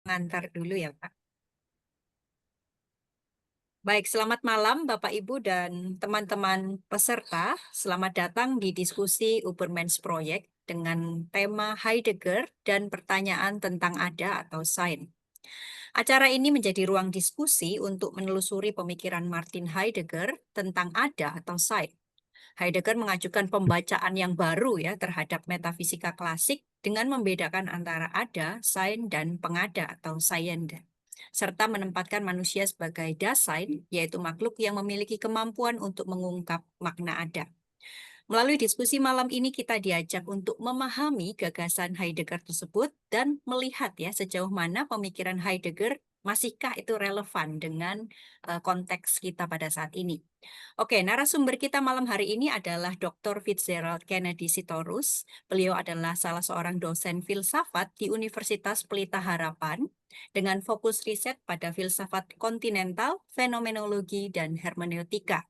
Ngantar dulu ya, Pak. Baik, selamat malam Bapak Ibu dan teman-teman peserta. Selamat datang di diskusi Ubermensch Project dengan tema Heidegger dan pertanyaan tentang ada atau sein. Acara ini menjadi ruang diskusi untuk menelusuri pemikiran Martin Heidegger tentang ada atau sein. Heidegger mengajukan pembacaan yang baru ya terhadap metafisika klasik dengan membedakan antara ada, sein, dan pengada atau Seiende, serta menempatkan manusia sebagai Dasein, yaitu makhluk yang memiliki kemampuan untuk mengungkap makna ada. Melalui diskusi malam ini kita diajak untuk memahami gagasan Heidegger tersebut dan melihat ya sejauh mana pemikiran Heidegger masihkah itu relevan dengan konteks kita pada saat ini. Oke, narasumber kita malam hari ini adalah Dr. Fitzgerald Kennedy Sitorus. Beliau adalah salah seorang dosen filsafat di Universitas Pelita Harapan dengan fokus riset pada filsafat kontinental, fenomenologi, dan hermeneutika.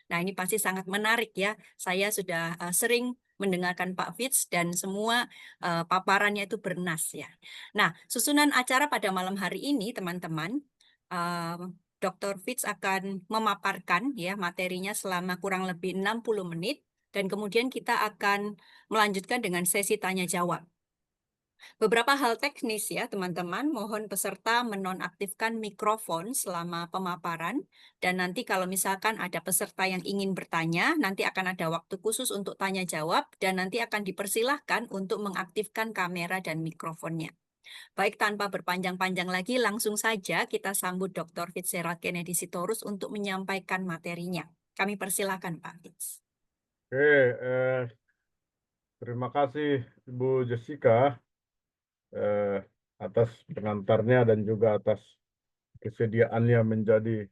Nah, ini pasti sangat menarik ya. Saya sudah sering mendengarkan Pak Fitz dan semua paparannya itu bernas ya. Nah, susunan acara pada malam hari ini, teman-teman, eh, Dr. Fitz akan memaparkan ya materinya selama kurang lebih 60 menit dan kemudian kita akan melanjutkan dengan sesi tanya jawab. Beberapa hal teknis ya, teman-teman. Mohon peserta menonaktifkan mikrofon selama pemaparan. Dan nanti kalau misalkan ada peserta yang ingin bertanya, nanti akan ada waktu khusus untuk tanya jawab. Dan nanti akan dipersilahkan untuk mengaktifkan kamera dan mikrofonnya. Baik, tanpa berpanjang-panjang lagi, langsung saja kita sambut Dr. Fitzgerald Kennedy Sitorus untuk menyampaikan materinya. Kami persilahkan, Pak Fitz. Oke, terima kasih Ibu Jessica eh, atas pengantarnya dan juga atas kesediaannya menjadi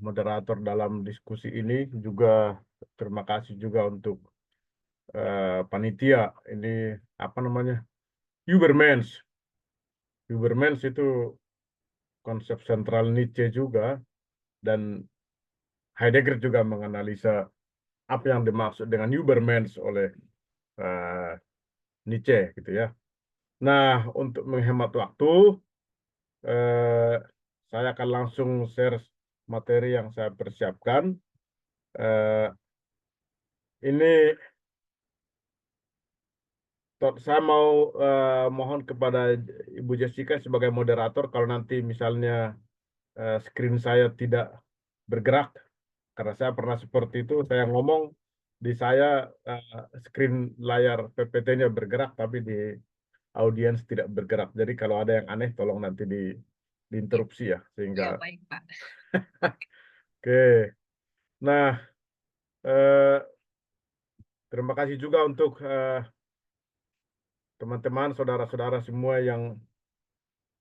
moderator dalam diskusi ini. Juga terima kasih juga untuk panitia. Ini apa namanya? Ubermensch. Ubermensch itu konsep sentral Nietzsche juga, dan Heidegger juga menganalisa apa yang dimaksud dengan Ubermensch oleh eh, Nietzsche gitu ya. Nah, untuk menghemat waktu, eh, saya akan langsung share materi yang saya persiapkan. Eh, ini saya mau mohon kepada Ibu Jessica sebagai moderator kalau nanti misalnya screen saya tidak bergerak, karena saya pernah seperti itu, saya ngomong di saya screen layar PPT-nya bergerak tapi di audiens tidak bergerak. Jadi kalau ada yang aneh tolong nanti diinterupsi ya sehingga. Ya, baik, Pak. Oke. Nah, eh, terima kasih juga untuk teman-teman, saudara-saudara semua yang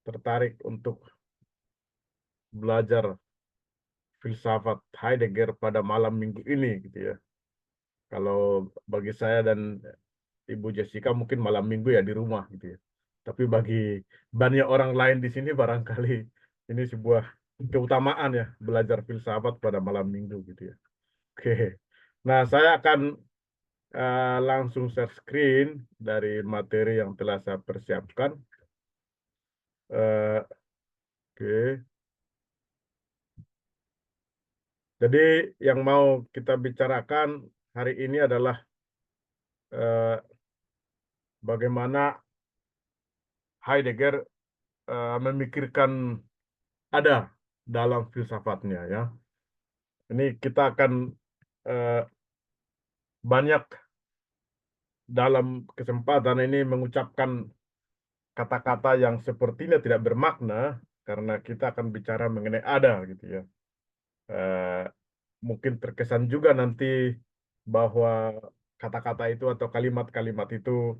tertarik untuk belajar filsafat Heidegger pada malam minggu ini, gitu ya. Kalau bagi saya dan Ibu Jessica mungkin malam minggu ya di rumah, gitu ya. Tapi bagi banyak orang lain di sini barangkali ini sebuah keutamaan ya, belajar filsafat pada malam minggu, gitu ya. Oke. Nah, saya akan langsung share screen dari materi yang telah saya persiapkan. Oke. Jadi yang mau kita bicarakan hari ini adalah eh, bagaimana Heidegger memikirkan ada dalam filsafatnya ya. Ini kita akan eh, banyak dalam kesempatan ini mengucapkan kata-kata yang sepertinya tidak bermakna karena kita akan bicara mengenai ada gitu ya. Eh, Mungkin terkesan juga nanti bahwa kata-kata itu atau kalimat-kalimat itu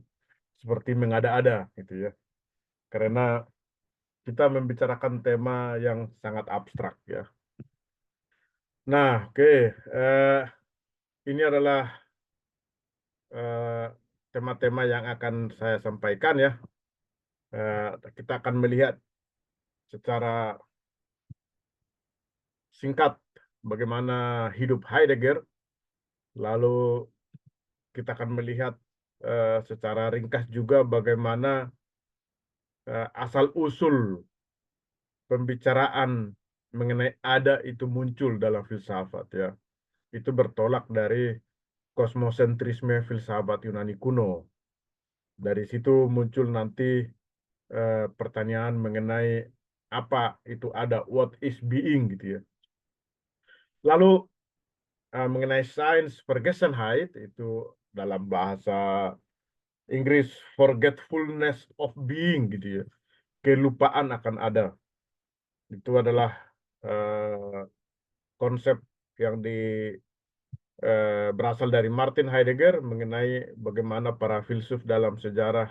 seperti mengada-ada gitu ya. Karena kita membicarakan tema yang sangat abstrak ya. Nah, oke. Ini adalah eh, tema-tema yang akan saya sampaikan ya. Kita akan melihat secara singkat bagaimana hidup Heidegger, lalu kita akan melihat secara ringkas juga bagaimana asal-usul pembicaraan mengenai ada itu muncul dalam filsafat ya. Itu bertolak dari kosmosentrisme filsafat Yunani kuno. Dari situ muncul nanti pertanyaan mengenai apa itu ada, what is being gitu ya. Lalu mengenai sains Vergessenheit itu dalam bahasa Inggris forgetfulness of being gitu ya. Kelupaan akan ada. Itu adalah konsep yang berasal dari Martin Heidegger mengenai bagaimana para filsuf dalam sejarah,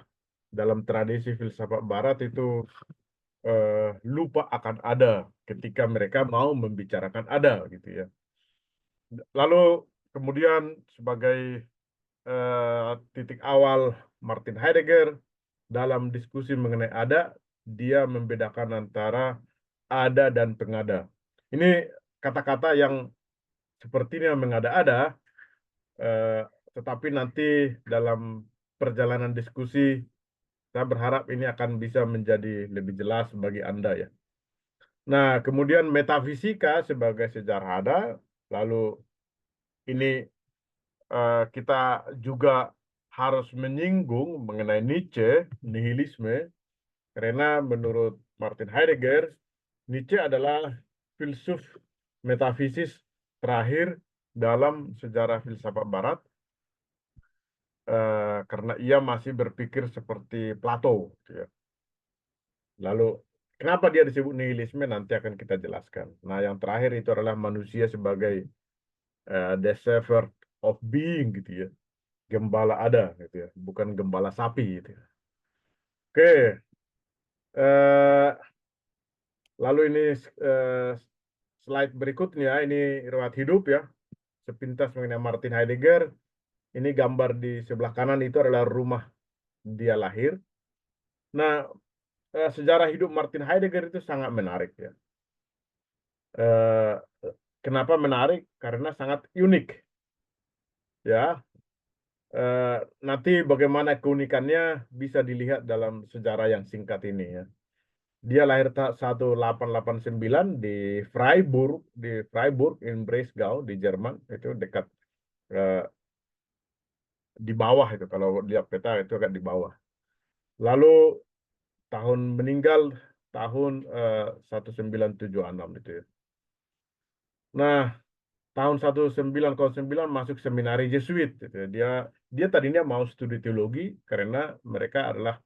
dalam tradisi filsafat Barat itu lupa akan ada ketika mereka mau membicarakan ada gitu ya. Lalu kemudian sebagai titik awal Martin Heidegger dalam diskusi mengenai ada, dia membedakan antara ada dan pengada. Ini kata-kata yang sepertinya mengada-ada, eh, tetapi nanti dalam perjalanan diskusi, saya berharap ini akan bisa menjadi lebih jelas bagi Anda ya. Nah, kemudian metafisika sebagai sejarah ada, lalu ini kita juga harus menyinggung mengenai Nietzsche, nihilisme, karena menurut Martin Heidegger, Nietzsche adalah filsuf metafisis terakhir dalam sejarah filsafat Barat, karena ia masih berpikir seperti Plato. Gitu ya. Lalu, kenapa dia disebut nihilisme nanti akan kita jelaskan. Nah, yang terakhir itu adalah manusia sebagai the shepherd of being, gitu ya. Gembala ada, gitu ya. Bukan gembala sapi, gitu ya. Oke, eh, lalu ini slide berikutnya, ini riwayat hidup ya. Sepintas mengenai Martin Heidegger. Ini gambar di sebelah kanan itu adalah rumah dia lahir. Nah, sejarah hidup Martin Heidegger itu sangat menarik ya. Eh, Kenapa menarik? Karena sangat unik ya. Nanti bagaimana keunikannya bisa dilihat dalam sejarah yang singkat ini ya. Dia lahir 1889 di Freiburg in Breisgau di Jerman, itu dekat eh, di bawah itu, kalau lihat peta itu agak di bawah. Lalu tahun meninggal tahun 1976 itu ya. Nah, tahun 1909 masuk seminari Jesuit gitu ya. Dia tadinya mau studi teologi karena mereka adalah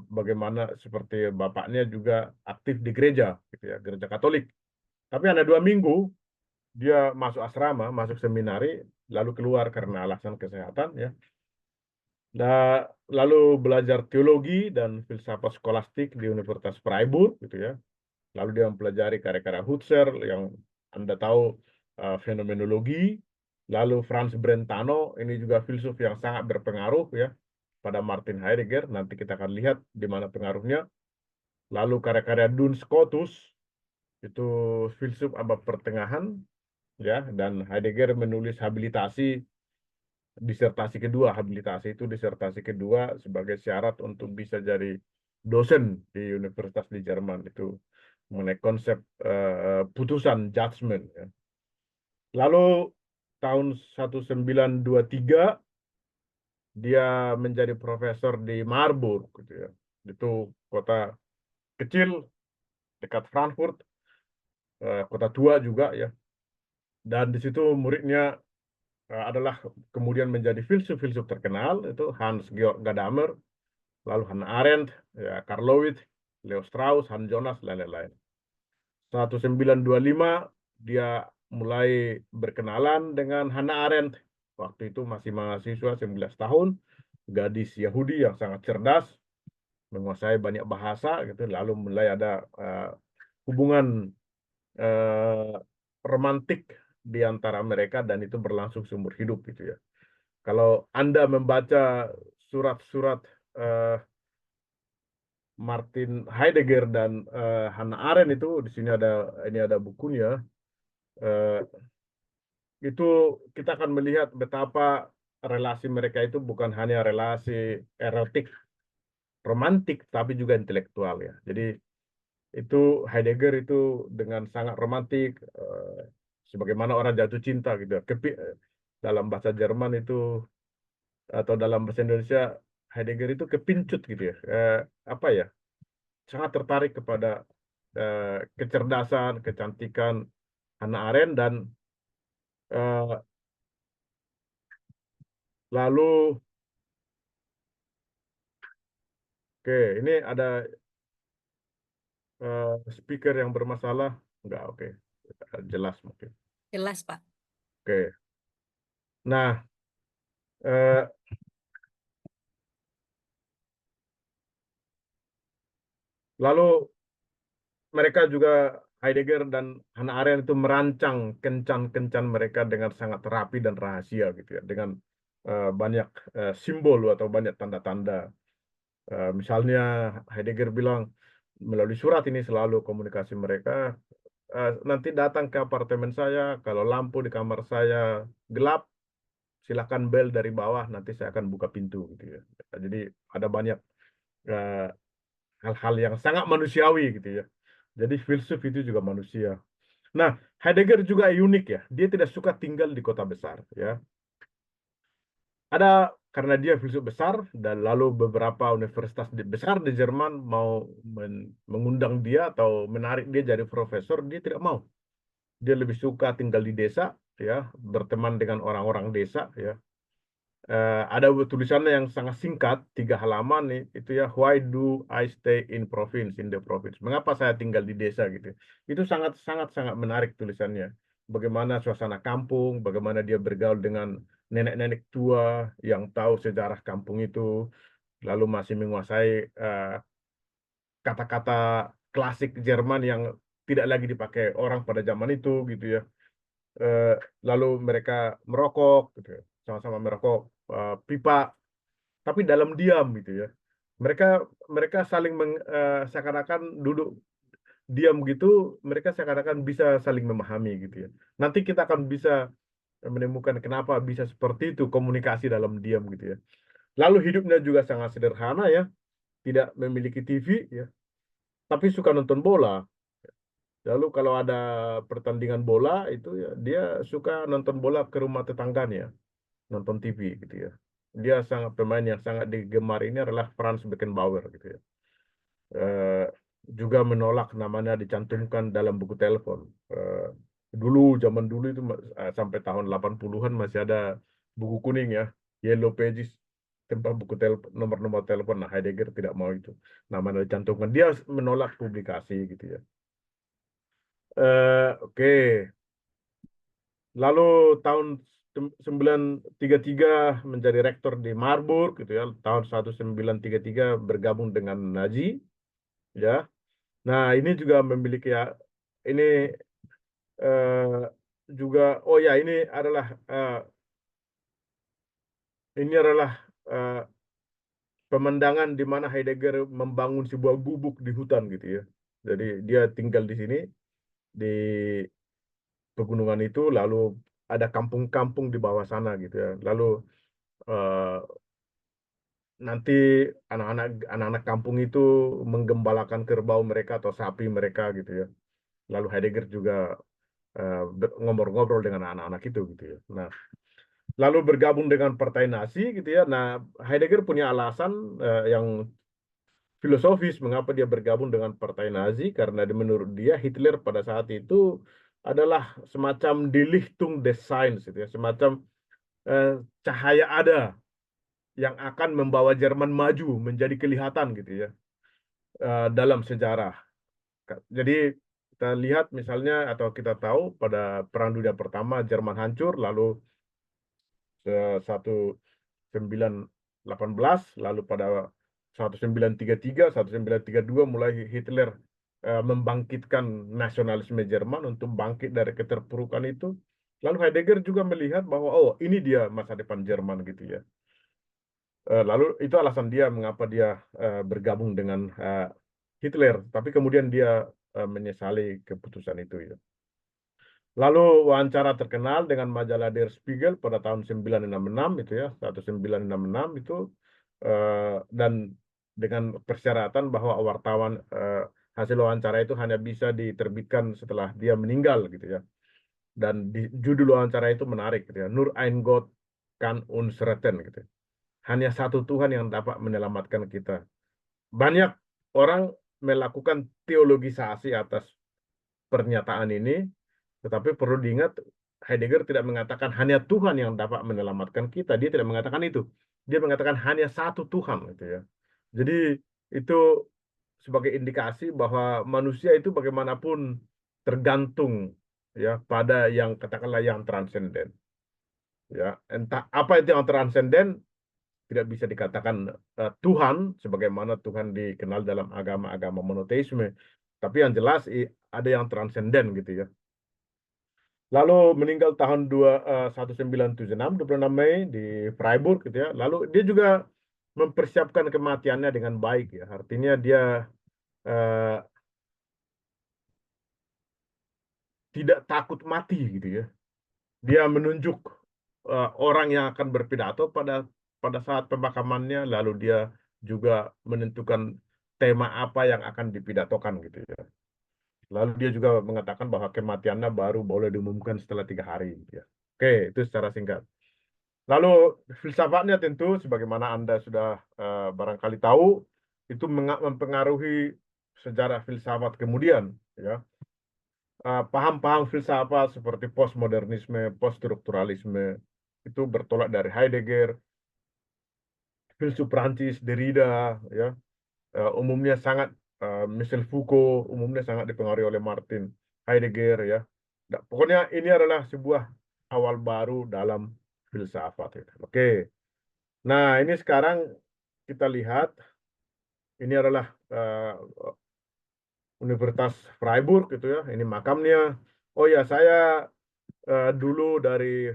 bagaimana seperti bapaknya juga aktif di gereja gitu ya, gereja Katolik. Tapi hanya 2 minggu dia masuk asrama, masuk seminari, lalu keluar karena alasan kesehatan ya. Nah, lalu belajar teologi dan filsafat skolastik di Universitas Freiburg gitu ya. Lalu dia mempelajari karya-karya Husserl yang Anda tahu, fenomenologi. Lalu Franz Brentano, ini juga filsuf yang sangat berpengaruh ya pada Martin Heidegger. Nanti kita akan lihat di mana pengaruhnya. Lalu karya-karya Duns Scotus, itu filsuf abad pertengahan ya, dan Heidegger menulis habilitasi itu disertasi kedua sebagai syarat untuk bisa jadi dosen di universitas di Jerman itu mengenai konsep putusan judgment ya. Lalu tahun 1923 dia menjadi profesor di Marburg gitu ya. Itu kota kecil dekat Frankfurt, kota tua juga ya. Dan di situ muridnya adalah kemudian menjadi filsuf-filsuf terkenal, itu Hans Georg Gadamer, lalu Hannah Arendt, ya, Karl Lewis, Leo Strauss, Hans Jonas, dan lain-lain. 1925 dia mulai berkenalan dengan Hannah Arendt. Waktu itu masih mahasiswa 19 tahun, gadis Yahudi yang sangat cerdas, menguasai banyak bahasa gitu. Lalu mulai ada hubungan uh, romantik di antara mereka dan itu berlangsung seumur hidup gitu ya. Kalau Anda membaca surat-surat uh, Martin Heidegger dan Hannah Arendt itu di sini ada bukunya. Uh, itu kita akan melihat betapa relasi mereka itu bukan hanya relasi erotik, romantik tapi juga intelektual ya. Jadi itu Heidegger itu dengan sangat romantik, sebagaimana orang jatuh cinta gitu ya. Dalam bahasa Jerman itu atau dalam bahasa Indonesia Heidegger itu kepincut gitu ya. Apa ya? Sangat tertarik kepada kecerdasan, kecantikan Hannah Arendt dan eh, lalu oke, ini ada speaker yang bermasalah. Enggak, oke. Jelas mungkin. Jelas, Pak. Oke. Nah, eh, lalu mereka juga Heidegger dan Hannah Arendt itu merancang kencan-kencan mereka dengan sangat rapi dan rahasia gitu ya, dengan banyak simbol atau banyak tanda-tanda. Misalnya Heidegger bilang melalui surat ini selalu komunikasi mereka, nanti datang ke apartemen saya, kalau lampu di kamar saya gelap, silakan bel dari bawah, nanti saya akan buka pintu gitu ya. Jadi ada banyak eh, hal-hal yang sangat manusiawi gitu ya. Jadi filsuf itu juga manusia. Nah, Heidegger juga unik ya. Dia tidak suka tinggal di kota besar ya. Ada karena dia filsuf besar dan lalu beberapa universitas besar di Jerman mau mengundang dia atau menarik dia jadi profesor, dia tidak mau. Dia lebih suka tinggal di desa ya, berteman dengan orang-orang desa ya. Ada tulisannya yang sangat singkat, 3 halaman nih, itu ya, why do I stay in the province? Mengapa saya tinggal di desa gitu? Itu sangat sangat sangat menarik tulisannya. Bagaimana suasana kampung, bagaimana dia bergaul dengan nenek-nenek tua yang tahu sejarah kampung itu, lalu masih menguasai kata-kata klasik Jerman yang tidak lagi dipakai orang pada zaman itu gitu ya. Eh, Lalu mereka merokok gitu ya, sama-sama merokok pipa tapi dalam diam gitu ya. Mereka mereka saling seakan-akan duduk diam gitu, mereka seakan-akan bisa saling memahami gitu ya. Nanti kita akan bisa menemukan kenapa bisa seperti itu komunikasi dalam diam gitu ya. Lalu hidupnya juga sangat sederhana ya, tidak memiliki TV ya, tapi suka nonton bola. Lalu kalau ada pertandingan bola itu ya dia suka nonton bola ke rumah tetangganya, nonton TV gitu ya. Dia sangat pemain yang sangat digemar ini adalah Franz Beckenbauer gitu ya. Eh, Juga menolak namanya dicantumkan dalam buku telepon. Eh, Dulu zaman dulu itu sampai tahun 80-an masih ada buku kuning ya, Yellow Pages tentang buku telepon, nomor-nomor telepon. Nah, Heidegger tidak mau itu namanya dicantumkan. Dia menolak publikasi gitu ya. Oke. Lalu tahun 933 menjadi rektor di Marburg gitu ya. Tahun 1933 bergabung dengan Nazi ya. Nah, ini juga memiliki ya ini eh, juga oh ya ini adalah eh, pemandangan di mana Heidegger membangun sebuah gubuk di hutan gitu ya. Jadi dia tinggal di sini di pegunungan itu lalu ada kampung-kampung di bawah sana gitu ya. Lalu eh, nanti anak-anak kampung itu menggembalakan kerbau mereka atau sapi mereka gitu ya. Lalu Heidegger juga ngobrol-ngobrol dengan anak-anak itu gitu ya. Nah, lalu bergabung dengan Partai Nazi gitu ya. Nah, Heidegger punya alasan yang filosofis mengapa dia bergabung dengan Partai Nazi karena menurut dia Hitler pada saat itu adalah semacam Die Lichtung des Seins gitu ya, semacam eh, cahaya ada yang akan membawa Jerman maju menjadi kelihatan gitu ya dalam sejarah. Jadi kita lihat misalnya atau kita tahu pada Perang Dunia Pertama Jerman hancur, lalu 1918, lalu pada 1933, 1932 mulai Hitler membangkitkan nasionalisme Jerman untuk bangkit dari keterpurukan itu. Lalu Heidegger juga melihat bahwa oh ini dia masa depan Jerman gitu ya. Lalu itu alasan dia mengapa dia bergabung dengan Hitler. Tapi kemudian dia menyesali keputusan itu ya. Lalu wawancara terkenal dengan majalah Der Spiegel pada tahun 1966 itu ya, 1966 itu dan dengan persyaratan bahwa wartawan hasil wawancara itu hanya bisa diterbitkan setelah dia meninggal gitu ya. Dan di judul wawancara itu menarik gitu ya. Nur ein Gott kann uns retten gitu. Hanya satu Tuhan yang dapat menyelamatkan kita. Banyak orang melakukan teologisasi atas pernyataan ini, tetapi perlu diingat Heidegger tidak mengatakan hanya Tuhan yang dapat menyelamatkan kita. Dia tidak mengatakan itu. Dia mengatakan hanya satu Tuhan gitu ya. Jadi itu sebagai indikasi bahwa manusia itu bagaimanapun tergantung ya pada yang katakanlah yang transenden. Ya, entah apa itu yang transenden tidak bisa dikatakan Tuhan sebagaimana Tuhan dikenal dalam agama-agama monoteisme. Tapi yang jelas ada yang transenden gitu ya. Lalu meninggal tahun 1976, 26 Mei di Freiburg gitu ya. Lalu dia juga mempersiapkan kematiannya dengan baik ya. Artinya dia eh, tidak takut mati gitu ya. Dia menunjuk orang yang akan berpidato pada saat pemakamannya, lalu dia juga menentukan tema apa yang akan dipidatokan gitu ya. Lalu dia juga mengatakan bahwa kematiannya baru boleh diumumkan setelah 3 hari gitu ya. Oke, itu secara singkat. Lalu filsafatnya tentu sebagaimana Anda sudah barangkali tahu itu mempengaruhi sejarah filsafat kemudian ya. Paham-paham filsafat seperti postmodernisme, poststrukturalisme itu bertolak dari Heidegger, filsuf Prancis Derrida ya. Umumnya sangat Michel Foucault umumnya sangat dipengaruhi oleh Martin Heidegger ya. Nah, pokoknya ini adalah sebuah awal baru dalam filsafat ya. Oke. Nah, ini sekarang kita lihat ini adalah Universitas Freiburg gitu ya. Ini makamnya. Oh ya, saya dulu dari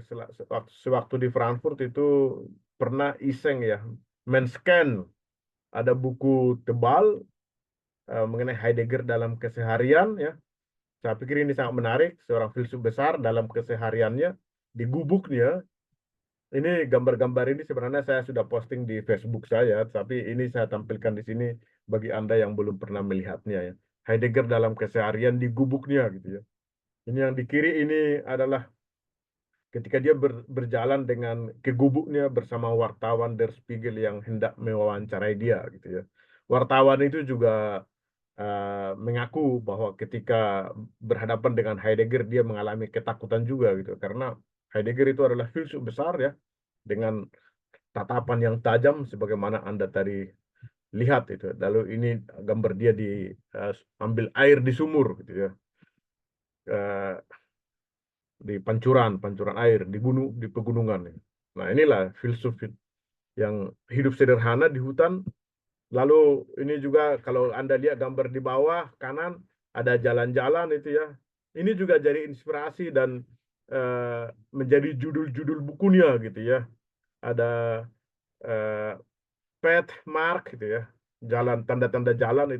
sewaktu di Frankfurt itu pernah iseng ya men-scan ada buku tebal mengenai Heidegger dalam keseharian ya. Saya pikir ini sangat menarik, seorang filsuf besar dalam kesehariannya di gubuknya. Ini gambar-gambar ini sebenarnya saya sudah posting di Facebook saya, tapi ini saya tampilkan di sini bagi Anda yang belum pernah melihatnya ya. Heidegger dalam keseharian di gubuknya gitu ya. Ini yang di kiri ini adalah ketika dia berjalan dengan ke gubuknya bersama wartawan Der Spiegel yang hendak mewawancarai dia gitu ya. Wartawan itu juga mengaku bahwa ketika berhadapan dengan Heidegger dia mengalami ketakutan juga gitu karena Heidegger itu adalah filsuf besar ya dengan tatapan yang tajam sebagaimana Anda tadi lihat itu. Lalu ini gambar dia ambil air di sumur gitu ya. Eh, di pancuran air di gunung di pegunungan. Nah, inilah filsuf yang hidup sederhana di hutan. Lalu ini juga kalau Anda lihat gambar di bawah kanan ada jalan-jalan itu ya. Ini juga jadi inspirasi dan eh, menjadi judul-judul bukunya gitu ya. Ada eh, path mark gitu ya. Jalan tanda-tanda jalan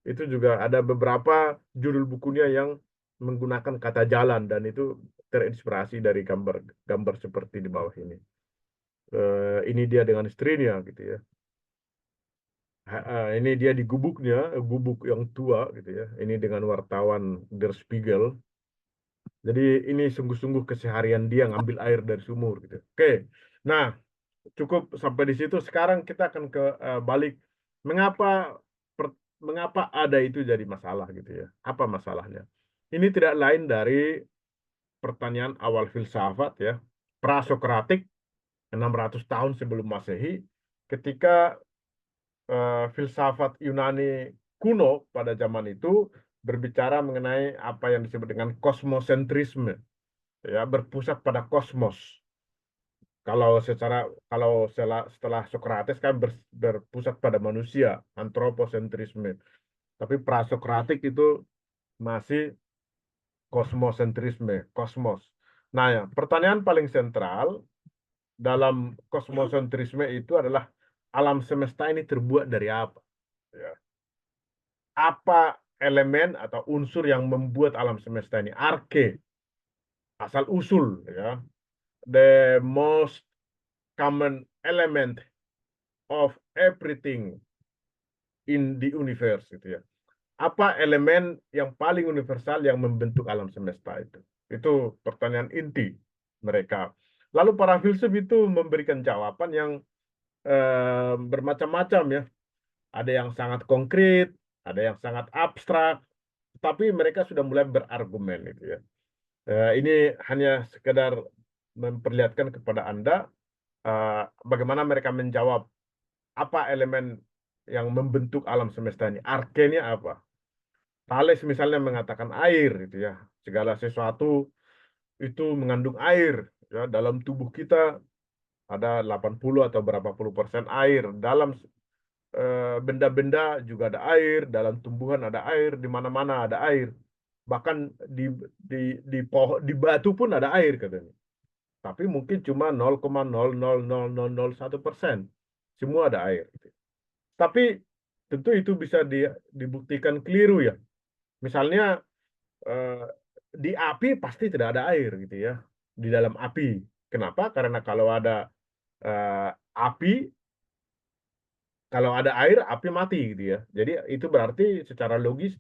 itu juga ada beberapa judul bukunya yang menggunakan kata jalan dan itu terinspirasi dari gambar seperti di bawah ini. Ini dia dengan istrinya gitu ya. Ini dia di gubuknya, gubuk yang tua gitu ya. Ini dengan wartawan Der Spiegel. Jadi ini sungguh-sungguh keseharian dia ngambil air dari sumur gitu. Oke. Nah, cukup sampai di situ. Sekarang kita akan ke balik mengapa mengapa ada itu jadi masalah gitu ya. Apa masalahnya? Ini tidak lain dari pertanyaan awal filsafat ya. Prasokratik 600 tahun sebelum Masehi ketika filsafat Yunani kuno pada zaman itu berbicara mengenai apa yang disebut dengan kosmosentrisme ya, berpusat pada kosmos. Setelah Sokrates kan berpusat pada manusia, antroposentrisme. Tapi prasokratik itu masih kosmosentrisme, kosmos. Nah, ya, pertanyaan paling sentral dalam kosmosentrisme itu adalah alam semesta ini terbuat dari apa? Ya. Apa elemen atau unsur yang membuat alam semesta ini? Arke, asal usul, ya. The most common element of everything in the universe gitu ya. Apa elemen yang paling universal yang membentuk alam semesta itu? Itu pertanyaan inti mereka. Lalu para filsuf itu memberikan jawaban yang bermacam-macam ya. Ada yang sangat konkret, ada yang sangat abstrak, tapi mereka sudah mulai berargumen itu ya. Ini hanya sekedar memperlihatkan kepada Anda bagaimana mereka menjawab apa elemen yang membentuk alam semesta ini. Arkenya apa? Thales misalnya mengatakan air gitu ya. Segala sesuatu itu mengandung air ya. Dalam tubuh kita ada 80 atau berapa puluh persen air. Dalam benda-benda juga ada air, dalam tumbuhan ada air, di mana-mana ada air. Bahkan di pohon, di batu pun ada air katanya. Tapi mungkin cuma 0,0000001%. Semua ada air. Tapi tentu itu bisa dibuktikan keliru ya. Misalnya eh, di api pasti tidak ada air gitu ya. Di dalam api. Kenapa? Karena kalau ada api, kalau ada air, api mati gitu ya. Jadi itu berarti secara logis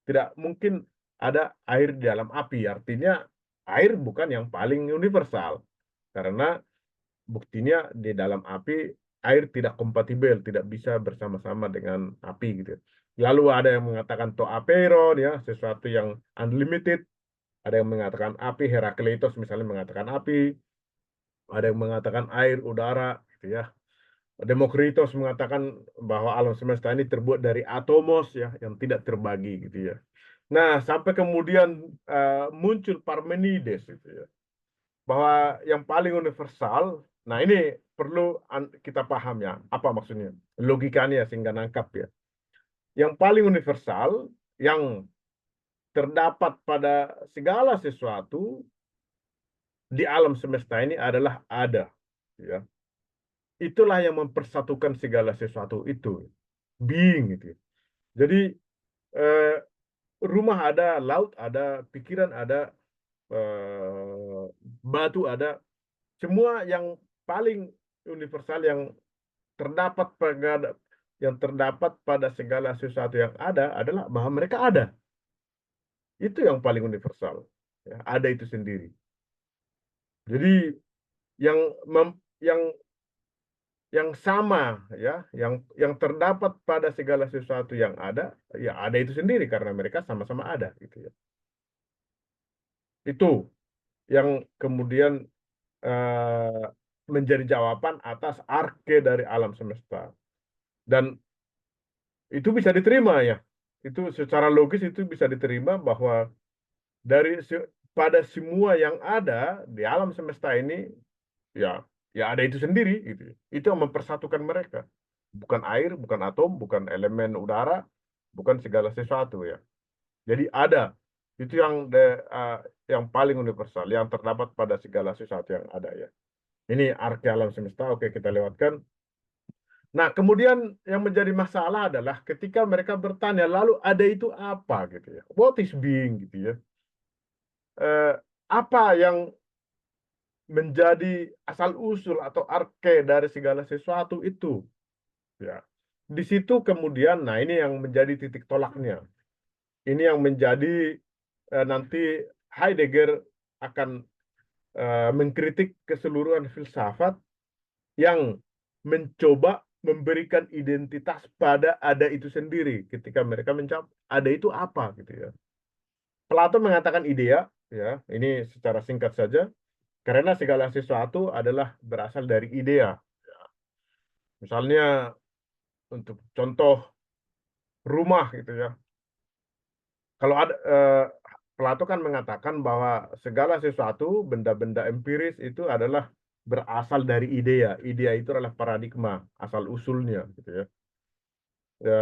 tidak mungkin ada air di dalam api. Artinya air bukan yang paling universal. Karena buktinya di dalam api air tidak kompatibel, tidak bisa bersama-sama dengan api gitu. Lalu ada yang mengatakan to aperon ya, sesuatu yang unlimited. Ada yang mengatakan api, Herakleitos misalnya mengatakan api. Ada yang mengatakan air, udara gitu ya. Demokritos mengatakan bahwa alam semesta ini terbuat dari atomos ya, yang tidak terbagi gitu ya. Nah, sampai kemudian muncul Parmenides itu ya, bahwa yang paling universal. Nah, ini perlu kita paham ya, apa maksudnya, logikanya sehingga nangkap ya. Yang paling universal yang terdapat pada segala sesuatu di alam semesta ini adalah ada ya. Itulah yang mempersatukan segala sesuatu itu, being gitu. Jadi eh, rumah ada, laut ada, pikiran ada, eh, batu ada, semua yang paling universal yang terdapat pada segala sesuatu yang ada adalah bahwa mereka ada. Itu yang paling universal. Ya, ada itu sendiri. Jadi yang yang sama ya, yang terdapat pada segala sesuatu yang ada, ya ada itu sendiri karena mereka sama-sama ada gitu ya. Itu yang kemudian eh, menjadi jawaban atas arke dari alam semesta. Dan itu bisa diterima ya. Itu secara logis itu bisa diterima bahwa pada semua yang ada di alam semesta ini ya ya ada itu sendiri gitu. Itu yang mempersatukan mereka. Bukan air, bukan atom, bukan elemen udara, bukan segala sesuatu ya. Jadi ada. Itu yang paling universal, yang terdapat pada segala sesuatu yang ada ya. Ini arti alam semesta, oke kita lewatkan. Nah, kemudian yang menjadi masalah adalah ketika mereka bertanya, lalu ada itu apa gitu ya? What is being gitu ya? Eh, apa yang menjadi asal usul atau arke dari segala sesuatu itu? Ya, di situ kemudian, nah ini yang menjadi titik tolaknya. Ini yang menjadi nanti Heidegger akan mengkritik keseluruhan filsafat yang mencoba memberikan identitas pada ada itu sendiri ketika mereka menjawab ada itu apa gitu ya. Plato mengatakan idea ya, ini secara singkat saja karena segala sesuatu adalah berasal dari idea. Misalnya untuk contoh rumah gitu ya. Kalau ada Plato kan mengatakan bahwa segala sesuatu benda-benda empiris itu adalah berasal dari idea. Idea itu adalah paradigma asal usulnya gitu ya. Ya,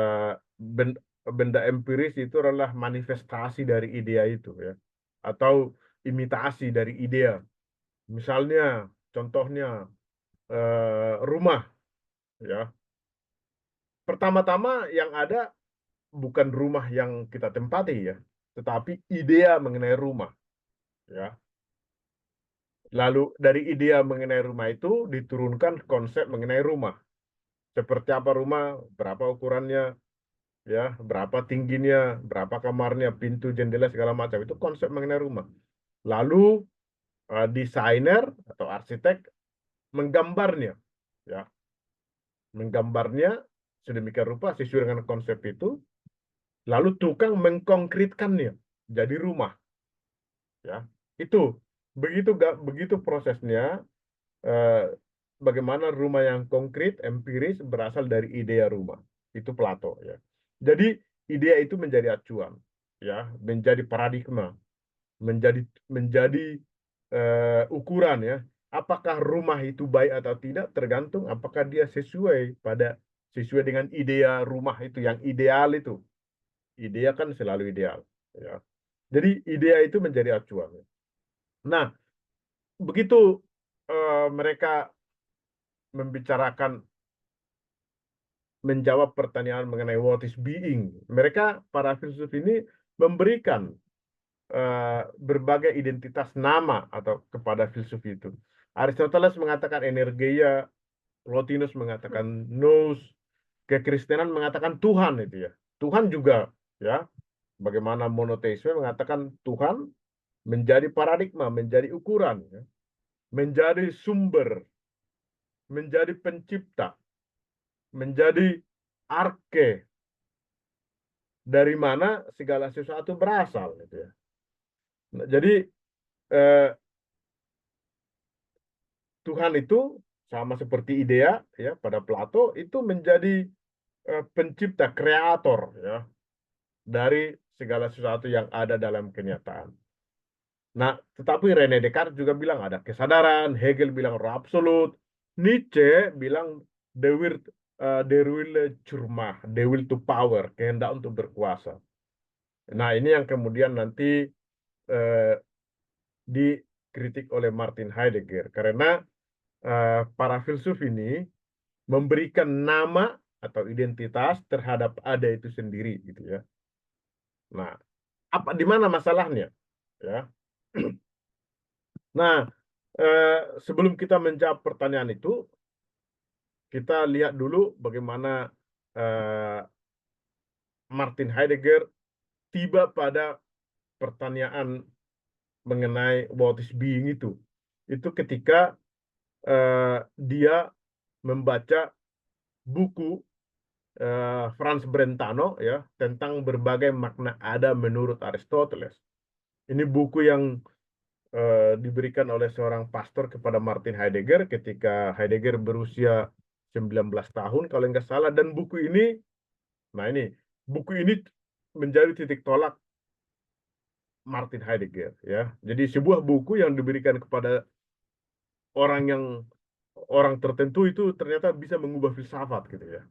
benda empiris itu adalah manifestasi dari idea itu ya, atau imitasi dari idea. Misalnya contohnya rumah ya. Pertama-tama yang ada bukan rumah yang kita tempati ya, tetapi idea mengenai rumah ya. Lalu dari idea mengenai rumah itu diturunkan konsep mengenai rumah. Seperti apa rumah, berapa ukurannya, ya, berapa tingginya, berapa kamarnya, pintu, jendela, segala macam. Itu konsep mengenai rumah. Lalu desainer atau arsitek menggambarnya, ya, menggambarnya sedemikian rupa sesuai dengan konsep itu. Lalu tukang mengkonkretkannya jadi rumah, ya. Itu begitu prosesnya. eh, Bagaimana rumah yang konkret, empiris berasal dari idea rumah. Itu Plato, ya. Jadi idea itu menjadi acuan, ya, menjadi paradigma, menjadi menjadi ukuran, ya. Apakah rumah itu baik atau tidak tergantung apakah dia sesuai dengan idea rumah itu yang ideal itu. Idea kan selalu ideal, ya. Jadi idea itu menjadi acuan. Nah, begitu mereka membicarakan, menjawab pertanyaan mengenai what is being, mereka para filsuf ini memberikan berbagai identitas nama atau kepada filsuf itu. Aristoteles mengatakan energeia, Plotinus mengatakan nous, kekristenan mengatakan Tuhan itu, ya. Tuhan juga, ya. Bagaimana monoteisme mengatakan Tuhan menjadi paradigma, menjadi ukuran, ya. Menjadi sumber, menjadi pencipta, menjadi arke dari mana segala sesuatu berasal, gitu, ya. Nah, jadi eh, Tuhan itu sama seperti idea, ya, pada Plato itu menjadi pencipta, kreator, ya, dari segala sesuatu yang ada dalam kenyataan. Nah, tetapi René Descartes juga bilang ada kesadaran, Hegel bilang roh absolut, Nietzsche bilang der Wille zur Macht, the will to power, kehendak untuk berkuasa. Nah, ini yang kemudian nanti eh, dikritik oleh Martin Heidegger karena para filsuf ini memberikan nama atau identitas terhadap ada itu sendiri, gitu, ya. Nah, di mana masalahnya, ya? Nah, sebelum kita menjawab pertanyaan itu, kita lihat dulu bagaimana eh, Martin Heidegger tiba pada pertanyaan mengenai what is being itu. Itu ketika dia membaca buku Franz Brentano, ya, tentang berbagai makna ada menurut Aristoteles. Ini buku yang diberikan oleh seorang pastor kepada Martin Heidegger ketika Heidegger berusia 19 tahun kalau nggak salah, dan buku ini menjadi titik tolak Martin Heidegger, ya. Jadi sebuah buku yang diberikan kepada orang orang tertentu itu ternyata bisa mengubah filsafat, gitu, ya.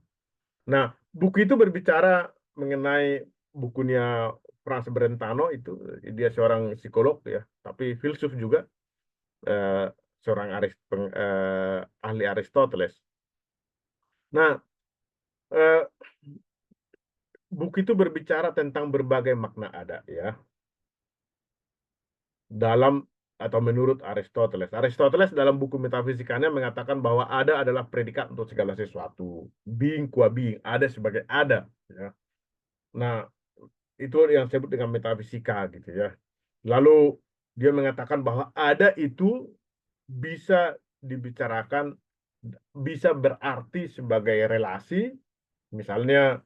Nah, buku itu berbicara mengenai bukunya Franz Brentano itu. Dia seorang psikolog, ya, tapi filsuf juga, eh, seorang ahli Aristoteles. Nah, eh, buku itu berbicara tentang berbagai makna ada, ya, dalam atau menurut Aristoteles. Aristoteles dalam buku Metafisikanya mengatakan bahwa ada adalah predikat untuk segala sesuatu. Being qua being, ada sebagai ada, ya. Nah, itu yang disebut dengan metafisika, gitu, ya. Lalu dia mengatakan bahwa ada itu bisa dibicarakan, bisa berarti sebagai relasi, misalnya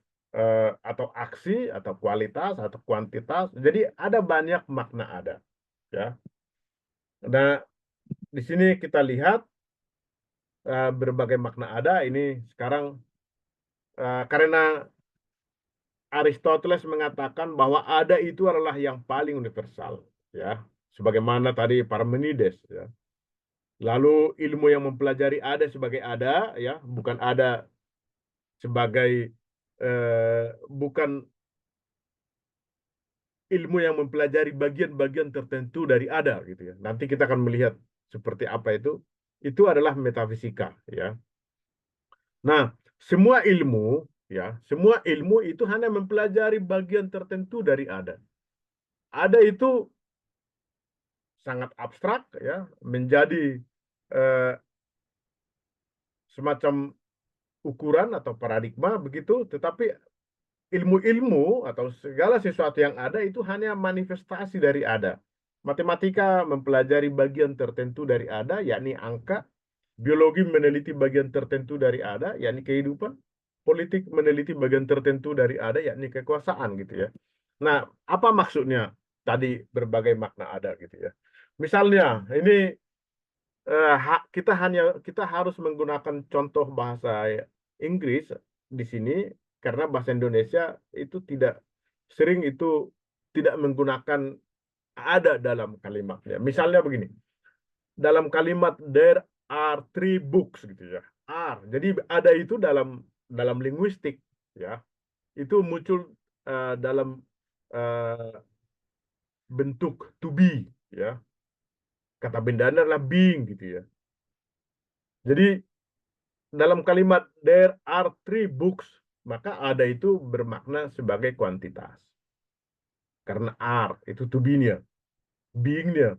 atau aksi, atau kualitas, atau kuantitas. Jadi ada banyak makna ada, ya. Nah, di sini kita lihat berbagai makna ada ini sekarang karena Aristoteles mengatakan bahwa ada itu adalah yang paling universal, ya. Sebagaimana tadi Parmenides, ya. Lalu ilmu yang mempelajari ada sebagai ada, ya, bukan ada sebagai bukan ilmu yang mempelajari bagian-bagian tertentu dari ada, gitu, ya. Nanti kita akan melihat seperti apa itu. Itu adalah metafisika, ya. Nah, semua ilmu itu hanya mempelajari bagian tertentu dari ada. Ada itu sangat abstrak, ya, menjadi eh, semacam ukuran atau paradigma begitu, tetapi ilmu-ilmu atau segala sesuatu yang ada itu hanya manifestasi dari ada. Matematika mempelajari bagian tertentu dari ada, yakni angka. Biologi meneliti bagian tertentu dari ada, yakni kehidupan. Politik meneliti bagian tertentu dari ada, yakni kekuasaan gitu ya. Nah, apa maksudnya tadi berbagai makna ada gitu ya? Misalnya, ini kita harus menggunakan contoh bahasa Inggris di sini karena bahasa Indonesia itu tidak menggunakan ada dalam kalimatnya. Misalnya begini, dalam kalimat there are three books gitu ya. Are. Jadi ada itu dalam linguistik ya. Itu muncul dalam uh, bentuk to be ya. Kata bendanya adalah being gitu ya. Jadi dalam kalimat there are three books, maka ada itu bermakna sebagai kuantitas. Karena are itu to be-nya, being-nya,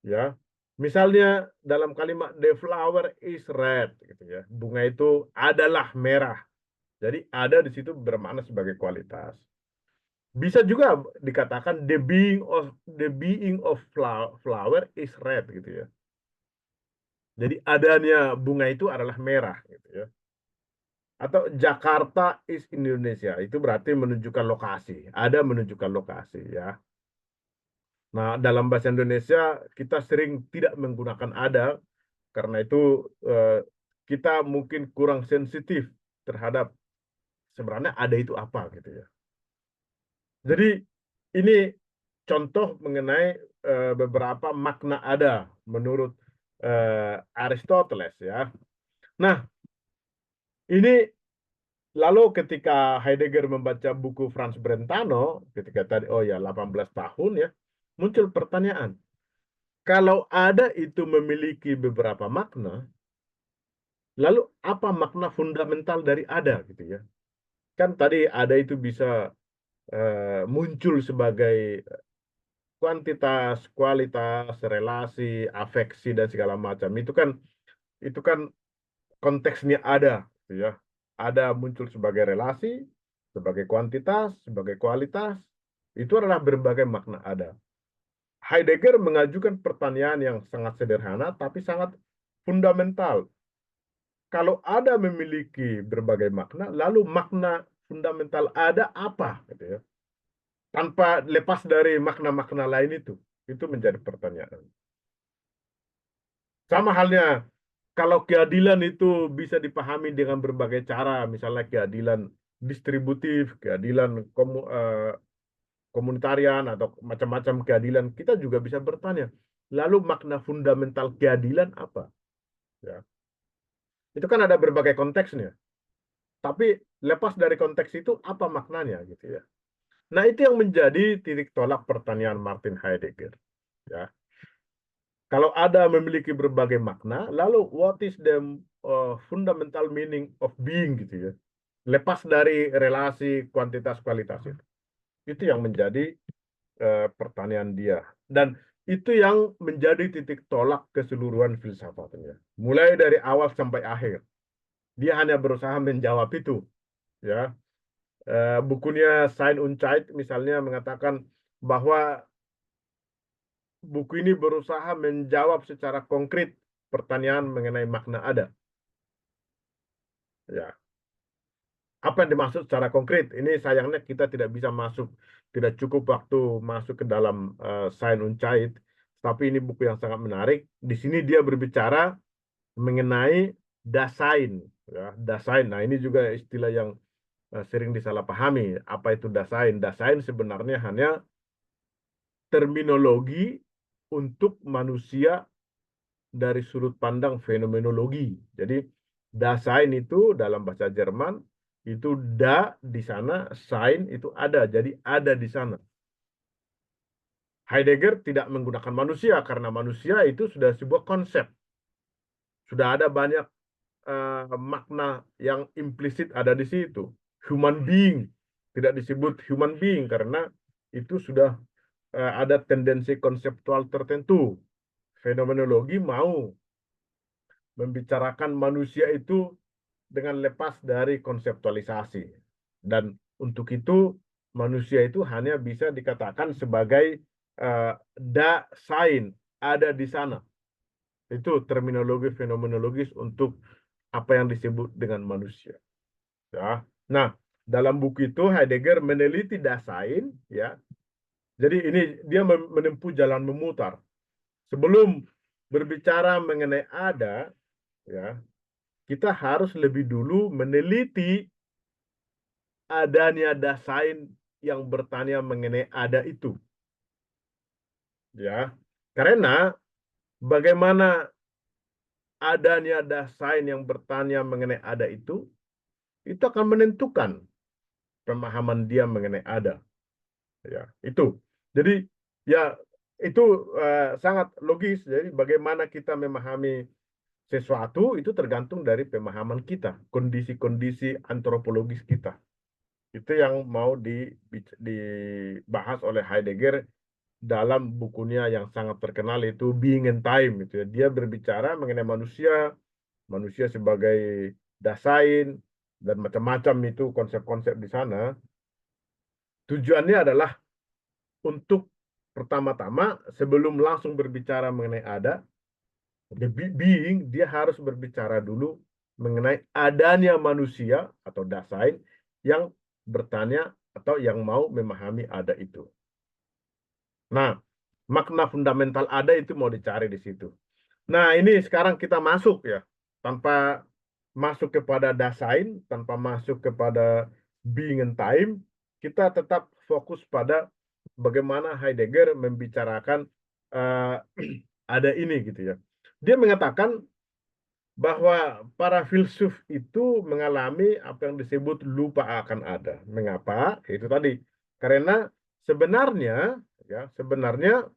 ya. Misalnya dalam kalimat the flower is red, gitu ya. Bunga itu adalah merah. Jadi ada di situ bermakna sebagai kualitas. Bisa juga dikatakan the being of flower is red, gitu ya. Jadi adanya bunga itu adalah merah, gitu ya. Atau Jakarta is Indonesia. Itu berarti menunjukkan lokasi. Ada menunjukkan lokasi ya. Nah, dalam bahasa Indonesia kita sering tidak menggunakan ada karena itu kita mungkin kurang sensitif terhadap sebenarnya ada itu apa gitu ya. Jadi ini contoh mengenai beberapa makna ada menurut Aristoteles ya. Nah, ini lalu ketika Heidegger membaca buku Franz Brentano, ketika tadi, oh ya 18 tahun ya, muncul pertanyaan. Kalau ada itu memiliki beberapa makna, lalu apa makna fundamental dari ada gitu ya? Kan tadi ada itu bisa muncul sebagai kuantitas, kualitas, relasi, afeksi dan segala macam. Itu kan konteksnya ada gitu ya. Ada muncul sebagai relasi, sebagai kuantitas, sebagai kualitas. Itu adalah berbagai makna ada. Heidegger mengajukan pertanyaan yang sangat sederhana tapi sangat fundamental. Kalau ada memiliki berbagai makna, lalu makna fundamental ada apa? Gitu ya. Tanpa lepas dari makna-makna lain itu menjadi pertanyaan. Sama halnya kalau keadilan itu bisa dipahami dengan berbagai cara, misalnya keadilan distributif, keadilan komunitarian atau macam-macam keadilan, kita juga bisa bertanya, lalu makna fundamental keadilan apa? Ya. Itu kan ada berbagai konteksnya. Tapi lepas dari konteks itu apa maknanya gitu ya. Nah, itu yang menjadi titik tolak pertanyaan Martin Heidegger, ya. Kalau ada memiliki berbagai makna, lalu what is the fundamental meaning of being gitu ya. Lepas dari relasi kuantitas kualitas itu. Itu yang menjadi pertanyaan dia. Dan itu yang menjadi titik tolak keseluruhan filsafatnya. Mulai dari awal sampai akhir. Dia hanya berusaha menjawab itu, ya. Bukunya Sein und Zeit misalnya mengatakan bahwa buku ini berusaha menjawab secara konkret pertanyaan mengenai makna ada. Ya, apa yang dimaksud secara konkret? Ini sayangnya kita tidak bisa masuk, tidak cukup waktu masuk ke dalam Sein und Zeit. Tapi ini buku yang sangat menarik. Di sini dia berbicara mengenai Dasein, ya, Dasein. Nah, ini juga istilah yang sering disalahpahami. Apa itu Dasein? Dasein sebenarnya hanya terminologi untuk manusia dari sudut pandang fenomenologi. Jadi Dasein itu dalam bahasa Jerman itu da di sana, sein itu ada. Jadi ada di sana. Heidegger tidak menggunakan manusia karena manusia itu sudah sebuah konsep. Sudah ada banyak makna yang implisit ada di situ. Human being tidak disebut human being karena itu sudah ada tendensi konseptual tertentu. Fenomenologi mau membicarakan manusia itu dengan lepas dari konseptualisasi. Dan Untuk itu manusia itu hanya bisa dikatakan sebagai Dasein, ada di sana. Itu terminologi fenomenologis untuk apa yang disebut dengan manusia. Ya. Nah, dalam buku itu Heidegger meneliti Dasein, ya. Jadi ini dia menempuh jalan memutar. Sebelum berbicara mengenai ada, ya, kita harus lebih dulu meneliti adanya Dasein yang bertanya mengenai ada itu, ya. Karena bagaimana adanya Dasein yang bertanya mengenai ada itu akan menentukan pemahaman dia mengenai ada, ya. Itu. Jadi ya itu sangat logis. Jadi bagaimana kita memahami sesuatu itu tergantung dari pemahaman kita, kondisi-kondisi antropologis kita. Itu yang mau dibahas oleh Heidegger dalam bukunya yang sangat terkenal itu Being and Time. Itu ya. Dia berbicara mengenai manusia, manusia sebagai Dasein, dan macam-macam itu konsep-konsep di sana. Tujuannya adalah untuk pertama-tama sebelum langsung berbicara mengenai ada, the being, dia harus berbicara dulu mengenai adanya manusia atau Dasein yang bertanya atau yang mau memahami ada itu. Nah, makna fundamental ada itu mau dicari di situ. Nah, ini sekarang kita masuk ya, tanpa masuk kepada Dasein, tanpa masuk kepada being and time, kita tetap fokus pada bagaimana Heidegger membicarakan uh, ada ini gitu ya. Dia mengatakan bahwa para filsuf itu mengalami apa yang disebut lupa akan ada. Mengapa? Itu tadi. Karena sebenarnya ya, sebenarnya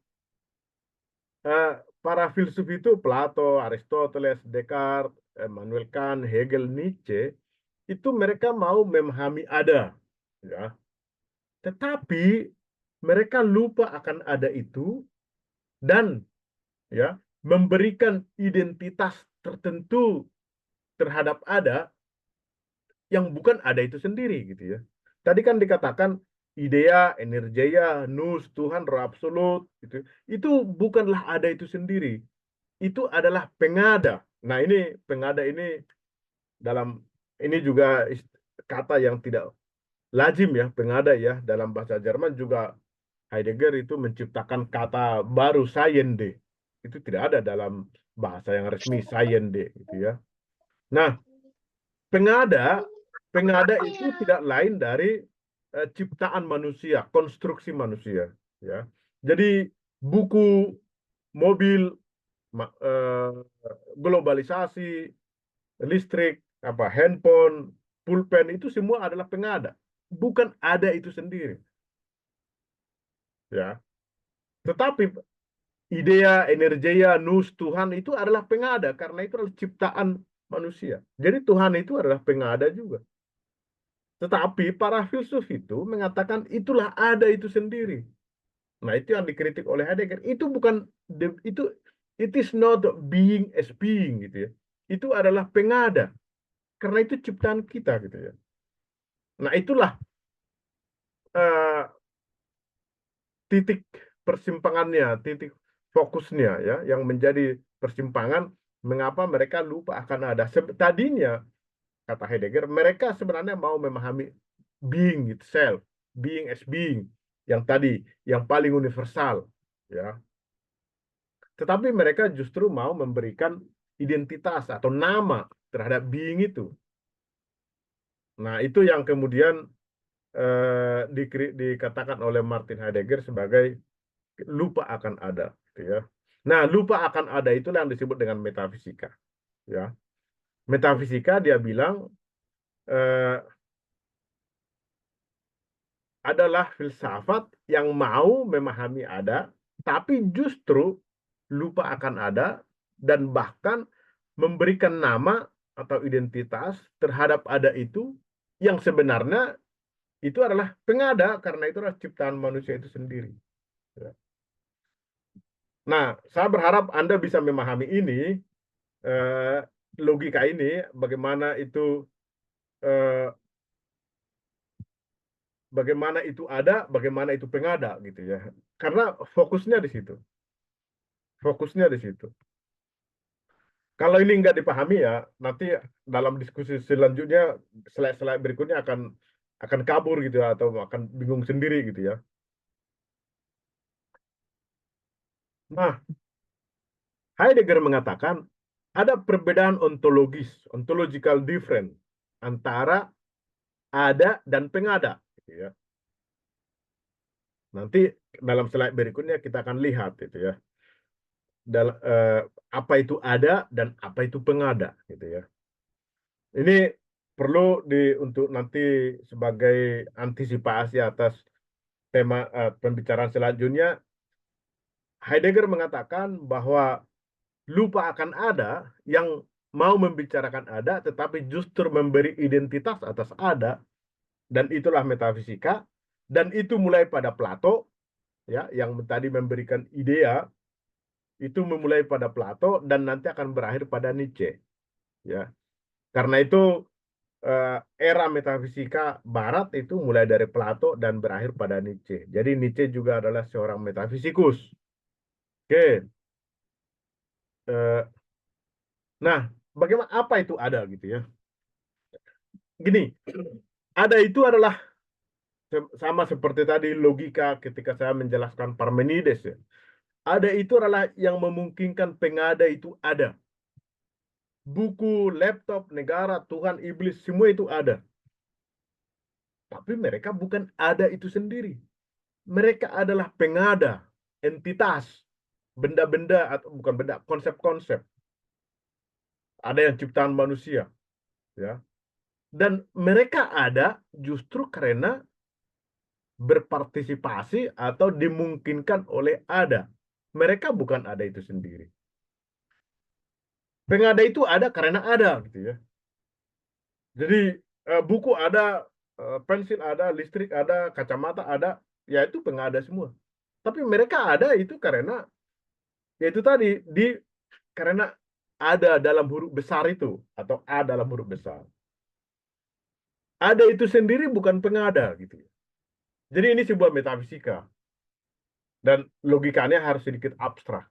eh, para filsuf itu Plato, Aristoteles, Descartes, Immanuel Kant, Hegel, Nietzsche itu mereka mau memahami ada, ya. Tetapi mereka lupa akan ada itu dan ya memberikan identitas tertentu terhadap ada yang bukan ada itu sendiri gitu ya. Tadi kan dikatakan idea, energeia, nous, Tuhan, roh absolut gitu. Itu bukanlah ada itu sendiri. Itu adalah pengada. Nah, ini pengada ini dalam ini juga kata yang tidak lazim ya, pengada ya. Dalam bahasa Jerman juga Heidegger itu menciptakan kata baru Seiende. Itu tidak ada dalam bahasa yang resmi Seiende gitu ya. Nah, pengada pengada itu tidak lain dari ciptaan manusia, konstruksi manusia ya. Jadi buku, mobil, eh, globalisasi, listrik, apa handphone, pulpen itu semua adalah pengada, bukan ada itu sendiri, ya. Tetapi idea, energeia, nous, Tuhan itu adalah pengada karena itu adalah ciptaan manusia. Jadi Tuhan itu adalah pengada juga. Tetapi para filsuf itu mengatakan itulah ada itu sendiri. Nah, itu yang dikritik oleh Heidegger. Itu bukan itu it is not being as being gitu ya. Itu adalah pengada karena itu ciptaan kita gitu ya. Nah, itulah uh, titik persimpangannya, titik fokusnya ya yang menjadi persimpangan mengapa mereka lupa akan ada. Tadinya kata Heidegger, mereka sebenarnya mau memahami being itself, being as being, yang tadi, yang paling universal, ya. Tetapi mereka justru mau memberikan identitas atau nama terhadap being itu. Nah, itu yang kemudian dikatakan oleh Martin Heidegger sebagai lupa akan ada, gitu ya. Nah, lupa akan ada itulah yang disebut dengan metafisika, ya. Metafisika dia bilang eh, adalah filsafat yang mau memahami ada, tapi justru lupa akan ada dan bahkan memberikan nama atau identitas terhadap ada itu yang sebenarnya itu adalah pengada karena itu adalah ciptaan manusia itu sendiri. Ya. Nah, saya berharap Anda bisa memahami ini, eh, logika ini, bagaimana itu eh, bagaimana itu ada, bagaimana itu pengada gitu ya. Karena fokusnya di situ. Fokusnya di situ. Kalau ini nggak dipahami ya, nanti dalam diskusi selanjutnya, slide-slide berikutnya akan kabur gitu ya, atau akan bingung sendiri gitu ya. Nah, Heidegger mengatakan ada perbedaan ontologis, ontological difference antara ada dan pengada. Gitu ya. Nanti dalam slide berikutnya kita akan lihat itu ya, apa itu ada dan apa itu pengada, gitu ya. Ini perlu untuk nanti sebagai antisipasi atas tema pembicaraan selanjutnya. Heidegger mengatakan bahwa lupa akan ada yang mau membicarakan ada, tetapi justru memberi identitas atas ada, dan itulah metafisika. Dan itu mulai pada Plato, ya, yang tadi memberikan idea, itu memulai pada Plato dan nanti akan berakhir pada Nietzsche, ya. Karena itu era metafisika Barat itu mulai dari Plato dan berakhir pada Nietzsche. Jadi Nietzsche juga adalah seorang metafisikus. Oke. Nah, bagaimana apa itu ada gitu ya? Gini, ada itu adalah sama seperti tadi logika ketika saya menjelaskan Parmenides ya. Ada itu adalah yang memungkinkan pengada itu ada. Buku, laptop, negara, Tuhan, iblis, semua itu ada. Tapi mereka bukan ada itu sendiri. Mereka adalah pengada, entitas, benda-benda atau bukan benda, konsep-konsep. Ada yang ciptaan manusia, ya. Dan mereka ada justru karena berpartisipasi atau dimungkinkan oleh ada. Mereka bukan ada itu sendiri. Pengada itu ada karena ada, gitu ya. Jadi buku ada, pensil ada, listrik ada, kacamata ada, ya itu pengada semua. Tapi mereka ada itu karena, ya itu tadi, karena ada dalam huruf besar itu, atau A dalam huruf besar. Ada itu sendiri bukan pengada, gitu ya. Jadi ini sebuah metafisika. Dan logikanya harus sedikit abstrak.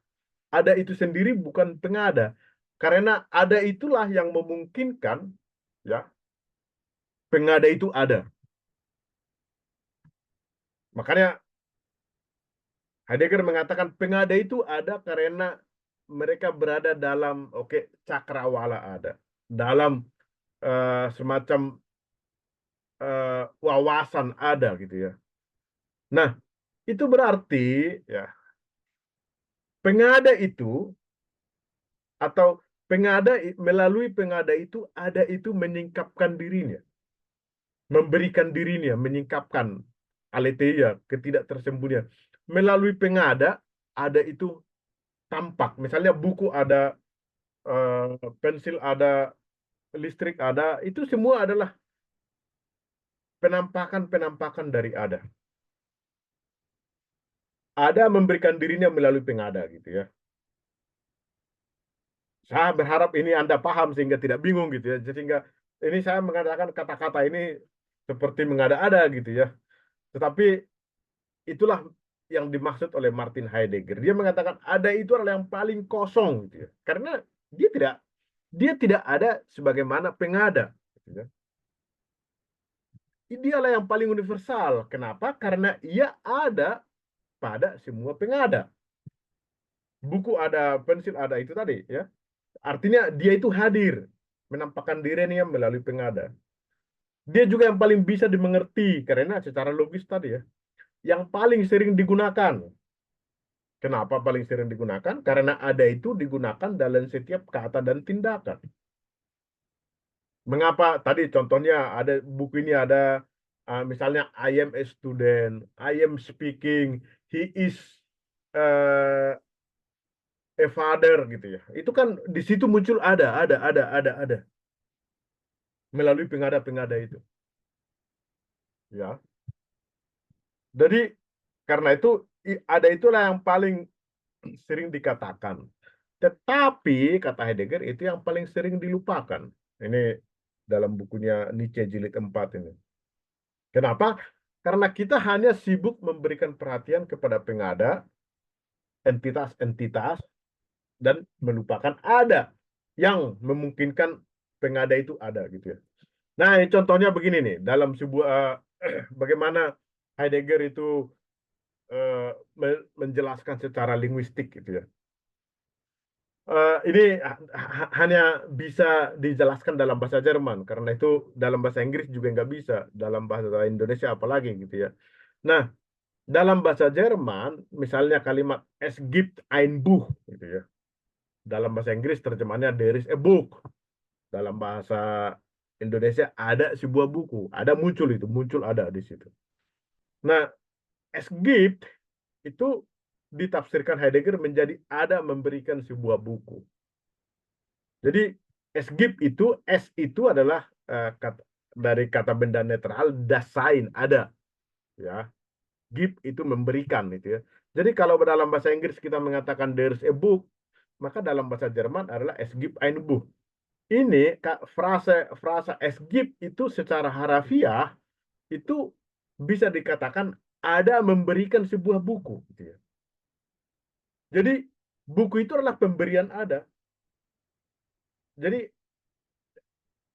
Ada itu sendiri bukan pengada. Karena ada itulah yang memungkinkan, ya, pengada itu ada. Makanya Heidegger mengatakan pengada itu ada karena mereka berada dalam, oke, cakrawala ada. Dalam semacam wawasan ada, gitu ya. Nah, itu berarti ya pengada itu, atau melalui pengada itu ada itu menyingkapkan dirinya, memberikan dirinya, menyingkapkan aletheia, ketidaktersembunyian. Melalui pengada ada itu tampak. Misalnya buku ada, pensil ada, listrik ada, itu semua adalah penampakan-penampakan dari ada. Ada memberikan dirinya melalui pengada, gitu ya. Saya berharap ini Anda paham sehingga tidak bingung gitu ya. Sehingga ini saya mengatakan kata-kata ini seperti mengada-ada gitu ya. Tetapi itulah yang dimaksud oleh Martin Heidegger. Dia mengatakan ada itu adalah yang paling kosong gitu ya. Karena dia tidak dia tidak ada sebagaimana pengada gitu ya. Dialah yang paling universal. Kenapa? Karena ia ada pada semua pengada. Buku ada, pensil ada, itu tadi ya. Artinya dia itu hadir, menampakkan dirinya melalui pengada. Dia juga yang paling bisa dimengerti karena secara logis tadi ya, yang paling sering digunakan. Kenapa paling sering digunakan? Karena ada itu digunakan dalam setiap kata dan tindakan. Mengapa tadi contohnya ada buku ini ada, misalnya I am a student, I am speaking, he is uh, a father gitu ya. Itu kan di situ muncul ada melalui pengada-pengada itu. Ya. Jadi karena itu ada itulah yang paling sering dikatakan. Tetapi kata Heidegger itu yang paling sering dilupakan. Ini dalam bukunya Nietzsche jilid 4 ini. Kenapa? Karena kita hanya sibuk memberikan perhatian kepada pengada, entitas-entitas, dan melupakan ada yang memungkinkan pengada itu ada gitu ya. Nah, contohnya begini nih, dalam sebuah bagaimana Heidegger itu menjelaskan secara linguistik gitu ya. Ini hanya bisa dijelaskan dalam bahasa Jerman, karena itu dalam bahasa Inggris juga nggak bisa, dalam bahasa Indonesia apalagi gitu ya. Nah, dalam bahasa Jerman, misalnya kalimat Es gibt ein Buch gitu ya. Dalam bahasa Inggris terjemahannya there is a book. Dalam bahasa Indonesia ada sebuah buku, ada muncul itu, muncul ada di situ. Nah, es gibt itu ditafsirkan Heidegger menjadi ada memberikan sebuah buku. Jadi es gibt itu, es itu adalah dari kata benda netral, das Sein, ada, ya. Give itu memberikan itu ya. Jadi kalau dalam bahasa Inggris kita mengatakan there's a book, maka dalam bahasa Jerman adalah es gibt ein Buch. Ini frasa es gibt itu secara harafiah itu bisa dikatakan ada memberikan sebuah buku gitu ya. Jadi buku itu adalah pemberian ada. Jadi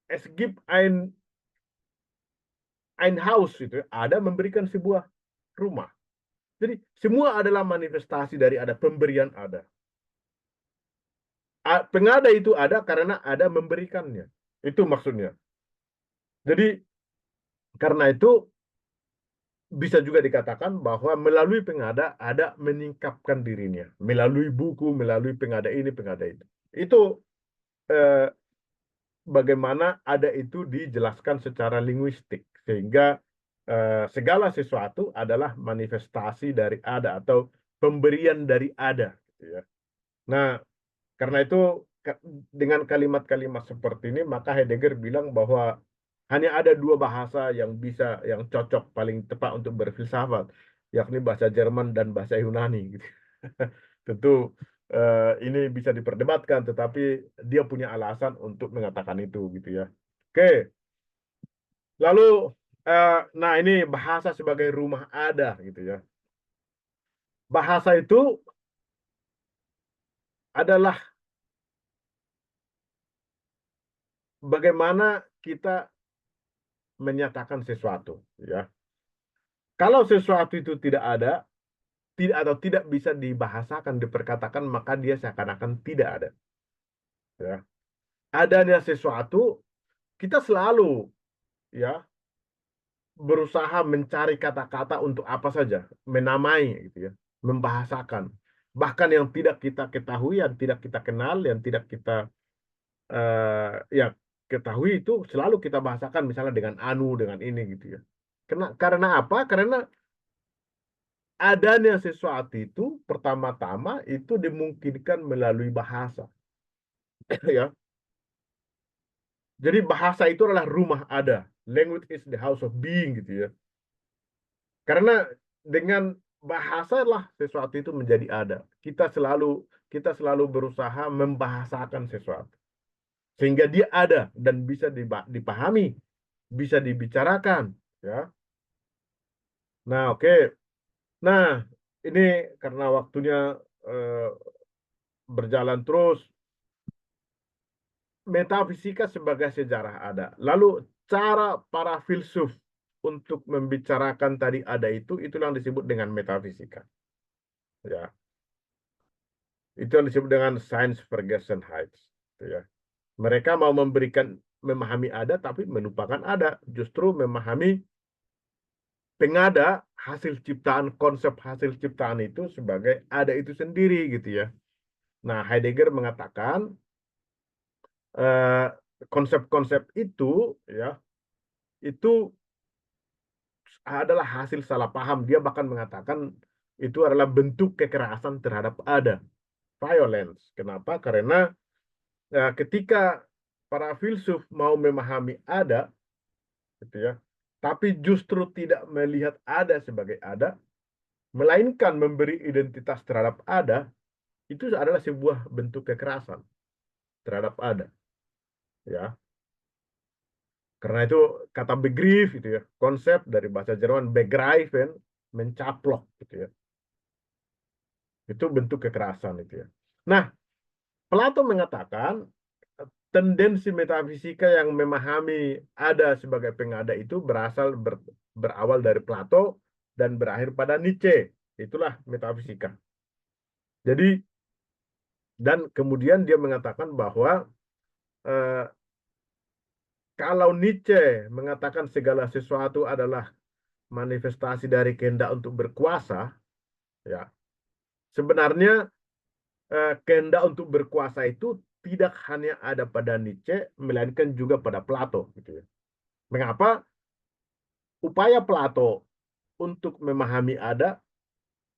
es gibt ein Haus itu ya, ada memberikan sebuah rumah. Jadi semua adalah manifestasi dari ada, pemberian ada. Pengada itu ada karena ada memberikannya. Itu maksudnya. Jadi karena itu bisa juga dikatakan bahwa melalui pengada ada meningkapkan dirinya. Melalui buku, melalui pengada ini, pengada itu. Itu eh, bagaimana ada itu dijelaskan secara linguistik. Sehingga segala sesuatu adalah manifestasi dari ada atau pemberian dari ada. Gitu ya. Nah, karena itu dengan kalimat-kalimat seperti ini, maka Heidegger bilang bahwa hanya ada dua bahasa yang cocok paling tepat untuk berfilsafat, yakni bahasa Jerman dan bahasa Yunani. Gitu. Tentu ini bisa diperdebatkan, tetapi dia punya alasan untuk mengatakan itu, gitu ya. Oke, lalu nah ini bahasa sebagai rumah ada, gitu ya. Bahasa itu adalah bagaimana kita menyatakan sesuatu, ya. Kalau sesuatu itu tidak ada, tidak atau tidak bisa dibahasakan, diperkatakan, maka dia seakan-akan tidak ada. Ya. Adanya sesuatu, kita selalu ya berusaha mencari kata-kata untuk apa saja, menamai gitu ya, membahasakan. Bahkan yang tidak kita ketahui, yang tidak kita kenal, yang tidak kita ya ketahui itu selalu kita bahasakan, misalnya dengan anu, dengan ini gitu ya. Karena apa? Karena adanya sesuatu itu pertama-tama itu dimungkinkan melalui bahasa. Ya. Jadi bahasa itu adalah rumah ada. Language is the house of being gitu ya. Karena dengan bahasa lah sesuatu itu menjadi ada. Kita selalu berusaha membahasakan sesuatu sehingga dia ada dan bisa dipahami, bisa dibicarakan, ya. Nah, oke. Nah, ini karena waktunya eh, berjalan terus, metafisika sebagai sejarah ada. Lalu cara para filsuf untuk membicarakan tadi ada itu yang disebut dengan metafisika. Ya, itu yang disebut dengan science Vergessenheit. Ya. Mereka mau memahami ada tapi melupakan ada, justru memahami pengada hasil ciptaan, konsep hasil ciptaan itu sebagai ada itu sendiri gitu ya. Nah, Heidegger mengatakan eh, konsep-konsep itu ya itu adalah hasil salah paham. Dia bahkan mengatakan itu adalah bentuk kekerasan terhadap ada, violence. Kenapa? Karena ketika para filsuf mau memahami ada, gitu ya, tapi justru tidak melihat ada sebagai ada, melainkan memberi identitas terhadap ada, itu adalah sebuah bentuk kekerasan terhadap ada, ya. Karena itu kata begriff itu ya, konsep dari bahasa Jerman begreifen, mencaplok gitu ya. Itu bentuk kekerasan itu ya. Nah, Plato mengatakan tendensi metafisika yang memahami ada sebagai pengada itu berawal dari Plato dan berakhir pada Nietzsche. Itulah metafisika. Jadi dan kemudian dia mengatakan bahwa eh, kalau Nietzsche mengatakan segala sesuatu adalah manifestasi dari kehendak untuk berkuasa, ya sebenarnya kehendak untuk berkuasa itu tidak hanya ada pada Nietzsche, melainkan juga pada Plato. Gitu ya. Mengapa? Upaya Plato untuk memahami ada,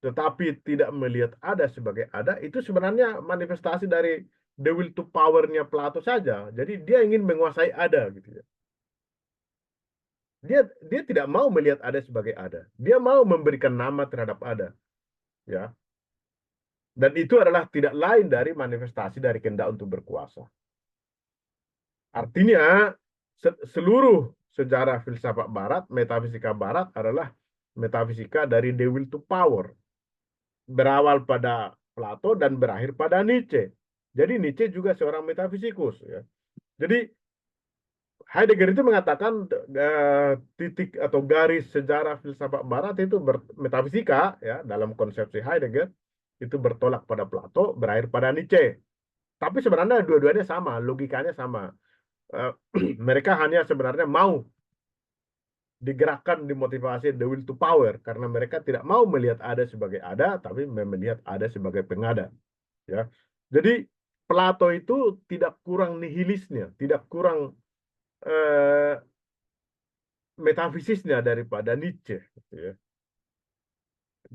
tetapi tidak melihat ada sebagai ada, itu sebenarnya manifestasi dari the will to power-nya Plato saja. Jadi dia ingin menguasai ada, gitu ya. Dia tidak mau melihat ada sebagai ada. Dia mau memberikan nama terhadap ada, ya. Dan itu adalah tidak lain dari manifestasi dari kehendak untuk berkuasa. Artinya seluruh sejarah filsafat barat, metafisika barat adalah metafisika dari the will to power. Berawal pada Plato dan berakhir pada Nietzsche. Jadi Nietzsche juga seorang metafisikus ya. Jadi Heidegger itu mengatakan titik atau garis sejarah filsafat barat itu metafisika ya dalam konsepsi Heidegger itu bertolak pada Plato, berakhir pada Nietzsche. Tapi sebenarnya dua-duanya sama, logikanya sama. Uh, mereka hanya sebenarnya mau digerakkan, dimotivasi the will to power karena mereka tidak mau melihat ada sebagai ada, tapi melihat ada sebagai pengada. Ya, jadi Plato itu tidak kurang nihilisnya, tidak kurang eh, metafisisnya daripada Nietzsche. Gitu ya.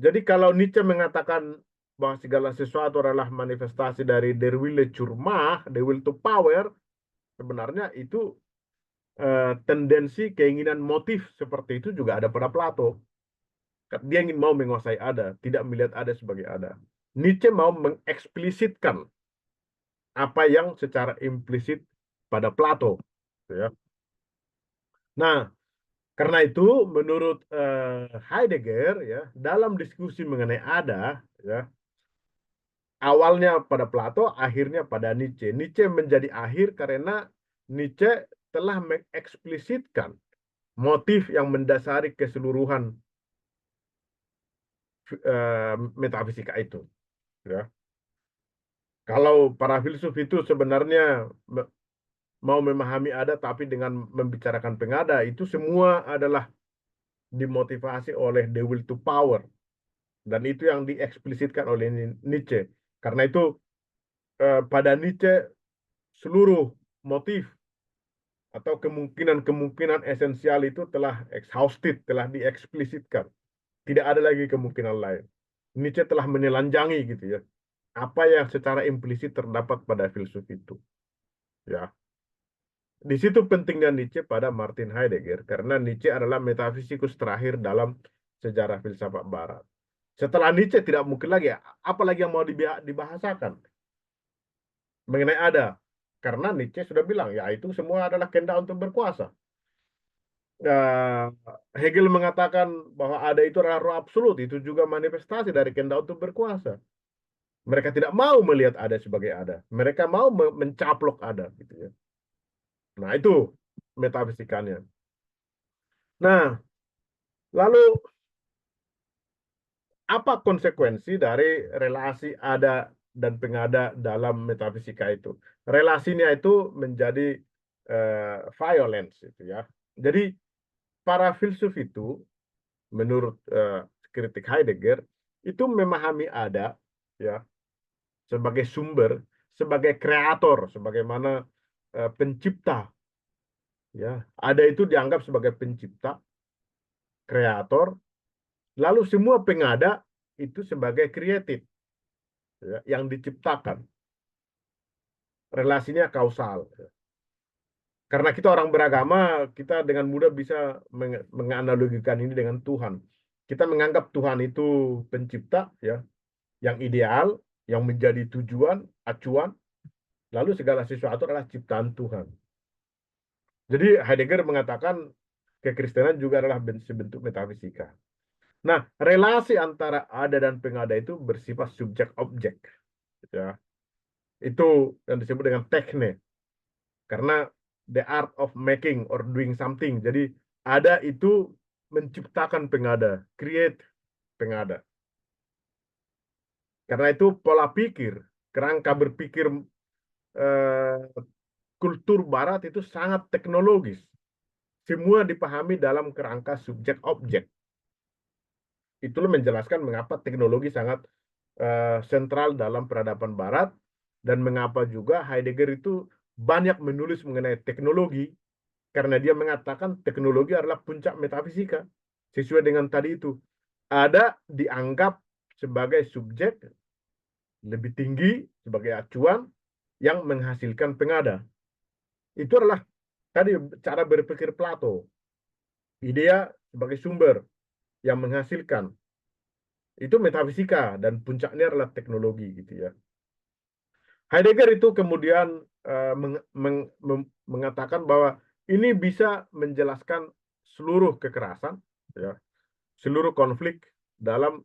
Jadi kalau Nietzsche mengatakan bahwa segala sesuatu adalah manifestasi dari der Wille zur Macht, the will to power, sebenarnya itu tendensi, keinginan, motif seperti itu juga ada pada Plato. Dia ingin mau menguasai ada, tidak melihat ada sebagai ada. Nietzsche mau mengeksplisitkan apa yang secara implisit pada Plato. Ya. Nah, karena itu menurut Heidegger ya dalam diskusi mengenai ada ya awalnya pada Plato, akhirnya pada Nietzsche. Nietzsche menjadi akhir karena Nietzsche telah mengeksplisitkan motif yang mendasari keseluruhan metafisika itu. Ya. Kalau para filsuf itu sebenarnya mau memahami ada, tapi dengan membicarakan pengada, itu semua adalah dimotivasi oleh the will to power. Dan itu yang dieksplisitkan oleh Nietzsche. Karena itu pada Nietzsche seluruh motif atau kemungkinan-kemungkinan esensial itu telah exhausted, telah dieksplisitkan. Tidak ada lagi kemungkinan lain. Nietzsche telah menelanjangi gitu ya. Apa yang secara implisit terdapat pada filsuf itu. Ya. Di situ pentingnya Nietzsche pada Martin Heidegger karena Nietzsche adalah metafisikus terakhir dalam sejarah filsafat barat. Setelah Nietzsche tidak mungkin lagi apalagi yang mau dibahasakan mengenai ada. Karena Nietzsche sudah bilang ya itu semua adalah kehendak untuk berkuasa. Hegel mengatakan bahwa ada itu adalah roh absolut, itu juga manifestasi dari kehendak untuk berkuasa. Mereka tidak mau melihat ada sebagai ada. Mereka mau mencaplok ada gitu ya. Nah, itu metafisikannya. Nah, lalu apa konsekuensi dari relasi ada dan pengada dalam metafisika itu? Relasinya itu menjadi violence itu ya. Jadi para filsuf itu menurut kritik Heidegger itu memahami ada ya sebagai sumber, sebagai kreator, sebagaimana pencipta ya. Ada itu dianggap sebagai pencipta, kreator, lalu semua pengada itu sebagai kreatif ya, yang diciptakan. Relasinya kausal. Karena kita orang beragama, kita dengan mudah bisa menganalogikan ini dengan Tuhan. Kita menganggap Tuhan itu pencipta ya, yang ideal, yang menjadi tujuan, acuan, lalu segala sesuatu adalah ciptaan Tuhan. Jadi Heidegger mengatakan kekristenan juga adalah sebentuk metafisika. Nah, relasi antara ada dan pengada itu bersifat subjek objek, ya. Itu yang disebut dengan tekne, karena the art of making or doing something. Jadi ada itu menciptakan pengada, create pengada. Karena itu pola pikir, kerangka berpikir eh, kultur Barat itu sangat teknologis. Semua dipahami dalam kerangka subjek objek. Itulah menjelaskan mengapa teknologi sangat sentral dalam peradaban Barat dan mengapa juga Heidegger itu banyak menulis mengenai teknologi karena dia mengatakan teknologi adalah puncak metafisika sesuai dengan tadi itu ada dianggap sebagai subjek lebih tinggi sebagai acuan yang menghasilkan pengada. Itu adalah tadi cara berpikir Plato, idea sebagai sumber yang menghasilkan. Itu metafisika dan puncaknya adalah teknologi gitu ya. Heidegger itu kemudian mengatakan bahwa ini bisa menjelaskan seluruh kekerasan, ya, seluruh konflik dalam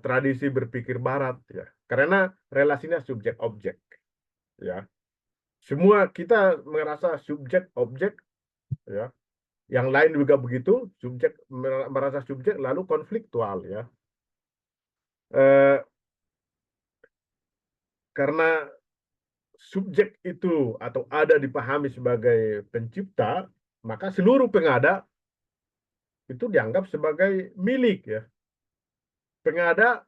tradisi berpikir Barat, ya, karena relasinya subjek objek, ya. Semua kita merasa subjek objek, ya. Yang lain juga begitu, subjek merasa subjek lalu konfliktual, ya. Karena subjek itu atau ada dipahami sebagai pencipta, maka seluruh pengada itu dianggap sebagai milik, ya. Pengada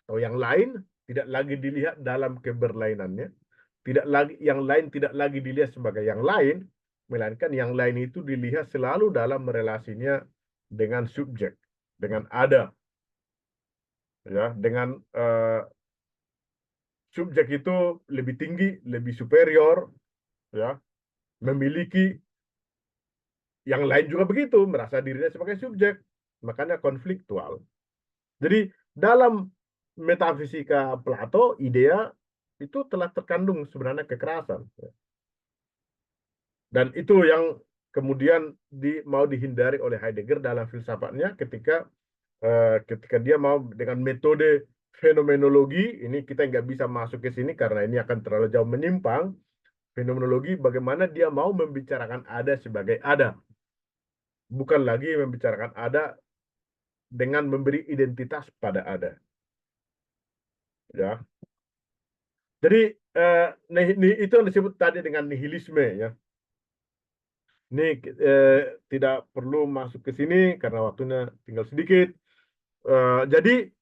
atau yang lain tidak lagi dilihat dalam keberlainannya, tidak lagi yang lain tidak lagi dilihat sebagai yang lain, melainkan yang lain itu dilihat selalu dalam relasinya dengan subjek, dengan ada, ya, dengan subjek itu lebih tinggi, lebih superior, ya, memiliki. Yang lain juga begitu, merasa dirinya sebagai subjek, makanya konfliktual. Jadi dalam metafisika Plato, idea itu telah terkandung sebenarnya kekerasan. Dan itu yang kemudian mau dihindari oleh Heidegger dalam filsafatnya ketika dia mau dengan metode fenomenologi, ini kita nggak bisa masuk ke sini karena ini akan terlalu jauh menyimpang. Fenomenologi bagaimana dia mau membicarakan ada sebagai ada, bukan lagi membicarakan ada dengan memberi identitas pada ada, ya. Jadi itu yang disebut tadi dengan nihilisme, ya. Ini tidak perlu masuk ke sini karena waktunya tinggal sedikit. Jadi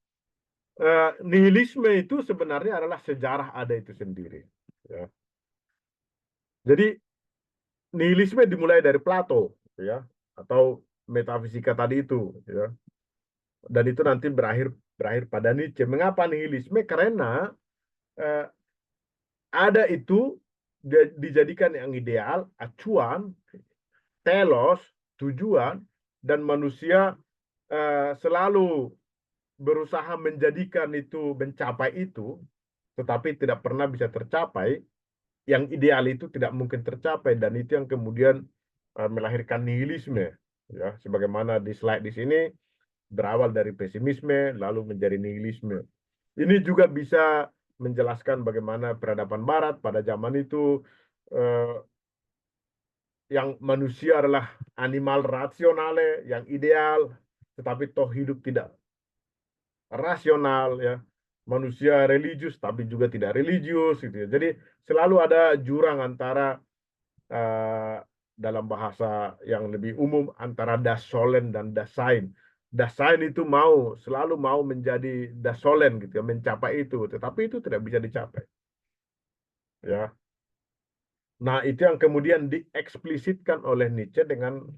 nihilisme itu sebenarnya adalah sejarah ada itu sendiri, ya. Jadi nihilisme dimulai dari Plato, ya, atau metafisika tadi itu, ya. Dan itu nanti berakhir pada Nietzsche. Mengapa nihilisme? Karena eh, ada itu dijadikan yang ideal, acuan, telos, tujuan, dan manusia selalu berusaha menjadikan itu, mencapai itu, tetapi tidak pernah bisa tercapai. Yang ideal itu tidak mungkin tercapai, dan itu yang kemudian melahirkan nihilisme, ya, sebagaimana di slide di sini berawal dari pesimisme lalu menjadi nihilisme. Ini juga bisa menjelaskan bagaimana peradaban Barat pada zaman itu eh, yang manusia adalah animal rasionale, yang ideal, tetapi toh hidup tidak rasional, ya. Manusia religius tapi juga tidak religius gitu ya. Jadi selalu ada jurang antara dalam bahasa yang lebih umum antara Dasolen dan Dasein. Dasein itu selalu mau menjadi Dasolen gitu ya, mencapai itu, tetapi itu tidak bisa dicapai, ya. Nah, itu yang kemudian dieksplisitkan oleh Nietzsche dengan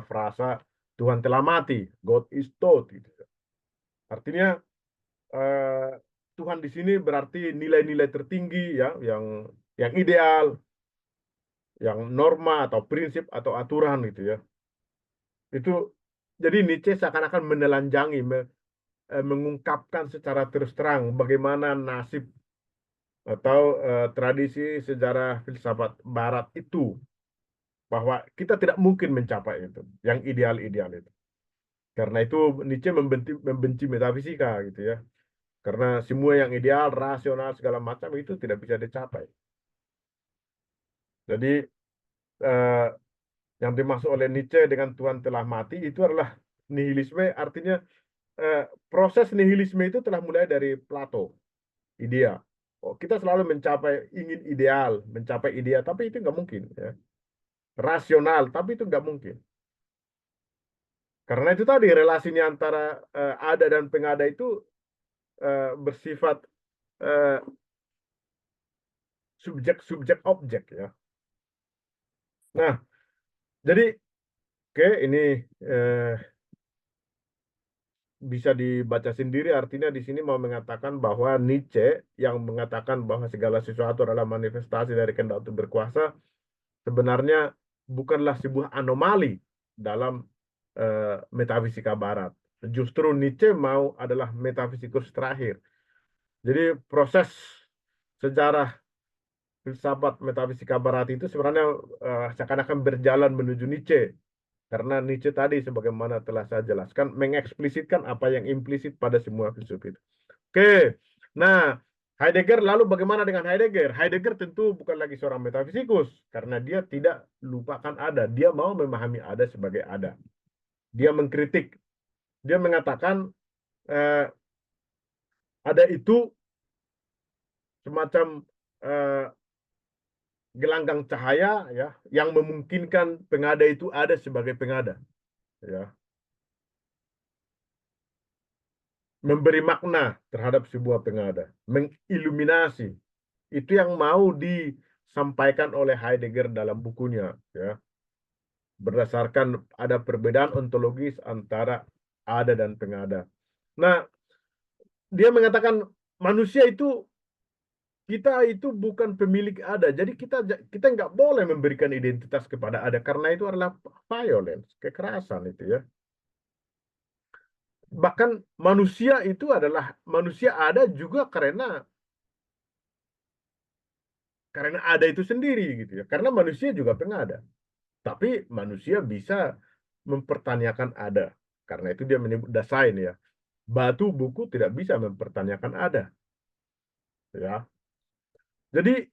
frasa Tuhan telah mati, God is dead gitu. Artinya eh, Tuhan di sini berarti nilai-nilai tertinggi, ya, yang ideal, yang norma atau prinsip atau aturan gitu ya. Itu jadi Nietzsche seakan-akan menelanjangi, mengungkapkan secara terus terang bagaimana nasib atau tradisi sejarah filsafat Barat itu bahwa kita tidak mungkin mencapai itu, yang ideal-ideal itu. Karena itu Nietzsche membenci metafisika gitu ya. Karena semua yang ideal, rasional segala macam itu tidak bisa dicapai. Jadi eh, yang dimaksud oleh Nietzsche dengan Tuhan telah mati itu adalah nihilisme, artinya proses nihilisme itu telah mulai dari Plato, idea. Oh, kita selalu ingin ideal, mencapai ideal, tapi itu nggak mungkin. Ya. Rasional, tapi itu nggak mungkin. Karena itu tadi relasinya antara ada dan pengada itu bersifat eh, subjek objek ya. Nah, jadi oke ini eh, bisa dibaca sendiri, artinya di sini mau mengatakan bahwa Nietzsche yang mengatakan bahwa segala sesuatu adalah manifestasi dari kehendak untuk berkuasa sebenarnya bukanlah sebuah anomali dalam metafisika barat. Justru Nietzsche mau adalah metafisikus terakhir. Jadi proses sejarah filsafat metafisika barat itu sebenarnya seakan-akan berjalan menuju Nietzsche. Karena Nietzsche tadi sebagaimana telah saya jelaskan mengeksplisitkan apa yang implisit pada semua filsuf itu. Oke, nah Heidegger lalu bagaimana dengan Heidegger? Heidegger tentu bukan lagi seorang metafisikus karena dia tidak lupakan ada. Dia mau memahami ada sebagai ada. Dia mengkritik. Dia mengatakan eh, ada itu semacam eh, gelanggang cahaya ya yang memungkinkan pengada itu ada sebagai pengada ya. Memberi makna terhadap sebuah pengada, mengiluminasi. Itu yang mau disampaikan oleh Heidegger dalam bukunya, ya. Berdasarkan ada perbedaan ontologis antara ada dan pengada. Nah, dia mengatakan manusia itu kita itu bukan pemilik ada, jadi kita nggak boleh memberikan identitas kepada ada karena itu adalah violence, kekerasan itu ya. Bahkan manusia itu adalah manusia ada juga karena ada itu sendiri gitu ya. Karena manusia juga pengada. Tapi manusia bisa mempertanyakan ada. Karena itu dia menyebut Dasein ya. Batu buku tidak bisa mempertanyakan ada. Ya. Jadi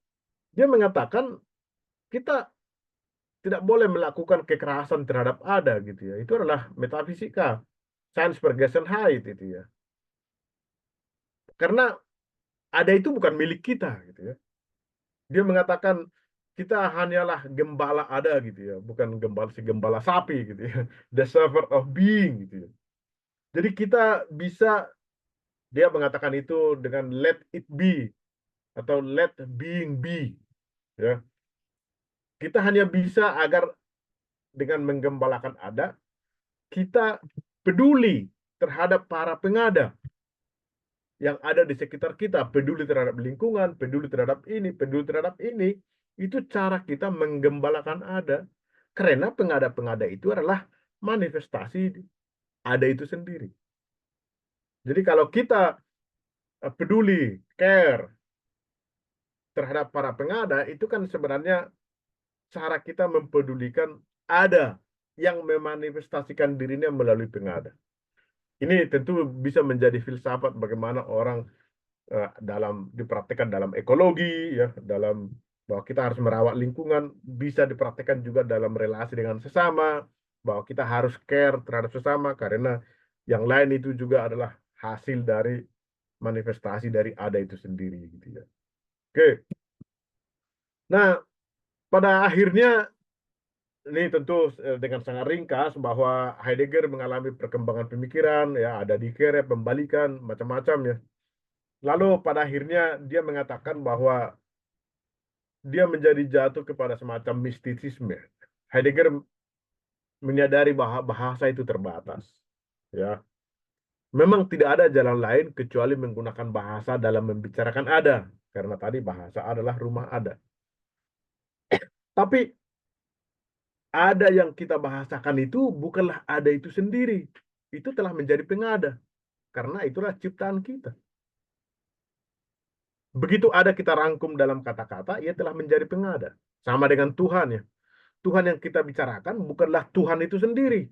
dia mengatakan kita tidak boleh melakukan kekerasan terhadap ada gitu ya. Itu adalah metafisika. Science-Vergesenheit itu ya. Karena ada itu bukan milik kita gitu ya. Dia mengatakan kita hanyalah gembala ada gitu ya, bukan gembala sapi gitu ya. The server of being gitu ya. Jadi kita bisa dia mengatakan itu dengan let it be atau let being be ya. Kita hanya bisa agar dengan menggembalakan ada kita peduli terhadap para pengada yang ada di sekitar kita, peduli terhadap lingkungan, peduli terhadap ini, peduli terhadap ini, itu cara kita menggembalakan ada. Karena pengada-pengada itu adalah manifestasi ada itu sendiri. Jadi kalau kita peduli, care terhadap para pengada, itu kan sebenarnya cara kita mempedulikan ada yang memanifestasikan dirinya melalui pengada. Ini tentu bisa menjadi filsafat bagaimana orang dalam dipraktekkan dalam ekologi ya, dalam bahwa kita harus merawat lingkungan, bisa dipraktekkan juga dalam relasi dengan sesama, bahwa kita harus care terhadap sesama karena yang lain itu juga adalah hasil dari manifestasi dari ada itu sendiri gitu ya. Oke. Nah, pada akhirnya ini tentu dengan sangat ringkas bahwa Heidegger mengalami perkembangan pemikiran ya, ada dikere, pembalikan, macam-macam ya. Lalu pada akhirnya dia mengatakan bahwa dia menjadi jatuh kepada semacam mistisisme. Heidegger menyadari bahwa bahasa itu terbatas. Ya, memang tidak ada jalan lain kecuali menggunakan bahasa dalam membicarakan ada, karena tadi bahasa adalah rumah ada. Tapi ada yang kita bahasakan itu bukanlah ada itu sendiri. Itu telah menjadi pengada, karena itulah ciptaan kita. Begitu ada kita rangkum dalam kata-kata, ia telah menjadi pengada. Sama dengan Tuhan ya. Tuhan yang kita bicarakan bukanlah Tuhan itu sendiri.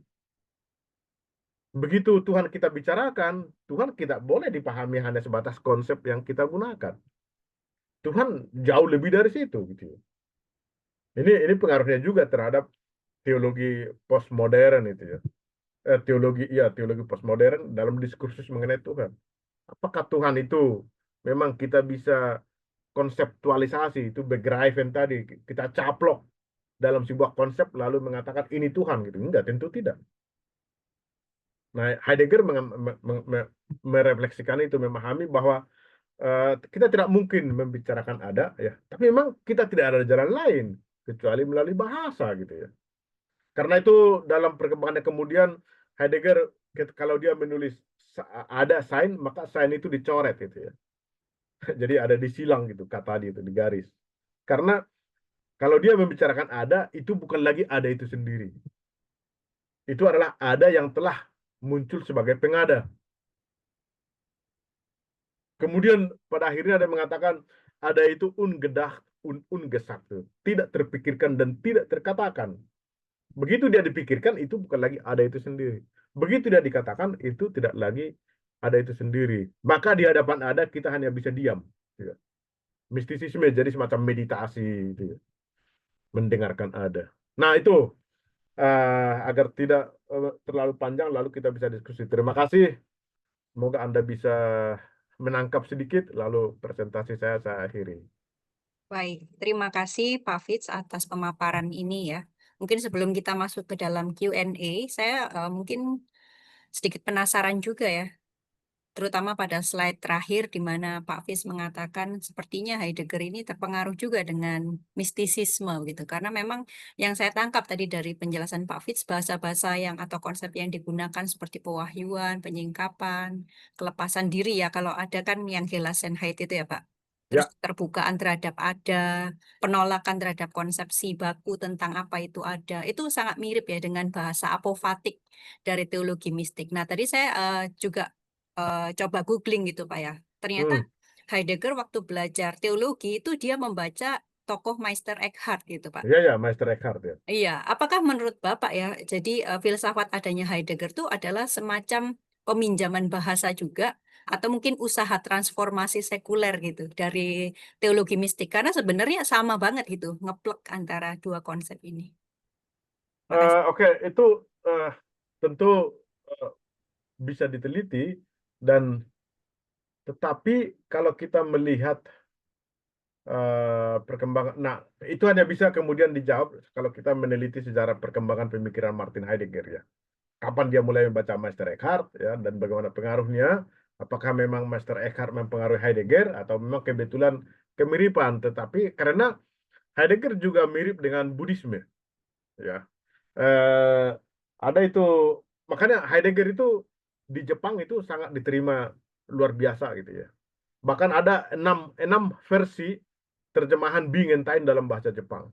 Begitu Tuhan kita bicarakan, Tuhan tidak boleh dipahami hanya sebatas konsep yang kita gunakan. Tuhan jauh lebih dari situ gitu. Ini pengaruhnya juga terhadap teologi postmodern itu ya. Teologi postmodern dalam diskursus mengenai Tuhan. Apakah Tuhan itu memang kita bisa konseptualisasi itu begriffen tadi, kita caplok dalam sebuah konsep lalu mengatakan ini Tuhan gitu? Enggak, tentu tidak. Nah, Heidegger merefleksikan itu, memahami bahwa kita tidak mungkin membicarakan ada ya, tapi memang kita tidak ada jalan lain kecuali melalui bahasa gitu ya. Karena itu dalam perkembangannya kemudian Heidegger kalau dia menulis ada sign, maka sign itu dicoret gitu ya. Jadi ada disilang gitu kata dia itu di garis. Karena kalau dia membicarakan ada, itu bukan lagi ada itu sendiri. Itu adalah ada yang telah muncul sebagai pengada. Kemudian pada akhirnya ada yang mengatakan ada itu ungedacht, ungesagt, tidak terpikirkan dan tidak terkatakan. Begitu dia dipikirkan, itu bukan lagi ada itu sendiri. Begitu dia dikatakan, itu tidak lagi ada itu sendiri. Maka di hadapan ada, kita hanya bisa diam. Ya. Mistisisme jadi semacam meditasi, gitu ya. Mendengarkan ada. Nah itu, agar tidak terlalu panjang, lalu kita bisa diskusi. Terima kasih. Semoga Anda bisa menangkap sedikit, lalu presentasi saya akhiri. Baik, terima kasih Pak Fitz atas pemaparan ini ya. Mungkin sebelum kita masuk ke dalam Q&A, saya mungkin sedikit penasaran juga ya, terutama pada slide terakhir di mana Pak Fitz mengatakan sepertinya Heidegger ini terpengaruh juga dengan mistisisme gitu. Karena memang yang saya tangkap tadi dari penjelasan Pak Fitz, bahasa-bahasa yang atau konsep yang digunakan seperti pewahyuan, penyingkapan, kelepasan diri ya, kalau ada kan yang Gelassenheit itu ya Pak. Terus Ya, keterbukaan terhadap ada, penolakan terhadap konsepsi baku tentang apa itu ada. Itu sangat mirip ya dengan bahasa apofatik dari teologi mistik. Nah, tadi saya juga coba googling gitu Pak ya. Ternyata hmm. Heidegger waktu belajar teologi itu dia membaca tokoh Meister Eckhart gitu Pak. Ya, ya, Meister Eckhart ya. Iya, apakah menurut Bapak ya, jadi filsafat adanya Heidegger itu adalah semacam peminjaman bahasa juga, atau mungkin usaha transformasi sekuler gitu dari teologi mistik, karena sebenarnya sama banget gitu, ngeplek antara dua konsep ini. Makasih. Oke, itu eh, tentu eh, bisa diteliti dan tetapi kalau kita melihat perkembangan, nah itu hanya bisa kemudian dijawab kalau kita meneliti sejarah perkembangan pemikiran Martin Heidegger ya. Kapan dia mulai membaca Meister Eckhart ya dan bagaimana pengaruhnya? Apakah memang Meister Eckhart mempengaruhi Heidegger atau memang kebetulan kemiripan? Tetapi karena Heidegger juga mirip dengan Buddhisme ya. Eh, ada itu, makanya Heidegger itu di Jepang itu sangat diterima luar biasa gitu ya. Bahkan ada enam versi terjemahan Being and Time dalam bahasa Jepang.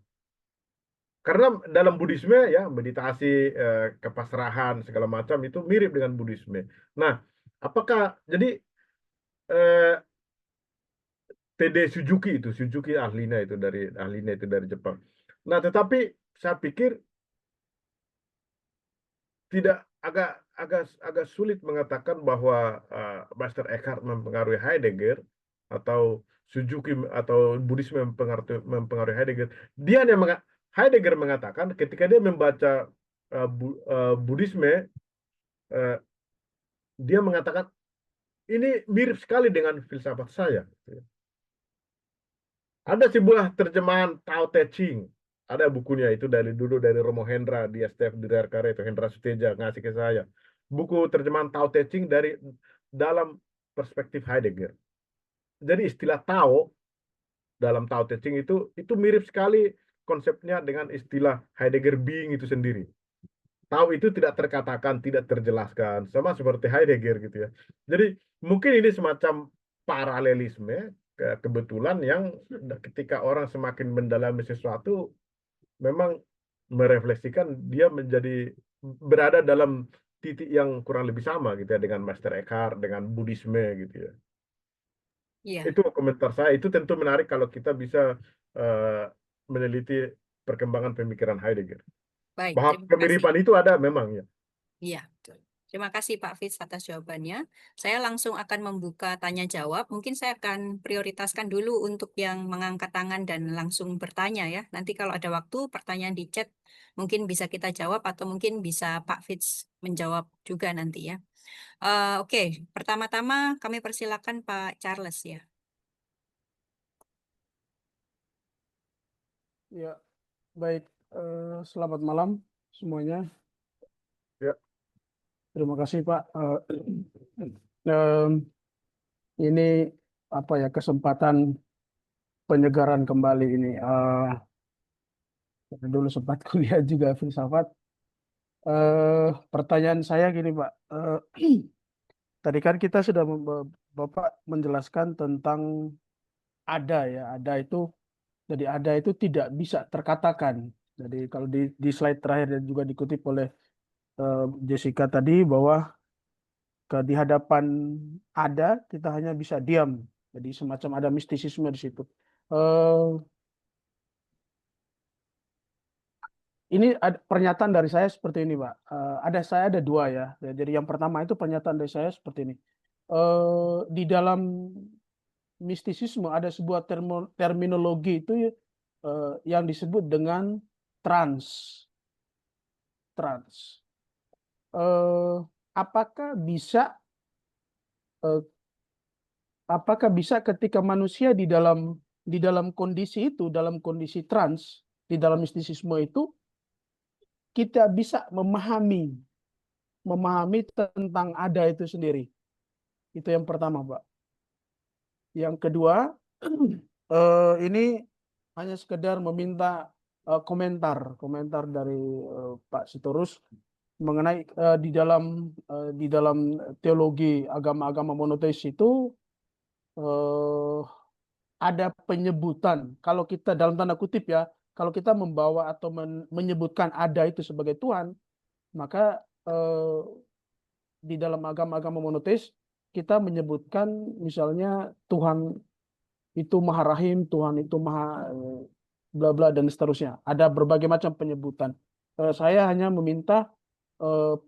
Karena dalam Buddhisme ya meditasi, kepasrahan segala macam itu mirip dengan Buddhisme. Nah, apakah jadi eh, TD Suzuki ahlinya itu dari Jepang. Nah, tetapi saya pikir tidak agak agak agak sulit mengatakan bahwa Master Eckhart mempengaruhi Heidegger atau Suzuki atau Buddhisme mempengaruhi Heidegger. Dia hanya Heidegger mengatakan ketika dia membaca Buddhisme, uh, dia mengatakan ini mirip sekali dengan filsafat saya. Ada sebuah terjemahan Tao Te Ching. Ada bukunya itu dari dulu dari Romo Hendra, dia Stef Dirarkare itu Hendra Suteja ngasih ke saya. Buku terjemahan Tao Te Ching dari dalam perspektif Heidegger. Jadi istilah Tao dalam Tao Te Ching itu mirip sekali konsepnya dengan istilah Heidegger being itu sendiri. Tao itu tidak terkatakan, tidak terjelaskan, sama seperti Heidegger gitu ya. Jadi mungkin ini semacam paralelisme kebetulan yang ketika orang semakin mendalami sesuatu memang merefleksikan dia menjadi berada dalam titik yang kurang lebih sama gitu ya dengan Master Eckhart, dengan Buddhisme gitu ya. Iya, Itu komentar saya. Itu tentu menarik kalau kita bisa uh, meneliti. perkembangan pemikiran Heidegger. Baik, Bahwa terima kasih. kemiripan itu ada memang ya. Iya, betul. Terima kasih Pak Fitz atas jawabannya. Saya langsung akan membuka tanya jawab. Mungkin saya akan prioritaskan dulu untuk yang mengangkat tangan dan langsung bertanya ya. Nanti kalau ada waktu, pertanyaan di chat mungkin bisa kita jawab atau mungkin bisa Pak Fitz menjawab juga nanti ya. Oke, pertama-tama kami persilakan Pak Charles ya. Ya, baik. Selamat malam semuanya. Ya, Terima kasih Pak. Em, ini apa ya kesempatan penyegaran kembali ini. Dulu sempat kuliah juga filsafat. Pertanyaan saya gini Pak. Tadi kan kita sudah Bapak menjelaskan tentang ada ya. Ada itu jadi ada itu tidak bisa terkatakan. Jadi kalau di slide terakhir dan juga dikutip oleh Jessica tadi bahwa di hadapan ada kita hanya bisa diam. Jadi semacam ada mistisisme di situ. Eh, ini pernyataan dari saya seperti ini, Pak. Saya ada dua ya. Jadi yang pertama itu pernyataan dari saya seperti ini. Di dalam mistisisme ada sebuah terminologi itu yang disebut dengan trans. Trans. Eh, apakah bisa eh, apakah bisa ketika manusia di dalam kondisi itu, dalam kondisi trans, di dalam mistisisme itu, kita bisa memahami tentang ada itu sendiri. Itu yang pertama, Pak. Yang kedua, ini hanya sekedar meminta komentar dari Pak Sitorus mengenai di dalam teologi agama-agama monoteis itu eh, ada penyebutan. Kalau kita dalam tanda kutip ya, kalau kita membawa atau menyebutkan ada itu sebagai Tuhan, maka di dalam agama-agama monoteis kita menyebutkan misalnya Tuhan itu Maha Rahim, Tuhan itu Maha bla bla dan seterusnya. Ada berbagai macam penyebutan. Saya hanya meminta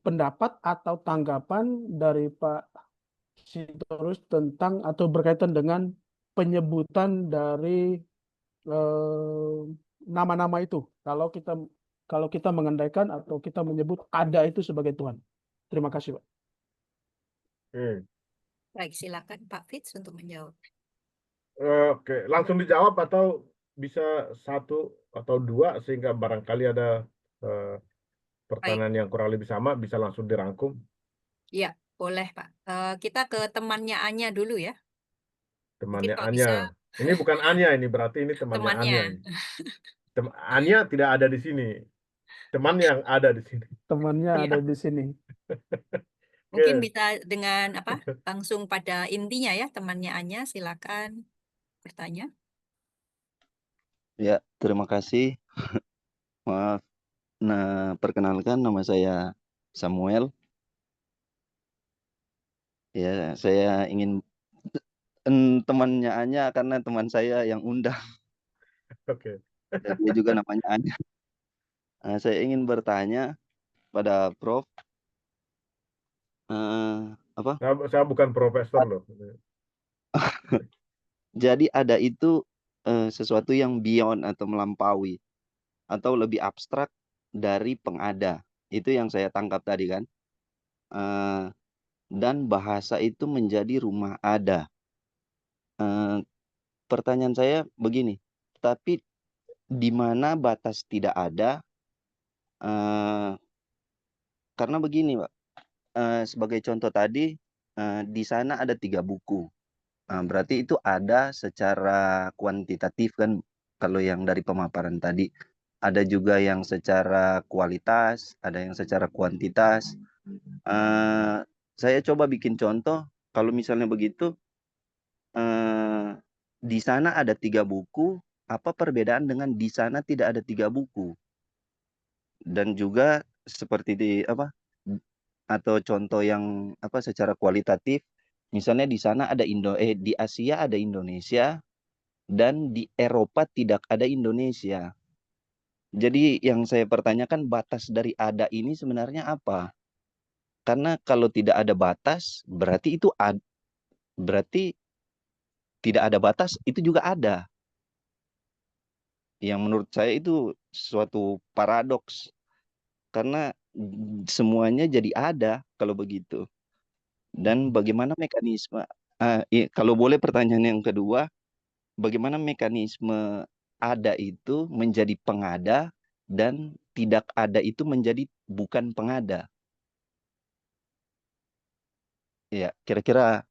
pendapat atau tanggapan dari Pak Sitorus tentang atau berkaitan dengan penyebutan dari eh, nama-nama itu. Kalau kita mengandaikan atau kita menyebut ada itu sebagai Tuhan. Terima kasih, Pak. oke. Baik, silakan Pak Fitz untuk menjawab. Oke, langsung dijawab atau bisa satu atau dua sehingga barangkali ada eh, Baik, pertanyaan yang kurang lebih sama bisa langsung dirangkum. ya boleh Pak. Kita ke temannya Anya dulu ya. Mungkin Temannya kalau Anya. bisa Ini bukan Anya ini berarti ini temannya Anya. temannya. Anya tidak ada di sini. Teman yang ada di sini. Temannya ada Ya, di sini. mungkin Oke. bisa dengan apa? Langsung pada intinya ya, temannya Anya, silakan bertanya. Ya, terima kasih. Maaf. Nah, perkenalkan nama saya Samuel. Ya, saya ingin temannya Anya karena teman saya yang undang. Oke. Dan dia juga namanya Anya. Saya ingin bertanya pada Prof. Apa? Saya bukan profesor loh. Jadi ada itu sesuatu yang beyond atau melampaui atau lebih abstrak dari pengada. Itu yang saya tangkap tadi kan. Eh, dan bahasa itu menjadi rumah ada. Eh, Pertanyaan saya begini, tapi di mana batas tidak ada? Eh, karena begini, Pak. Sebagai contoh tadi, di sana ada 3 buku. Berarti itu ada secara kuantitatif kan, kalau yang dari pemaparan tadi. Ada juga yang secara kualitas, ada yang secara kuantitas. Eh, saya coba bikin contoh, kalau misalnya begitu, eh, di sana ada 3 buku, apa perbedaan dengan di sana tidak ada 3 buku? Dan juga seperti di apa atau contoh yang apa secara kualitatif, misalnya di sana ada di Asia ada Indonesia dan di Eropa tidak ada Indonesia. Jadi yang saya pertanyakan batas dari ada ini sebenarnya apa? Karena kalau tidak ada batas berarti berarti tidak ada batas itu juga ada. Yang menurut saya itu suatu paradoks karena semuanya jadi ada kalau begitu. Dan bagaimana mekanisme kalau boleh pertanyaan yang kedua, bagaimana mekanisme ada itu menjadi pengada dan tidak ada itu menjadi bukan pengada? Ya, kira-kira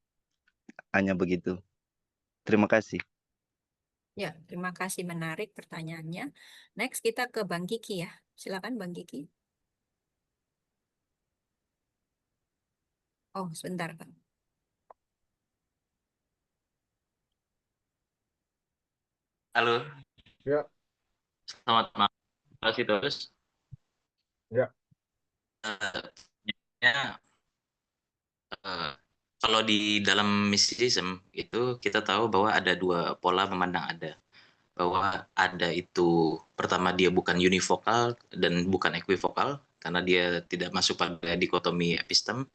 hanya begitu. Terima kasih. Ya, terima kasih, menarik pertanyaannya. Next kita ke Bang Kiki ya. Silakan Bang Kiki. Oh, sebentar Bang. Halo, Ya, selamat malam. Terima kasih terus. ya. Ya, eh, kalau di dalam mysticism itu kita tahu bahwa ada dua pola memandang ada. Bahwa ada itu pertama dia bukan univokal dan bukan equivokal karena dia tidak masuk pada dikotomi epistem,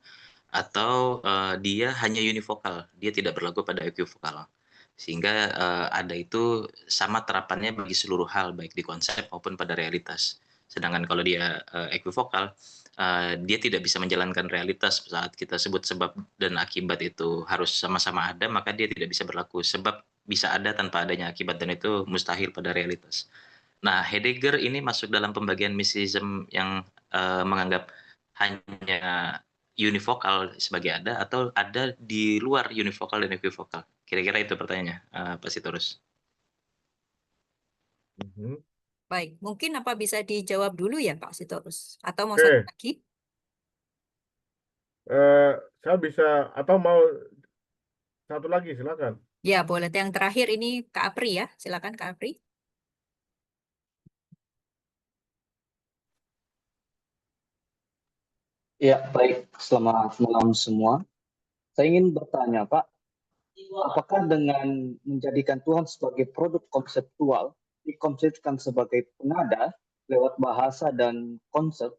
atau dia hanya univokal, dia tidak berlaku pada equivokal. Sehingga ada itu sama terapannya bagi seluruh hal, baik di konsep maupun pada realitas. Sedangkan kalau dia equivokal, dia tidak bisa menjalankan realitas saat kita sebut sebab dan akibat itu harus sama-sama ada, maka dia tidak bisa berlaku. Sebab bisa ada tanpa adanya akibat, dan itu mustahil pada realitas. Nah, Heidegger ini masuk dalam pembagian mysticism yang menganggap hanya univokal sebagai ada, atau ada di luar univokal dan equivokal. Kira-kira itu pertanyaannya, Pak Sitorus. Mhm. Baik, mungkin apa bisa dijawab dulu ya Pak Sitorus? Atau mau satu Oke, lagi? saya bisa atau mau satu lagi, silakan. Ya, boleh. Yang terakhir ini Kak Apri ya. Silakan Kak Apri. Ya, baik. Selamat malam semua. Saya ingin bertanya, Pak, apakah dengan menjadikan Tuhan sebagai produk konseptual, dikonsepkan sebagai pengada lewat bahasa dan konsep,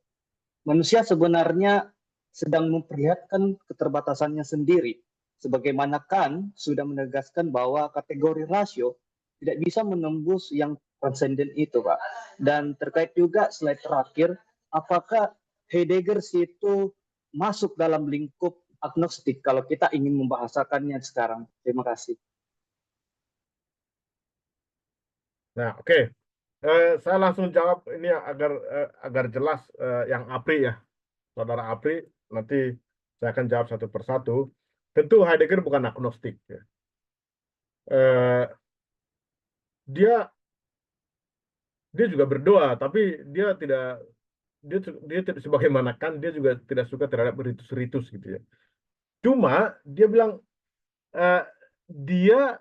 manusia sebenarnya sedang memperlihatkan keterbatasannya sendiri. Sebagaimana Kant sudah menegaskan bahwa kategori rasio tidak bisa menembus yang transenden itu, Pak. Dan terkait juga slide terakhir, apakah Heidegger itu masuk dalam lingkup agnostik kalau kita ingin membahasakannya sekarang? Terima kasih. Nah, oke. Saya langsung jawab ini agar jelas yang Apri ya, saudara Apri. Nanti saya akan jawab satu persatu. Tentu Heidegger bukan agnostik. Ya. Eh, dia dia juga berdoa, tapi dia tidak sebagaimana kan dia juga tidak suka terhadap ritus-ritus gitu ya. Cuma dia bilang eh, dia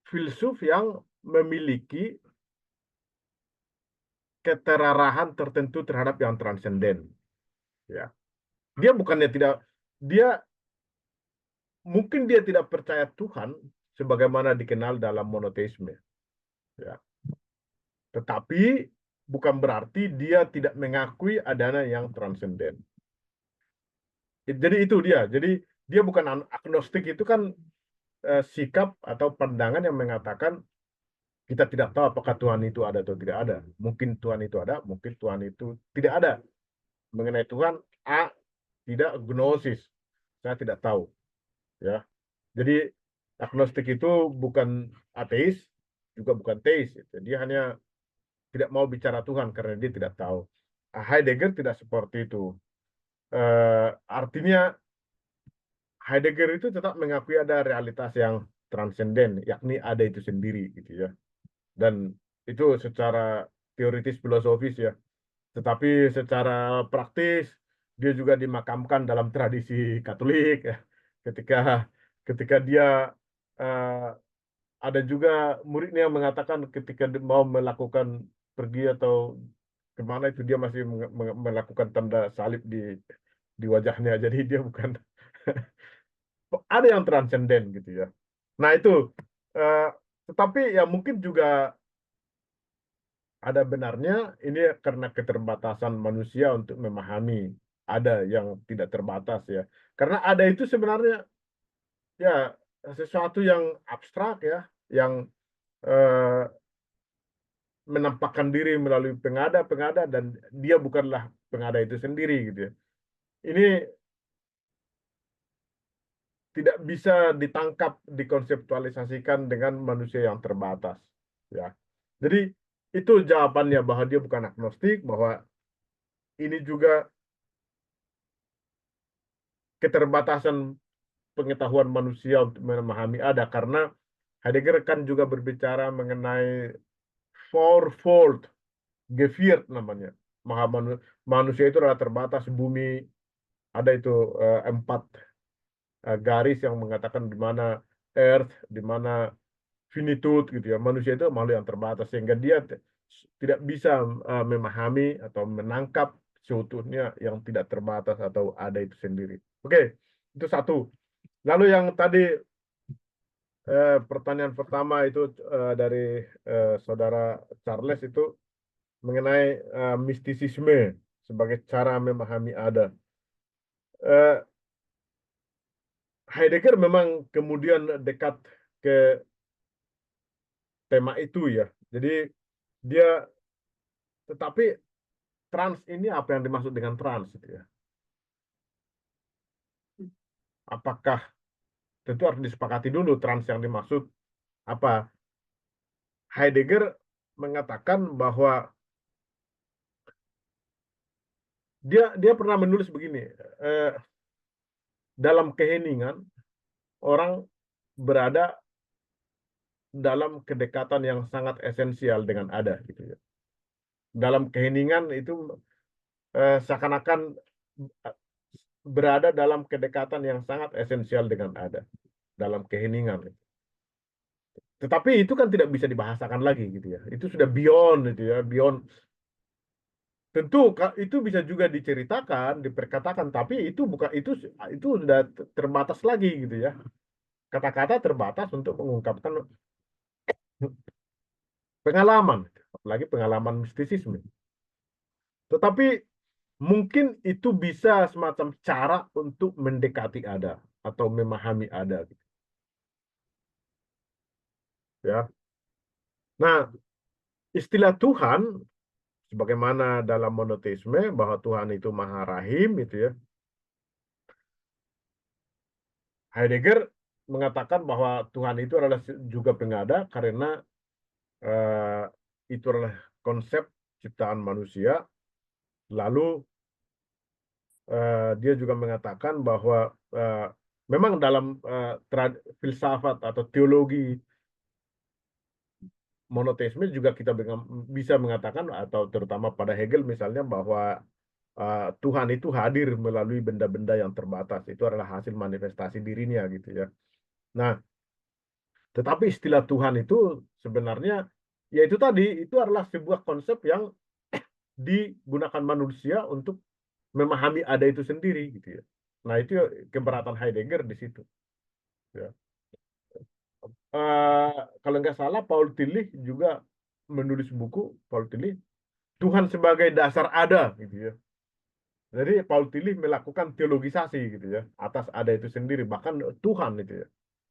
filsuf yang memiliki keterarahan tertentu terhadap yang transenden. Ya, dia bukannya tidak, dia mungkin dia tidak percaya Tuhan sebagaimana dikenal dalam monoteisme. Ya, tetapi bukan berarti dia tidak mengakui adanya yang transenden. Jadi itu dia. Jadi dia bukan agnostik, itu kan sikap atau pandangan yang mengatakan kita tidak tahu apakah Tuhan itu ada atau tidak ada. Mungkin Tuhan itu ada, mungkin Tuhan itu tidak ada. Mengenai Tuhan, tidak gnosis. Saya tidak tahu. Ya. Jadi agnostik itu bukan ateis, juga bukan teis. Dia hanya tidak mau bicara Tuhan karena dia tidak tahu. Heidegger tidak seperti itu. Artinya Heidegger itu tetap mengakui ada realitas yang transenden, yakni ada itu sendiri, gitu ya. Dan itu secara teoritis filosofis ya. Tetapi secara praktis dia juga dimakamkan dalam tradisi Katolik ya. Ketika ketika dia uh, ada juga muridnya yang mengatakan ketika mau melakukan pergi atau kemana itu dia masih melakukan tanda salib di wajahnya. Jadi dia bukan ada yang transenden gitu ya. Nah itu, uh, tetapi ya mungkin juga ada benarnya ini karena keterbatasan manusia untuk memahami ada yang tidak terbatas ya. Karena ada itu sebenarnya ya sesuatu yang abstrak ya, yang eh, menampakkan diri melalui pengada-pengada dan dia bukanlah pengada itu sendiri gitu ya. Ini tidak bisa ditangkap, dikonseptualisasikan dengan manusia yang terbatas ya. Jadi itu jawabannya bahwa dia bukan agnostik, bahwa ini juga keterbatasan pengetahuan manusia untuk memahami ada, karena Heidegger kan juga berbicara mengenai fourfold Geviert namanya. Manusia itu adalah terbatas, bumi ada itu 4 garis yang mengatakan di mana earth, di mana finitude gitu ya. Manusia itu makhluk yang terbatas sehingga dia tidak bisa memahami atau menangkap seutuhnya yang tidak terbatas atau ada itu sendiri. Oke, itu satu. Lalu yang tadi pertanyaan pertama itu dari saudara Charles itu mengenai mistisisme sebagai cara memahami ada. Heidegger memang kemudian dekat ke tema itu ya. Jadi dia, tetapi trans ini apa yang dimaksud dengan trans itu ya? Apakah tentu harus disepakati dulu trans yang dimaksud apa? Heidegger mengatakan bahwa dia pernah menulis begini, dalam keheningan orang berada dalam kedekatan yang sangat esensial dengan ada gitu ya. Dalam keheningan itu seakan-akan berada dalam kedekatan yang sangat esensial dengan ada dalam keheningan. Tetapi itu kan tidak bisa dibahasakan lagi gitu ya. Itu sudah beyond gitu ya, beyond. Tentu itu bisa juga diceritakan, diperkatakan, tapi itu bukan itu sudah terbatas lagi gitu ya. Kata-kata terbatas untuk mengungkapkan pengalaman, apalagi pengalaman mistisisme. Tetapi mungkin itu bisa semacam cara untuk mendekati ada atau memahami ada gitu. Ya. Nah, istilah Tuhan sebagaimana dalam monoteisme bahwa Tuhan itu Maha Rahim gitu ya. Heidegger mengatakan bahwa Tuhan itu adalah juga pengada karena itu adalah konsep ciptaan manusia. Lalu dia juga mengatakan bahwa memang dalam filsafat atau teologi monoteisme juga kita bisa mengatakan, atau terutama pada Hegel misalnya, bahwa Tuhan itu hadir melalui benda-benda yang terbatas. Itu adalah hasil manifestasi dirinya gitu ya. Nah, tetapi istilah Tuhan itu sebenarnya ya itu tadi, itu adalah sebuah konsep yang digunakan manusia untuk memahami ada itu sendiri gitu ya. Nah, itu keberatan Heidegger di situ. Ya. Kalau nggak salah Paul Tillich juga menulis buku, Paul Tillich, Tuhan sebagai dasar ada gitu ya. Jadi Paul Tillich melakukan teologisasi gitu ya atas ada itu sendiri, bahkan Tuhan itu ya.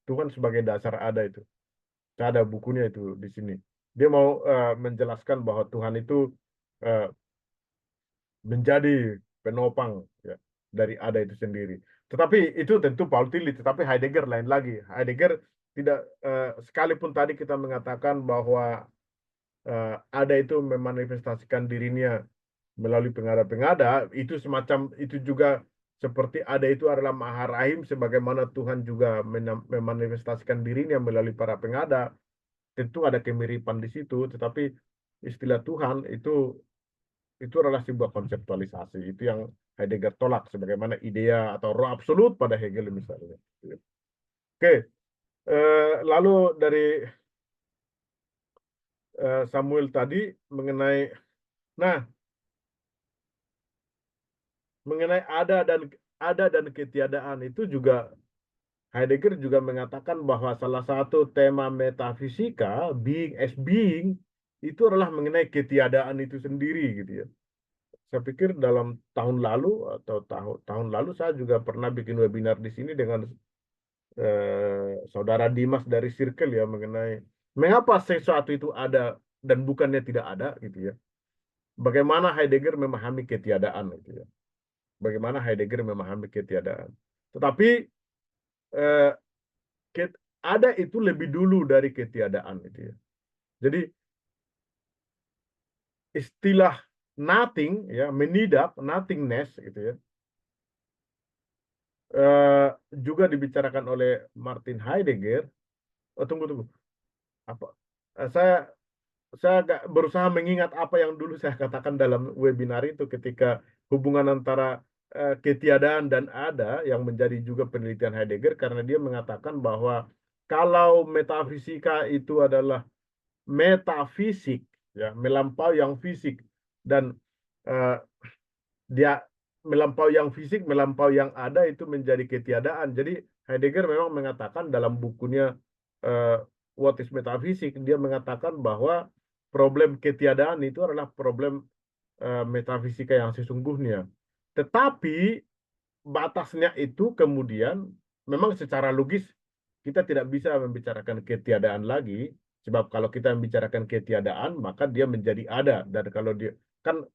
Tuhan sebagai dasar ada itu. Saya ada bukunya itu di sini. Dia mau menjelaskan bahwa Tuhan itu menjadi penopang ya dari ada itu sendiri. Tetapi itu tentu Paul Tillich, tetapi Heidegger lain lagi. Heidegger tidak, sekalipun tadi kita mengatakan bahwa ada itu memanifestasikan dirinya melalui pengada-pengada, itu semacam itu juga seperti ada itu adalah Maha Rahim, sebagaimana Tuhan juga memanifestasikan dirinya melalui para pengada. Tentu ada kemiripan di situ, tetapi istilah Tuhan itu adalah sebuah konseptualisasi. Itu yang Heidegger tolak sebagaimana idea atau roh absolut pada Hegel misalnya. Oke, lalu dari Samuel tadi mengenai, nah, mengenai ada dan ketiadaan itu juga Heidegger juga mengatakan bahwa salah satu tema metafisika, being as being, itu adalah mengenai ketiadaan itu sendiri gitu ya. Saya pikir dalam tahun lalu atau tahun lalu saya juga pernah bikin webinar di sini dengan saudara Dimas dari Circle ya, mengenai mengapa sesuatu itu ada dan bukannya tidak ada gitu ya. Bagaimana Heidegger memahami ketiadaan gitu ya. Bagaimana Heidegger memahami ketiadaan. Tetapi eh, ada itu lebih dulu dari ketiadaan gitu ya. Jadi istilah nothing ya, menidap, nothingness gitu ya, juga dibicarakan oleh Martin Heidegger. Oh, tunggu. Apa? Saya agak berusaha mengingat apa yang dulu saya katakan dalam webinar itu ketika hubungan antara ketiadaan dan ada yang menjadi juga penelitian Heidegger, karena dia mengatakan bahwa kalau metafisika itu adalah metafisik ya, melampaui yang fisik, dan eh, dia melampaui yang fisik, melampaui yang ada, itu menjadi ketiadaan. Jadi Heidegger memang mengatakan dalam bukunya What is Metaphysics, dia mengatakan bahwa problem ketiadaan itu adalah problem metafisika yang sesungguhnya. Tetapi batasnya itu kemudian memang secara logis kita tidak bisa membicarakan ketiadaan lagi, sebab kalau kita membicarakan ketiadaan maka dia menjadi ada, dan kalau dia kan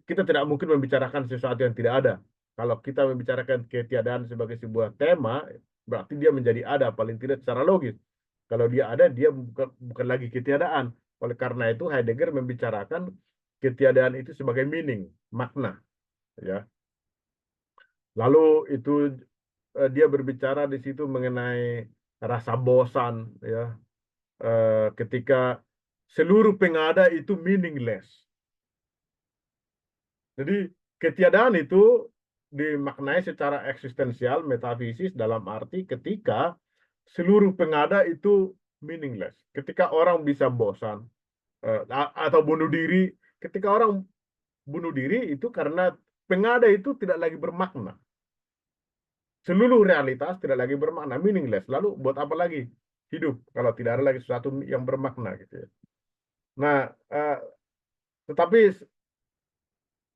kita tidak mungkin membicarakan sesuatu yang tidak ada. Kalau kita membicarakan ketiadaan sebagai sebuah tema, berarti dia menjadi ada paling tidak secara logis. Kalau dia ada, dia bukan lagi ketiadaan. Oleh karena itu Heidegger membicarakan ketiadaan itu sebagai meaning, makna ya. Lalu itu dia berbicara di situ mengenai rasa bosan ya, ketika seluruh pengada itu meaningless. Jadi ketiadaan itu dimaknai secara eksistensial, metafisis, dalam arti ketika seluruh pengada itu meaningless. Ketika orang bisa bosan atau bunuh diri, ketika orang bunuh diri itu karena pengada itu tidak lagi bermakna. Seluruh realitas tidak lagi bermakna, meaningless. Lalu buat apa lagi hidup kalau tidak ada lagi sesuatu yang bermakna gitu ya. Nah, tetapi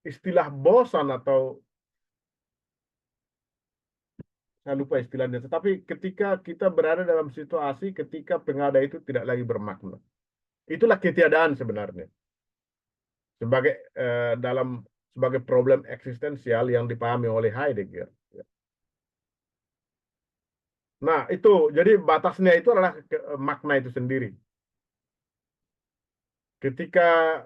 istilah bosan, atau saya lupa istilahnya, tetapi ketika kita berada dalam situasi ketika pengada itu tidak lagi bermakna, itulah ketiadaan sebenarnya sebagai problem eksistensial yang dipahami oleh Heidegger. Nah, itu jadi batasnya itu adalah makna itu sendiri. Ketika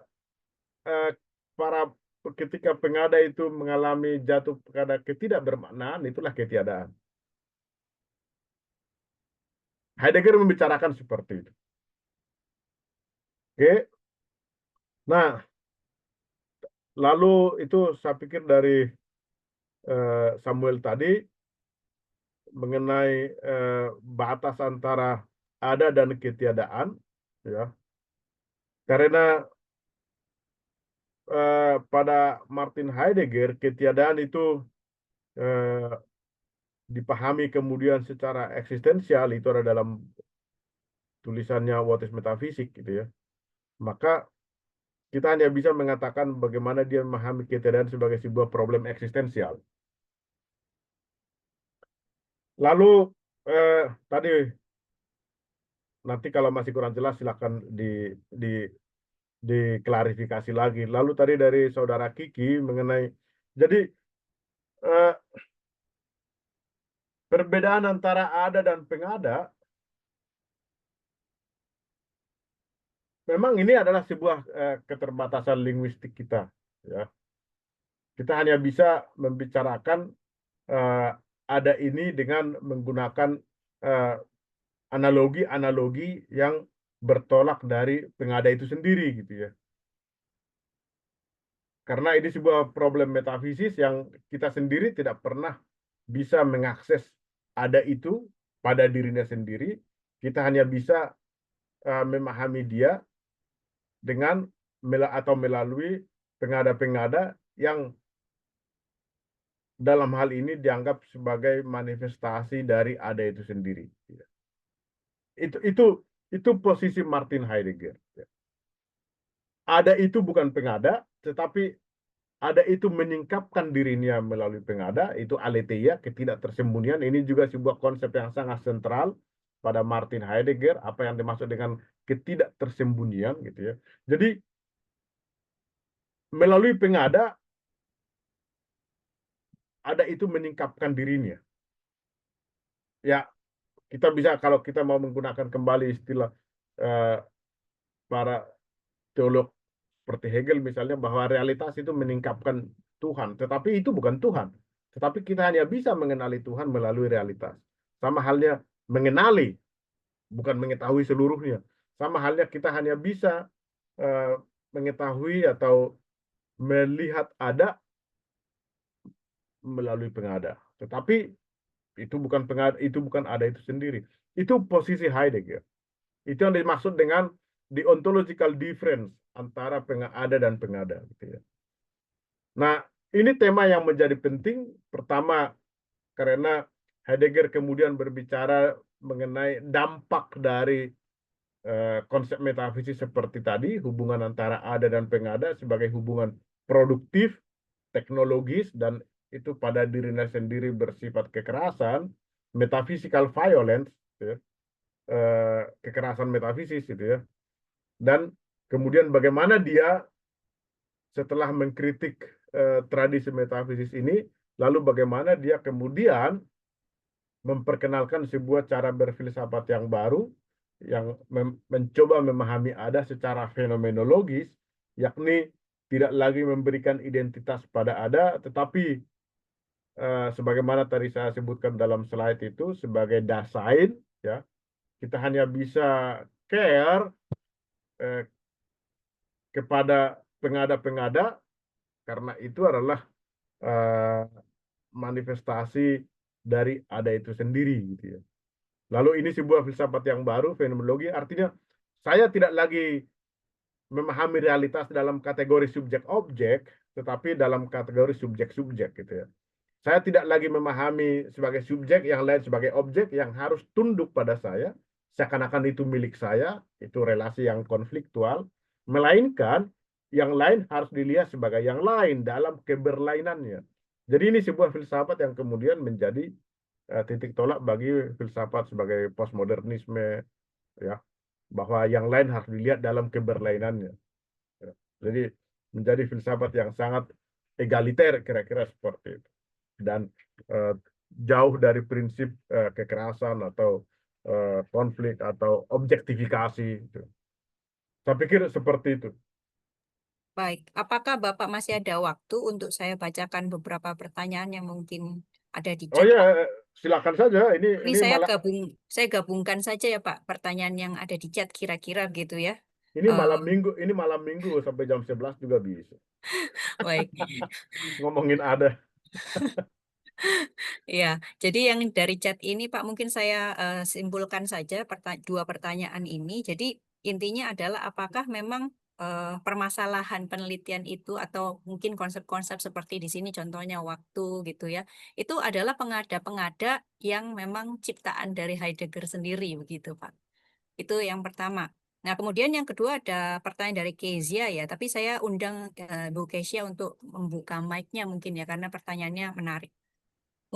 ketika pengada itu mengalami jatuh pada ketidakbermaknaan, itulah ketiadaan. Heidegger membicarakan seperti itu. Oke. Nah, lalu itu saya pikir dari Samuel tadi mengenai batas antara ada dan ketiadaan, ya. Karena pada Martin Heidegger ketiadaan itu dipahami kemudian secara eksistensial, itu ada dalam tulisannya What is Metaphysics gitu ya. Maka kita hanya bisa mengatakan bagaimana dia memahami ketiadaan sebagai sebuah problem eksistensial. Lalu tadi nanti kalau masih kurang jelas silakan diklarifikasi lagi. Lalu tadi dari saudara Kiki mengenai jadi perbedaan antara ada dan pengada, memang ini adalah sebuah keterbatasan linguistik kita ya. Kita hanya bisa membicarakan ada ini dengan menggunakan analogi-analogi yang bertolak dari pengada itu sendiri gitu ya. Karena ini sebuah problem metafisis yang kita sendiri tidak pernah bisa mengakses ada itu pada dirinya sendiri. Kita hanya bisa memahami dia dengan atau melalui pengada-pengada yang dalam hal ini dianggap sebagai manifestasi dari ada itu sendiri. Itu posisi Martin Heidegger. ada itu bukan pengada, tetapi ada itu menyingkapkan dirinya melalui pengada, itu aletheia, ketidaktersembunyian. Ini juga sebuah konsep yang sangat sentral pada Martin Heidegger, apa yang dimaksud dengan ketidaktersembunyian gitu ya. Jadi melalui pengada ada itu menyingkapkan dirinya. Ya, kita bisa kalau kita mau menggunakan kembali istilah para teolog seperti Hegel misalnya, bahwa realitas itu meningkapkan Tuhan, tetapi itu bukan Tuhan. Tetapi kita hanya bisa mengenali Tuhan melalui realitas. Sama halnya mengenali, bukan mengetahui seluruhnya. Sama halnya kita hanya bisa mengetahui atau melihat ada melalui pengada. Tetapi itu bukan pengada, itu bukan ada itu sendiri. Itu posisi Heidegger. Itu yang dimaksud dengan the ontological difference antara pengada dan pengada gitu ya. Nah, ini tema yang menjadi penting pertama karena Heidegger kemudian berbicara mengenai dampak dari konsep metafisis seperti tadi, hubungan antara ada dan pengada sebagai hubungan produktif, teknologis, dan itu pada dirinya sendiri bersifat kekerasan, metaphysical violence, ya, kekerasan metafisis gitu ya. Dan kemudian bagaimana dia setelah mengkritik tradisi metafisis ini, lalu bagaimana dia kemudian memperkenalkan sebuah cara berfilsafat yang baru, yang mencoba memahami ada secara fenomenologis, yakni tidak lagi memberikan identitas pada ada, tetapi sebagaimana tadi saya sebutkan dalam slide itu, sebagai Dasein, ya, kita hanya bisa care kepada pengada-pengada karena itu adalah manifestasi dari ada itu sendiri gitu ya. Lalu ini sebuah filsafat yang baru, fenomenologi, artinya saya tidak lagi memahami realitas dalam kategori subjek-objek, tetapi dalam kategori subjek-subjek gitu ya. Saya tidak lagi memahami sebagai subjek, yang lain sebagai objek yang harus tunduk pada saya, seakan-akan itu milik saya, itu relasi yang konfliktual, melainkan yang lain harus dilihat sebagai yang lain dalam keberlainannya. Jadi ini sebuah filsafat yang kemudian menjadi titik tolak bagi filsafat sebagai postmodernisme, ya, bahwa yang lain harus dilihat dalam keberlainannya. Ya. Jadi menjadi filsafat yang sangat egaliter kira-kira seperti itu. Dan jauh dari prinsip kekerasan atau konflik atau objektifikasi. Gitu. Saya pikir seperti itu. Baik, apakah Bapak masih ada waktu untuk saya bacakan beberapa pertanyaan yang mungkin ada di Oh chat? ya, silakan saja. Ini Ini saya malah gabungkan saja ya Pak, pertanyaan yang ada di chat kira-kira gitu ya. ini malam minggu sampai jam 11 juga bisa. Baik. Ngomongin ada. Ya, jadi yang dari chat ini Pak mungkin saya simpulkan saja dua pertanyaan ini. Jadi intinya adalah apakah memang permasalahan penelitian itu atau mungkin konsep-konsep seperti di sini contohnya waktu gitu ya, itu adalah pengada-pengada yang memang ciptaan dari Heidegger sendiri begitu Pak. Itu yang pertama. Nah, kemudian yang kedua ada pertanyaan dari Kezia ya, tapi saya undang Bu Kezia untuk membuka mic-nya mungkin ya karena pertanyaannya menarik.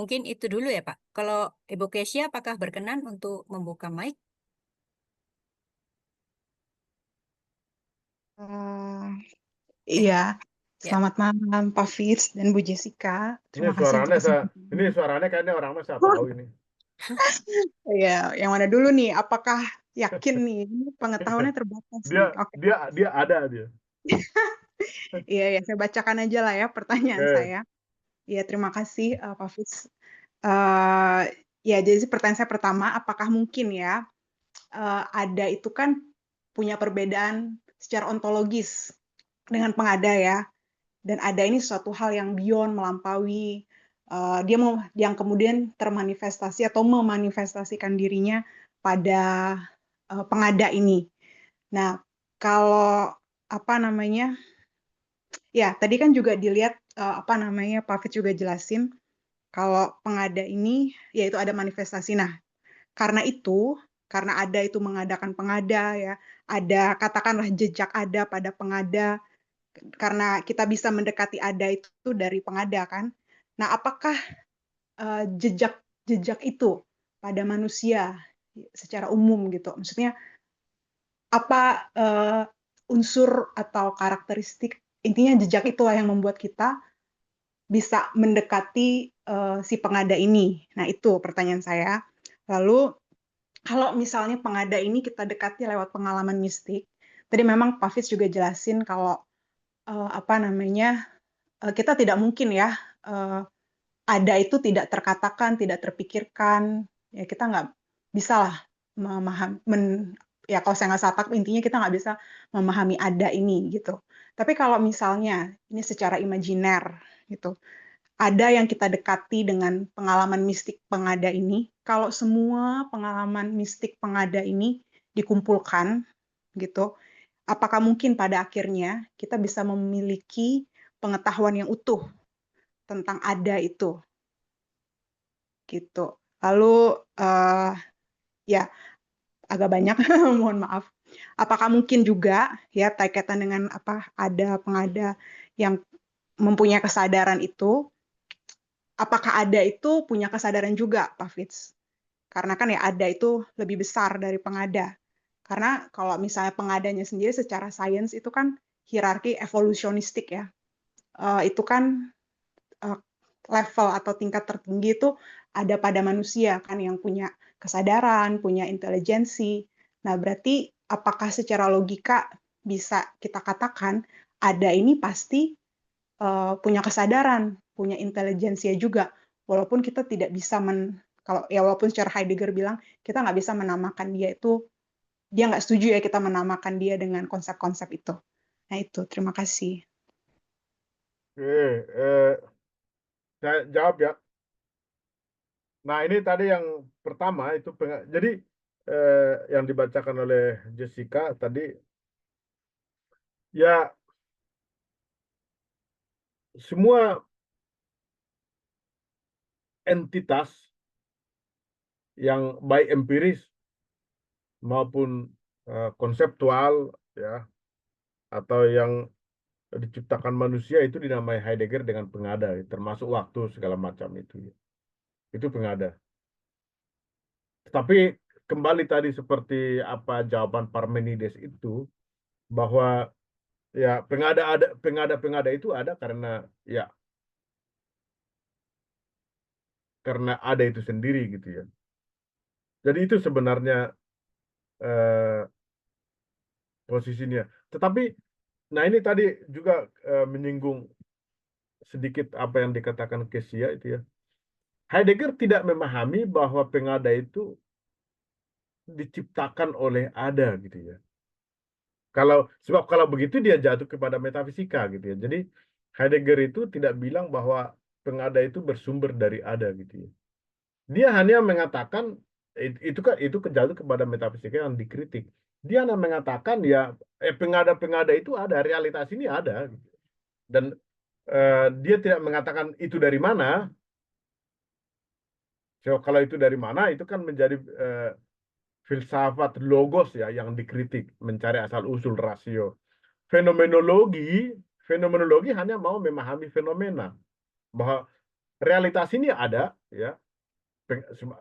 Mungkin itu dulu ya, Pak. Kalau Ibu Kezia, apakah berkenan untuk membuka mic? Iya, Ya, selamat malam Pak Fitz dan Bu Jessica. Ini Terima kasih untuk kesempatannya. suaranya kayaknya orangnya saya tahu ini. Iya, yang mana dulu nih? Apakah yakin nih? Ini pengetahuannya terbatas Dia nih. Oke. dia ada dia. Iya, ya, saya bacakan aja lah ya pertanyaan Oke. saya. Iya, terima kasih Pak Fitz. Ya, jadi pertanyaan saya pertama, apakah mungkin ya ada itu kan punya perbedaan secara ontologis dengan pengada ya, dan ada ini suatu hal yang beyond, melampaui, dia mau yang kemudian termanifestasi atau memanifestasikan dirinya pada pengada ini. Nah, kalau apa namanya, ya tadi kan juga dilihat apa namanya, Pak Fit juga jelasin kalau pengada ini yaitu ada manifestasi. Nah, karena itu karena ada itu mengadakan pengada ya, ada katakanlah jejak ada pada pengada, karena kita bisa mendekati ada itu dari pengada kan. Nah, apakah jejak itu pada manusia secara umum gitu? Maksudnya apa unsur atau karakteristik, intinya jejak itulah yang membuat kita bisa mendekati si pengada ini. Nah, itu pertanyaan saya. Lalu kalau misalnya pengada ini kita dekati lewat pengalaman mistik, tadi memang Pak Fitz juga jelasin kalau kita tidak mungkin ya ada itu tidak terkatakan, tidak terpikirkan, ya kita nggak bisa lah ya kalau saya nggak salah, intinya kita nggak bisa memahami ada ini gitu. Tapi kalau misalnya ini secara imajiner gitu, ada yang kita dekati dengan pengalaman mistik pengada ini, kalau semua pengalaman mistik pengada ini dikumpulkan gitu, apakah mungkin pada akhirnya kita bisa memiliki pengetahuan yang utuh tentang ada itu gitu. Lalu ya agak banyak, mohon maaf. Apakah mungkin juga ya berkaitan dengan ada pengada yang mempunyai kesadaran itu? Apakah ada itu punya kesadaran juga, Pak Fitz? Karena kan ya ada itu lebih besar dari pengada. Karena kalau misalnya pengadanya sendiri secara sains itu kan hierarki evolusionistik ya. Itu kan level atau tingkat tertinggi itu ada pada manusia kan yang punya kesadaran, punya intelijensi. Nah, berarti apakah secara logika bisa kita katakan ada ini pasti punya kesadaran, punya intelijensia juga, walaupun kita tidak bisa walaupun secara Heidegger bilang kita nggak bisa menamakan dia itu, dia nggak setuju ya kita menamakan dia dengan konsep-konsep itu. Nah itu, terima kasih. Saya jawab ya. Nah, ini tadi yang pertama itu jadi yang dibacakan oleh Jessica tadi ya, semua entitas yang baik empiris maupun konseptual ya, atau yang diciptakan manusia itu dinamai Heidegger dengan pengada, termasuk waktu segala macam itu. Itu pengada. Tapi kembali tadi seperti apa jawaban Parmenides itu, bahwa ya pengada itu ada karena ya karena ada itu sendiri gitu ya. Jadi itu sebenarnya posisinya. Tetapi nah ini tadi juga menyinggung sedikit apa yang dikatakan Kesia itu ya. Heidegger tidak memahami bahwa pengada itu diciptakan oleh ada gitu ya. Sebab kalau begitu dia jatuh kepada metafisika gitu ya. Jadi Heidegger itu tidak bilang bahwa pengada itu bersumber dari ada gitu ya. Dia hanya mengatakan itu jatuh kepada metafisika yang dikritik. Dia hanya mengatakan ya pengada-pengada itu ada, realitas ini ada gitu. Dan dia tidak mengatakan itu dari mana. So, kalau itu dari mana itu kan menjadi filsafat logos ya yang dikritik, mencari asal usul rasio. Fenomenologi hanya mau memahami fenomena, bahwa realitas ini ada ya,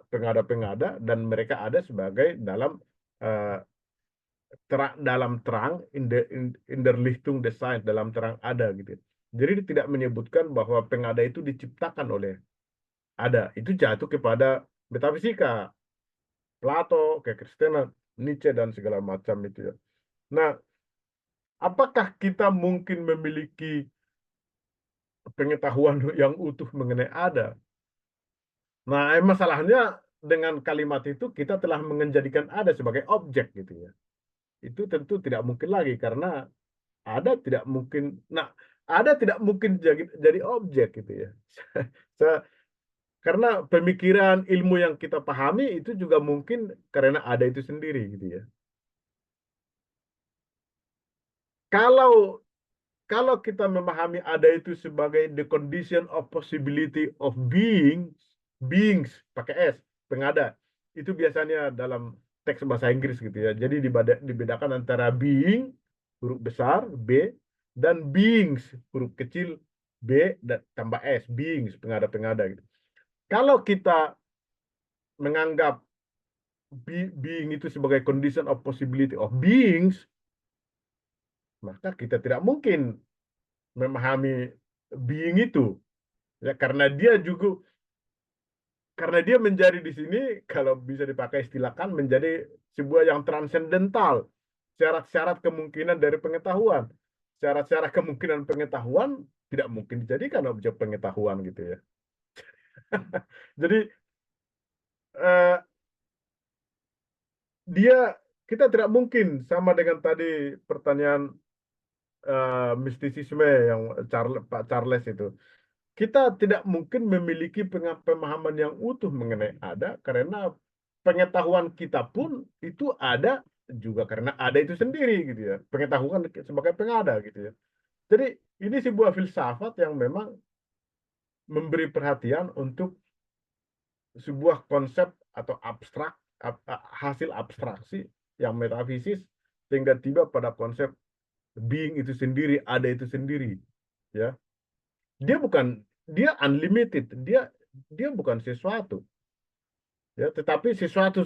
pengada-pengada, dan mereka ada sebagai dalam terang in der Lichtung des Seins, dalam terang ada gitu. Jadi tidak menyebutkan bahwa pengada itu diciptakan oleh ada. Itu jatuh kepada metafisika, Plato, kekristenan, Nietzsche dan segala macam itu ya. Nah, apakah kita mungkin memiliki pengetahuan yang utuh mengenai ada? Nah, masalahnya dengan kalimat itu kita telah menjadikan ada sebagai objek gitu ya. Itu tentu tidak mungkin lagi karena ada tidak mungkin. Nah, ada tidak mungkin jadi objek gitu ya. Karena pemikiran ilmu yang kita pahami itu juga mungkin karena ada itu sendiri gitu ya. Kalau kita memahami ada itu sebagai the condition of possibility of beings pakai S, pengada. Itu biasanya dalam teks bahasa Inggris gitu ya. Jadi dibedakan antara being huruf besar B dan beings huruf kecil B dan tambah S, beings, pengada-pengada gitu. Kalau kita menganggap being itu sebagai condition of possibility of beings, maka kita tidak mungkin memahami being itu ya, karena dia menjadi di sini, kalau bisa dipakai istilah Kant, menjadi sebuah yang transendental. Syarat-syarat kemungkinan dari pengetahuan, syarat-syarat kemungkinan pengetahuan tidak mungkin dijadikan objek pengetahuan gitu ya. Jadi kita tidak mungkin, sama dengan tadi pertanyaan mistisisme yang Pak Charles itu. Kita tidak mungkin memiliki pemahaman yang utuh mengenai ada, karena pengetahuan kita pun itu ada juga karena ada itu sendiri gitu ya. Pengetahuan sebagai pengada gitu ya. Jadi ini sebuah filsafat yang memang memberi perhatian untuk sebuah konsep atau abstrak, hasil abstraksi yang metafisis, sehingga tiba pada konsep being itu sendiri, ada itu sendiri ya. Dia unlimited, dia bukan sesuatu ya, tetapi sesuatu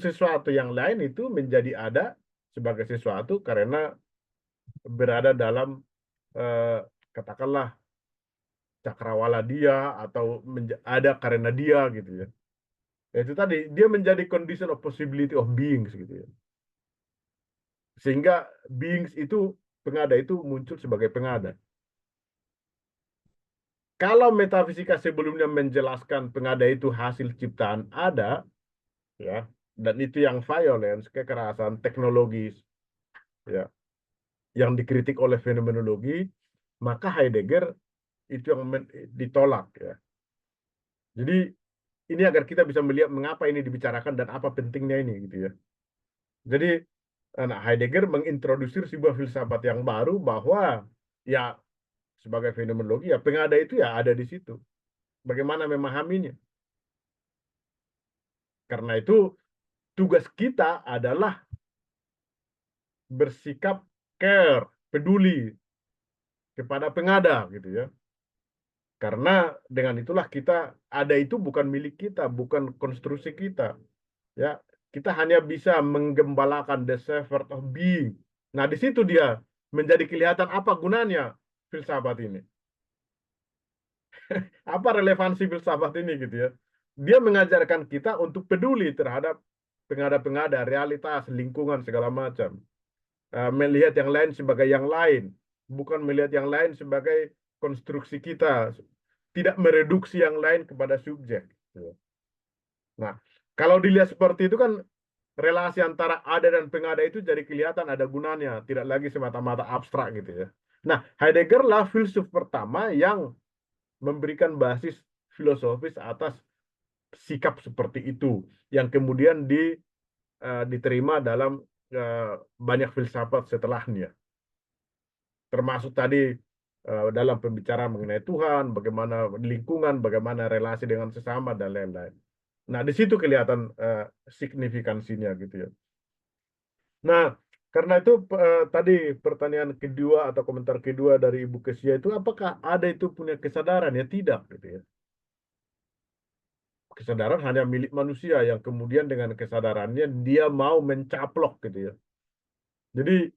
yang lain itu menjadi ada sebagai sesuatu karena berada dalam katakanlah cakrawala dia, atau ada karena dia gitu ya. Itu tadi dia menjadi condition of possibility of beings gitu ya, sehingga beings itu, pengada itu muncul sebagai pengada. Kalau metafisika sebelumnya menjelaskan pengada itu hasil ciptaan ada, ya, dan itu yang violence, kekerasan, teknologis, ya, yang dikritik oleh fenomenologi, maka Heidegger itu yang ditolak, ya. Jadi ini agar kita bisa melihat mengapa ini dibicarakan dan apa pentingnya ini, gitu ya. Jadi Heidegger mengintrodusir sebuah filsafat yang baru bahwa ya sebagai fenomenologi ya pengada itu ya ada di situ. Bagaimana memahaminya? Karena itu tugas kita adalah bersikap care, peduli kepada pengada gitu ya. Karena dengan itulah kita ada itu bukan milik kita, bukan konstruksi kita. Ya, kita hanya bisa menggembalakan the shepherd of being. Nah, di situ dia menjadi kelihatan apa gunanya filsafat ini. Apa relevansi filsafat ini gitu ya. Dia mengajarkan kita untuk peduli terhadap pengada-pengada, realitas, lingkungan, segala macam. Melihat yang lain sebagai yang lain, bukan melihat yang lain sebagai konstruksi kita, tidak mereduksi yang lain kepada subjek. Nah, kalau dilihat seperti itu kan relasi antara ada dan pengada itu jadi kelihatan ada gunanya, tidak lagi semata-mata abstrak gitu ya. Nah, Heidegger lah filsuf pertama yang memberikan basis filosofis atas sikap seperti itu, yang kemudian diterima dalam banyak filsafat setelahnya. Termasuk tadi dalam pembicaraan mengenai Tuhan, bagaimana lingkungan, bagaimana relasi dengan sesama, dan lain-lain. Nah, di situ kelihatan signifikansinya gitu ya. Nah, karena itu tadi pertanyaan kedua atau komentar kedua dari Ibu Kesia itu, apakah ada itu punya kesadaran? Ya tidak gitu ya. Kesadaran hanya milik manusia yang kemudian dengan kesadarannya dia mau mencaplok gitu ya. Jadi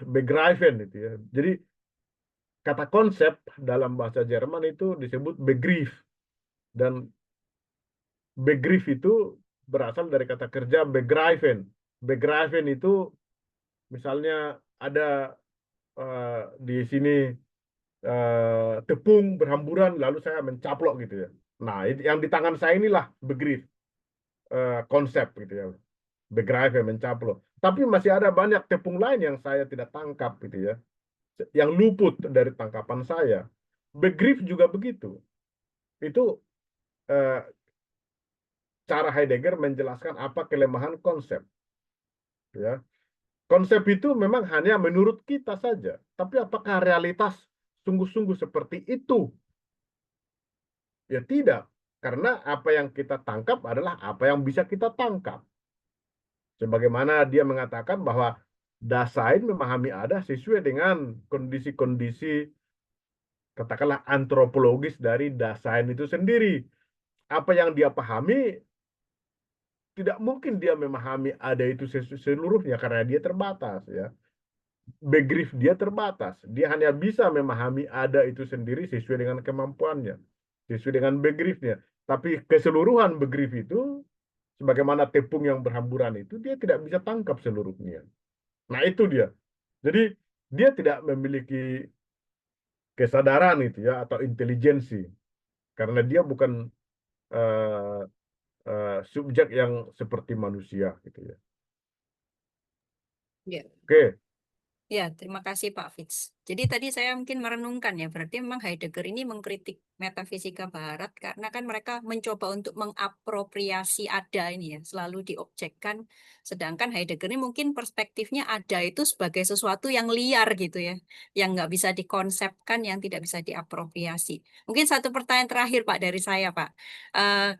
begreifen gitu ya. Jadi kata konsep dalam bahasa Jerman itu disebut Begriff, dan Begriff itu berasal dari kata kerja begreifen. Begreifen itu misalnya ada di sini tepung berhamburan lalu saya mencaplok gitu ya. Nah, yang di tangan saya inilah Begriff, konsep gitu ya. Begreifen, mencaplok. Tapi masih ada banyak tepung lain yang saya tidak tangkap gitu ya, yang luput dari tangkapan saya. Begriff juga begitu. Itu cara Heidegger menjelaskan apa kelemahan konsep. Ya, konsep itu memang hanya menurut kita saja, tapi apakah realitas sungguh-sungguh seperti itu? Ya tidak, karena apa yang kita tangkap adalah apa yang bisa kita tangkap. Sebagaimana dia mengatakan bahwa Dasein memahami ada sesuai dengan kondisi-kondisi katakanlah antropologis dari Dasein itu sendiri. Apa yang dia pahami tidak mungkin dia memahami ada itu seluruhnya karena dia terbatas ya. Begrip dia terbatas. Dia hanya bisa memahami ada itu sendiri sesuai dengan kemampuannya, sesuai dengan begripnya. Tapi keseluruhan begrip itu, sebagaimana tepung yang berhamburan itu, dia tidak bisa tangkap seluruhnya. Nah itu dia. Jadi dia tidak memiliki kesadaran itu ya atau intelijensi karena dia bukan uh, subjek yang seperti manusia gitu ya. Ya. Oke. Ya, terima kasih Pak Fitz. Jadi tadi saya mungkin merenungkan ya, berarti memang Heidegger ini mengkritik metafisika barat karena kan mereka mencoba untuk mengapropriasi ada ini ya, selalu diobjekkan. Sedangkan Heidegger ini mungkin perspektifnya ada itu sebagai sesuatu yang liar gitu ya, yang nggak bisa dikonsepkan, yang tidak bisa diapropriasi. Mungkin satu pertanyaan terakhir Pak dari saya Pak.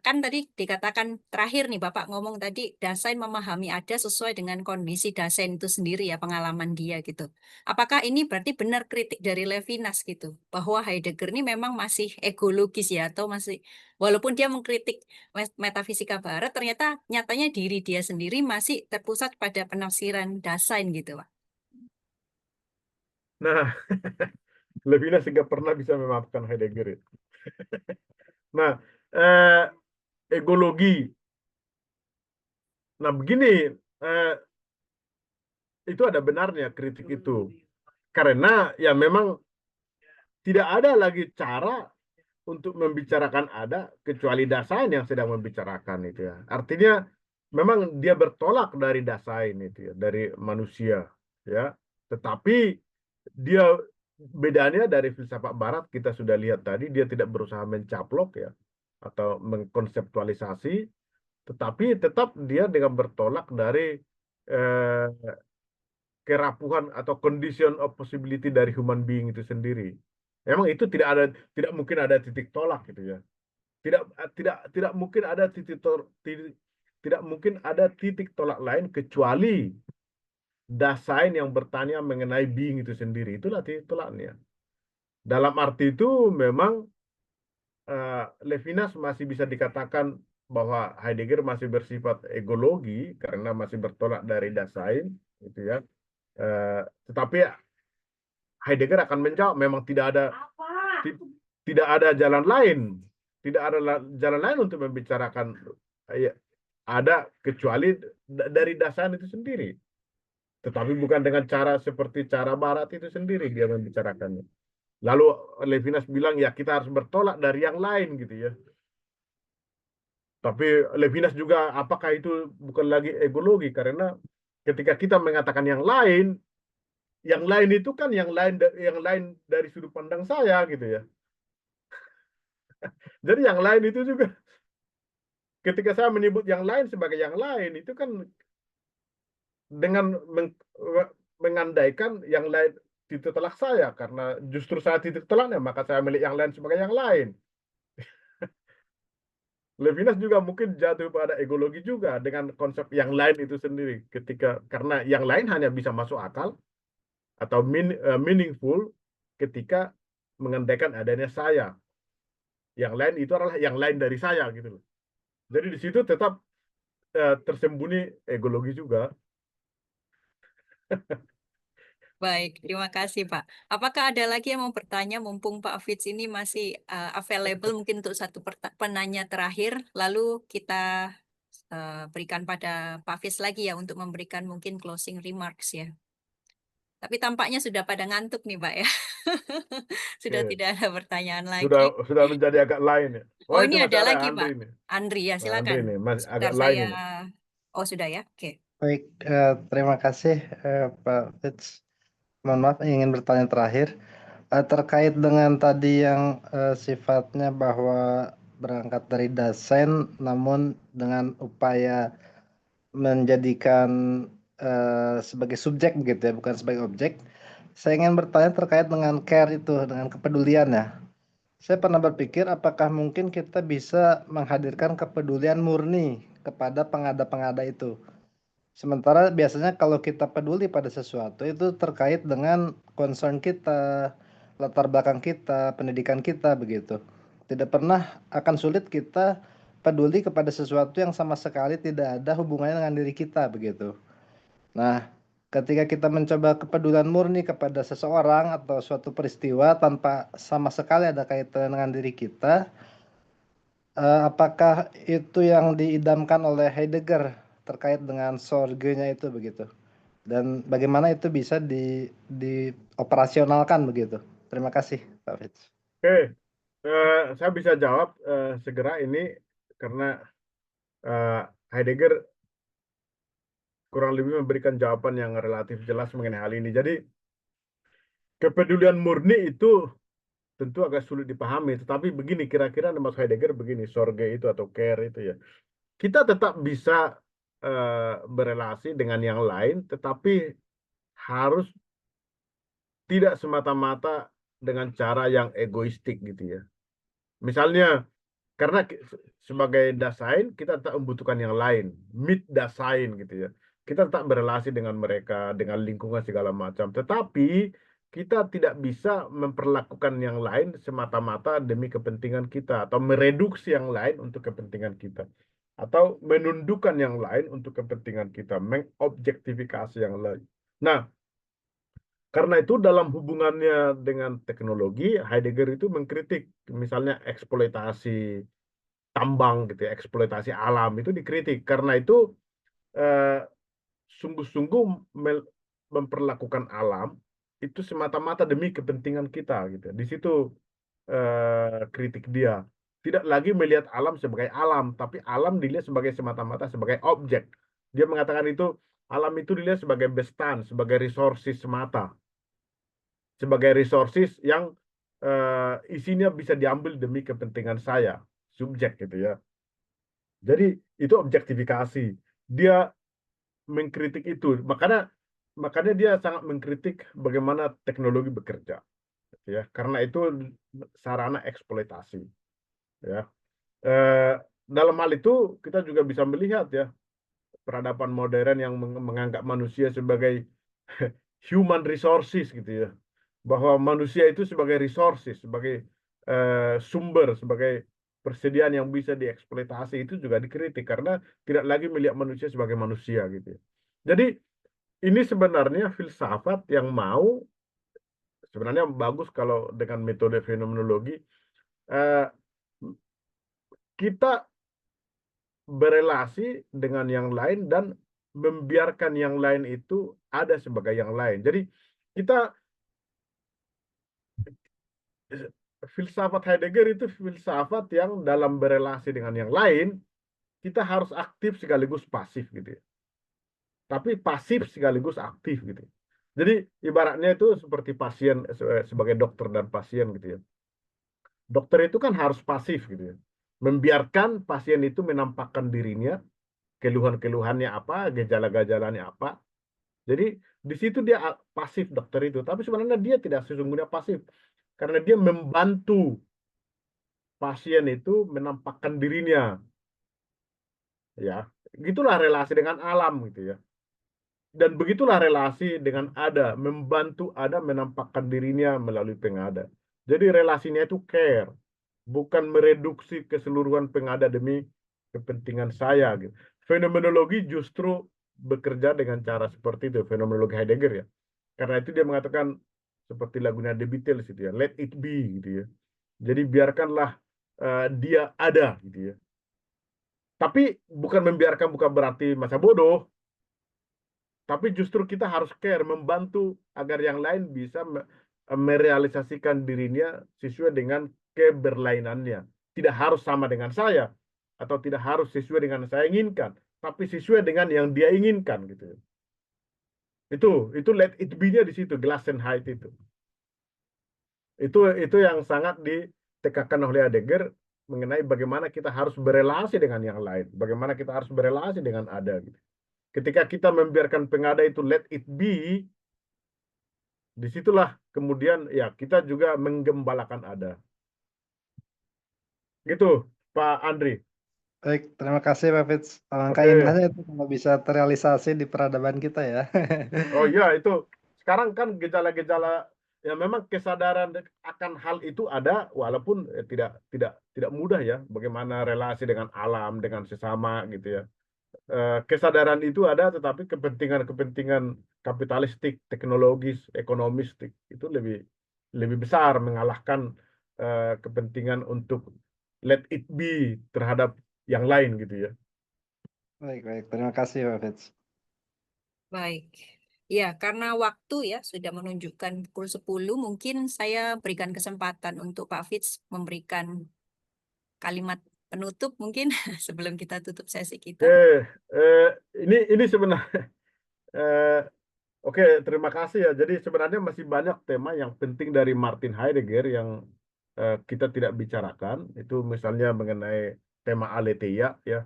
Kan tadi dikatakan terakhir nih Bapak ngomong tadi Dasein memahami ada sesuai dengan kondisi Dasein itu sendiri ya, pengalaman dia gitu. Apakah ini berarti benar kritik dari Levinas gitu, bahwa Heidegger ini memang masih egologis ya, atau masih, walaupun dia mengkritik metafisika barat, ternyata nyatanya diri dia sendiri masih terpusat pada penafsiran Dasein gitu, Pak. Nah, Levinas nggak pernah bisa memaafkan Heidegger. Nah, egologi. Nah, begini, itu ada benarnya kritik itu. Karena ya memang tidak ada lagi cara untuk membicarakan ada kecuali Dasein yang sedang membicarakan itu ya. Artinya memang dia bertolak dari Dasein itu ya, dari manusia ya. Tetapi dia bedanya dari filsafat barat kita sudah lihat tadi, dia tidak berusaha mencaplok ya atau mengkonseptualisasi, tetapi tetap dia dengan bertolak dari eh, kerapuhan atau condition of possibility dari human being itu sendiri. Memang itu tidak mungkin ada titik tolak gitu ya. Tidak mungkin ada tidak mungkin ada titik tolak lain kecuali Dasein yang bertanya mengenai being itu sendiri. Itulah titik tolaknya. Dalam arti itu memang Levinas masih bisa dikatakan bahwa Heidegger masih bersifat egologi karena masih bertolak dari Dasein gitu ya. Tetapi Heidegger akan menjawab memang tidak ada jalan lain, tidak ada jalan lain untuk membicarakan ada kecuali dari Dasein itu sendiri. Tetapi bukan dengan cara seperti cara Barat itu sendiri dia membicarakannya. Lalu Levinas bilang ya kita harus bertolak dari yang lain gitu ya. Tapi Levinas juga apakah itu bukan lagi egologi karena ketika kita mengatakan yang lain itu kan yang lain dari sudut pandang saya gitu ya. Jadi yang lain itu juga ketika saya menyebut yang lain sebagai yang lain itu kan dengan mengandaikan yang lain titik tolak saya karena justru saya titik tolaknya maka saya milik yang lain sebagai yang lain. Levinas juga mungkin jatuh pada egologi juga dengan konsep yang lain itu sendiri ketika karena yang lain hanya bisa masuk akal atau meaningful ketika mengandaikan adanya saya. Yang lain itu adalah yang lain dari saya gitu loh. Jadi di situ tetap tersembunyi egologi juga. Baik, terima kasih Pak. Apakah ada lagi yang mau bertanya mumpung Pak Fitz ini masih available mungkin untuk satu penanya terakhir, lalu kita berikan pada Pak Fitz lagi ya untuk memberikan mungkin closing remarks ya. Tapi tampaknya sudah pada ngantuk nih Pak ya. Sudah tidak ada pertanyaan lagi. Sudah menjadi agak lain ya. Oh Itu ini masih ada ada lagi Andri Pak. ini. Andri ya Andri silakan. ini masih agak Sebentar lain saya. ini. Oh sudah ya, oke. Baik, terima kasih Pak Fitz. Mohon maaf, ingin bertanya terakhir terkait dengan tadi yang sifatnya bahwa berangkat dari Dasein, namun dengan upaya menjadikan sebagai subjek begitu ya, bukan sebagai objek. Saya ingin bertanya terkait dengan care itu, dengan kepedulian ya. Saya pernah berpikir apakah mungkin kita bisa menghadirkan kepedulian murni kepada pengada-pengada itu. Sementara biasanya kalau kita peduli pada sesuatu itu terkait dengan concern kita, latar belakang kita, pendidikan kita begitu. Tidak pernah akan sulit kita peduli kepada sesuatu yang sama sekali tidak ada hubungannya dengan diri kita begitu. Nah, ketika kita mencoba kepedulian murni kepada seseorang atau suatu peristiwa tanpa sama sekali ada kaitan dengan diri kita, apakah itu yang diidamkan oleh Heidegger terkait dengan sorgenya itu begitu? Dan bagaimana itu bisa dioperasionalkan begitu? Terima kasih, Pak Fitz. Oke, saya bisa jawab segera ini karena Heidegger kurang lebih memberikan jawaban yang relatif jelas mengenai hal ini. Jadi kepedulian murni itu tentu agak sulit dipahami, tetapi begini kira-kira Mas Heidegger begini, sorge itu atau care itu ya. Kita tetap bisa berelasi dengan yang lain, tetapi harus tidak semata-mata dengan cara yang egoistik gitu ya. Misalnya, karena sebagai Dasein kita tetap membutuhkan yang lain, mit Dasein gitu ya. Kita tetap berelasi dengan mereka, dengan lingkungan segala macam. Tetapi kita tidak bisa memperlakukan yang lain semata-mata demi kepentingan kita atau mereduksi yang lain untuk kepentingan kita. Atau menundukkan yang lain untuk kepentingan kita, mengobjektifikasi yang lain. Nah, karena itu dalam hubungannya dengan teknologi, Heidegger itu mengkritik misalnya eksploitasi tambang gitu ya, eksploitasi alam itu dikritik. Karena itu sungguh-sungguh memperlakukan alam itu semata-mata demi kepentingan kita gitu. Di situ kritik dia. Tidak lagi melihat alam sebagai alam, tapi alam dilihat sebagai semata-mata sebagai objek. Dia mengatakan itu alam itu dilihat sebagai bestan, sebagai resources semata. Sebagai resources yang isinya bisa diambil demi kepentingan saya, subjek gitu ya. Jadi itu objektifikasi. Dia mengkritik itu, makanya dia sangat mengkritik bagaimana teknologi bekerja, ya. Karena itu sarana eksploitasi, ya. Dalam hal itu kita juga bisa melihat ya peradaban modern yang menganggap manusia sebagai human resources gitu ya, bahwa manusia itu sebagai resources, sebagai sumber, sebagai persediaan yang bisa dieksploitasi itu juga dikritik karena tidak lagi melihat manusia sebagai manusia gitu ya. Jadi ini sebenarnya filsafat yang mau sebenarnya bagus kalau dengan metode fenomenologi kita berelasi dengan yang lain dan membiarkan yang lain itu ada sebagai yang lain. Jadi kita filsafat Heidegger itu filsafat yang dalam berelasi dengan yang lain kita harus aktif sekaligus pasif gitu ya. Tapi pasif sekaligus aktif gitu. Jadi ibaratnya itu seperti pasien sebagai dokter dan pasien gitu ya. Dokter itu kan harus pasif gitu ya. Membiarkan pasien itu menampakkan dirinya, keluhan-keluhannya apa, gejala-gejalanya apa. Jadi di situ dia pasif dokter itu, tapi sebenarnya dia tidak sesungguhnya pasif karena dia membantu pasien itu menampakkan dirinya. Ya, gitulah relasi dengan alam gitu ya. Dan begitulah relasi dengan ada, membantu ada menampakkan dirinya melalui pengada. Jadi relasinya itu care, bukan mereduksi keseluruhan pengada demi kepentingan saya gitu. Fenomenologi justru bekerja dengan cara seperti itu, fenomenologi Heidegger ya. Karena itu dia mengatakan seperti lagunya The Beatles gitu ya, let it be gitu ya. Jadi biarkanlah dia ada gitu ya. Tapi bukan membiarkan bukan berarti masa bodoh. Tapi justru kita harus care, membantu agar yang lain bisa merealisasikan dirinya sesuai dengan keberlainannya. Tidak harus sama dengan saya, atau tidak harus sesuai dengan saya inginkan, tapi sesuai dengan yang dia inginkan gitu. Itu let it be-nya di situ, Gelassenheit itu. Itu yang sangat ditekankan oleh Heidegger mengenai bagaimana kita harus berelasi dengan yang lain, bagaimana kita harus berelasi dengan ada gitu. Ketika kita membiarkan pengada itu let it be, disitulah kemudian ya kita juga menggembalakan ada. Gitu, Pak Andri. Baik, terima kasih Pak Fitz. Alangkah Oke. indahnya itu kalau bisa terrealisasi di peradaban kita ya. Oh iya, itu sekarang kan gejala-gejala ya memang kesadaran akan hal itu ada walaupun tidak mudah ya bagaimana relasi dengan alam dengan sesama gitu ya. Kesadaran itu ada tetapi kepentingan-kepentingan kapitalistik, teknologis, ekonomistik itu lebih besar mengalahkan kepentingan untuk let it be terhadap yang lain gitu ya. Baik, terima kasih Pak Fitz. Baik. Ya, karena waktu ya sudah menunjukkan pukul 10, mungkin saya berikan kesempatan untuk Pak Fitz memberikan kalimat penutup mungkin sebelum kita tutup sesi kita. Ini sebenarnya oke, terima kasih ya. Jadi sebenarnya masih banyak tema yang penting dari Martin Heidegger yang kita tidak bicarakan. Itu misalnya mengenai tema aletheia ya.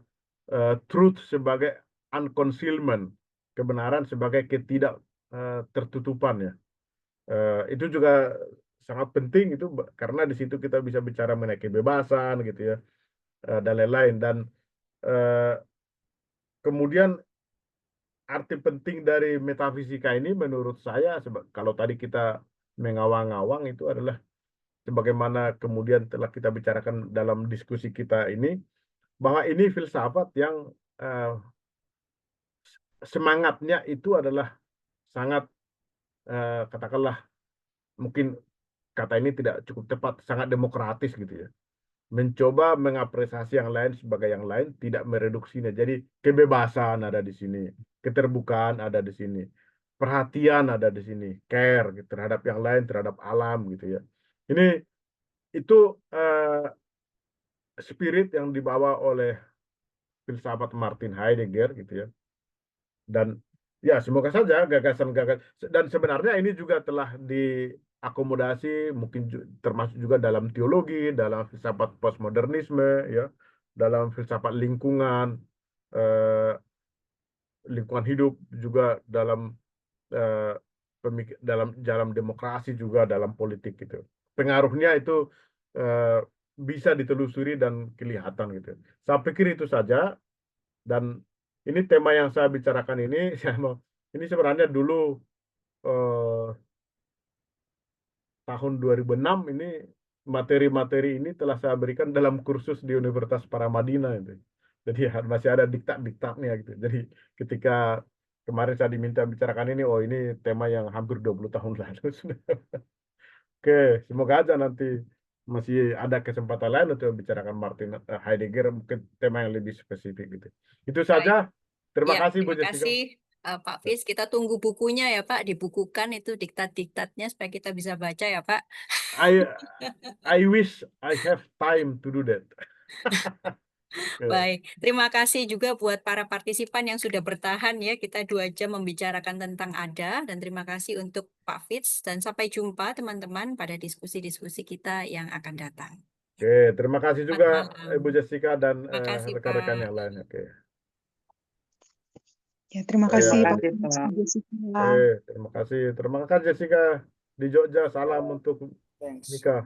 Truth sebagai unconcealment, kebenaran sebagai ketidak tertutupan ya. Itu juga sangat penting itu karena di situ kita bisa bicara mengenai kebebasan gitu ya dan lain-lain dan kemudian arti penting dari metafisika ini menurut saya kalau tadi kita mengawang-awang itu adalah sebagaimana kemudian telah kita bicarakan dalam diskusi kita ini bahwa ini filsafat yang semangatnya itu adalah sangat katakanlah mungkin kata ini tidak cukup tepat sangat demokratis gitu ya mencoba mengapresiasi yang lain sebagai yang lain, tidak mereduksinya. Jadi kebebasan ada di sini, keterbukaan ada di sini, perhatian ada di sini, care gitu, terhadap yang lain, terhadap alam gitu ya. Itu spirit yang dibawa oleh filsafat Martin Heidegger gitu ya. Dan ya semoga saja gagasan-gagasan dan sebenarnya ini juga telah diakomodasi mungkin termasuk juga dalam teologi, dalam filsafat postmodernisme ya, dalam filsafat lingkungan lingkungan hidup juga dalam dalam demokrasi juga dalam politik gitu. Pengaruhnya itu bisa ditelusuri dan kelihatan gitu. Saya pikir itu saja. Dan ini tema yang saya bicarakan ini, ini sebenarnya dulu tahun 2006 ini materi-materi ini telah saya berikan dalam kursus di Universitas Paramadina itu. Jadi masih ada diktat-diktatnya gitu. Jadi ketika kemarin saya diminta bicarakan ini, oh ini tema yang hampir 20 tahun lalu sudah. Oke, semoga aja nanti masih ada kesempatan lain untuk membicarakan Martin Heidegger, mungkin tema yang lebih spesifik gitu. Itu saja. Terima Ya, kasih Bu terima Jessica. kasih Pak Fis. Kita tunggu bukunya ya Pak, dibukukan itu diktat-diktatnya supaya kita bisa baca ya Pak. I wish I have time to do that. Baik, terima kasih juga buat para partisipan yang sudah bertahan ya. Kita 2 jam membicarakan tentang ADA dan terima kasih untuk Pak Fitz dan sampai jumpa teman-teman pada diskusi-diskusi kita yang akan datang. Oke, terima kasih Selamat juga malam. Ibu Jessica dan Terima kasih rekan-rekan Pak. yang lain. Oke. Ya, terima Iya. kasih Terima Pak kasih, Fitz, Pak. Jessica. Terima kasih. Terima kasih Jessica di Jogja. Salam untuk Thanks. Mika.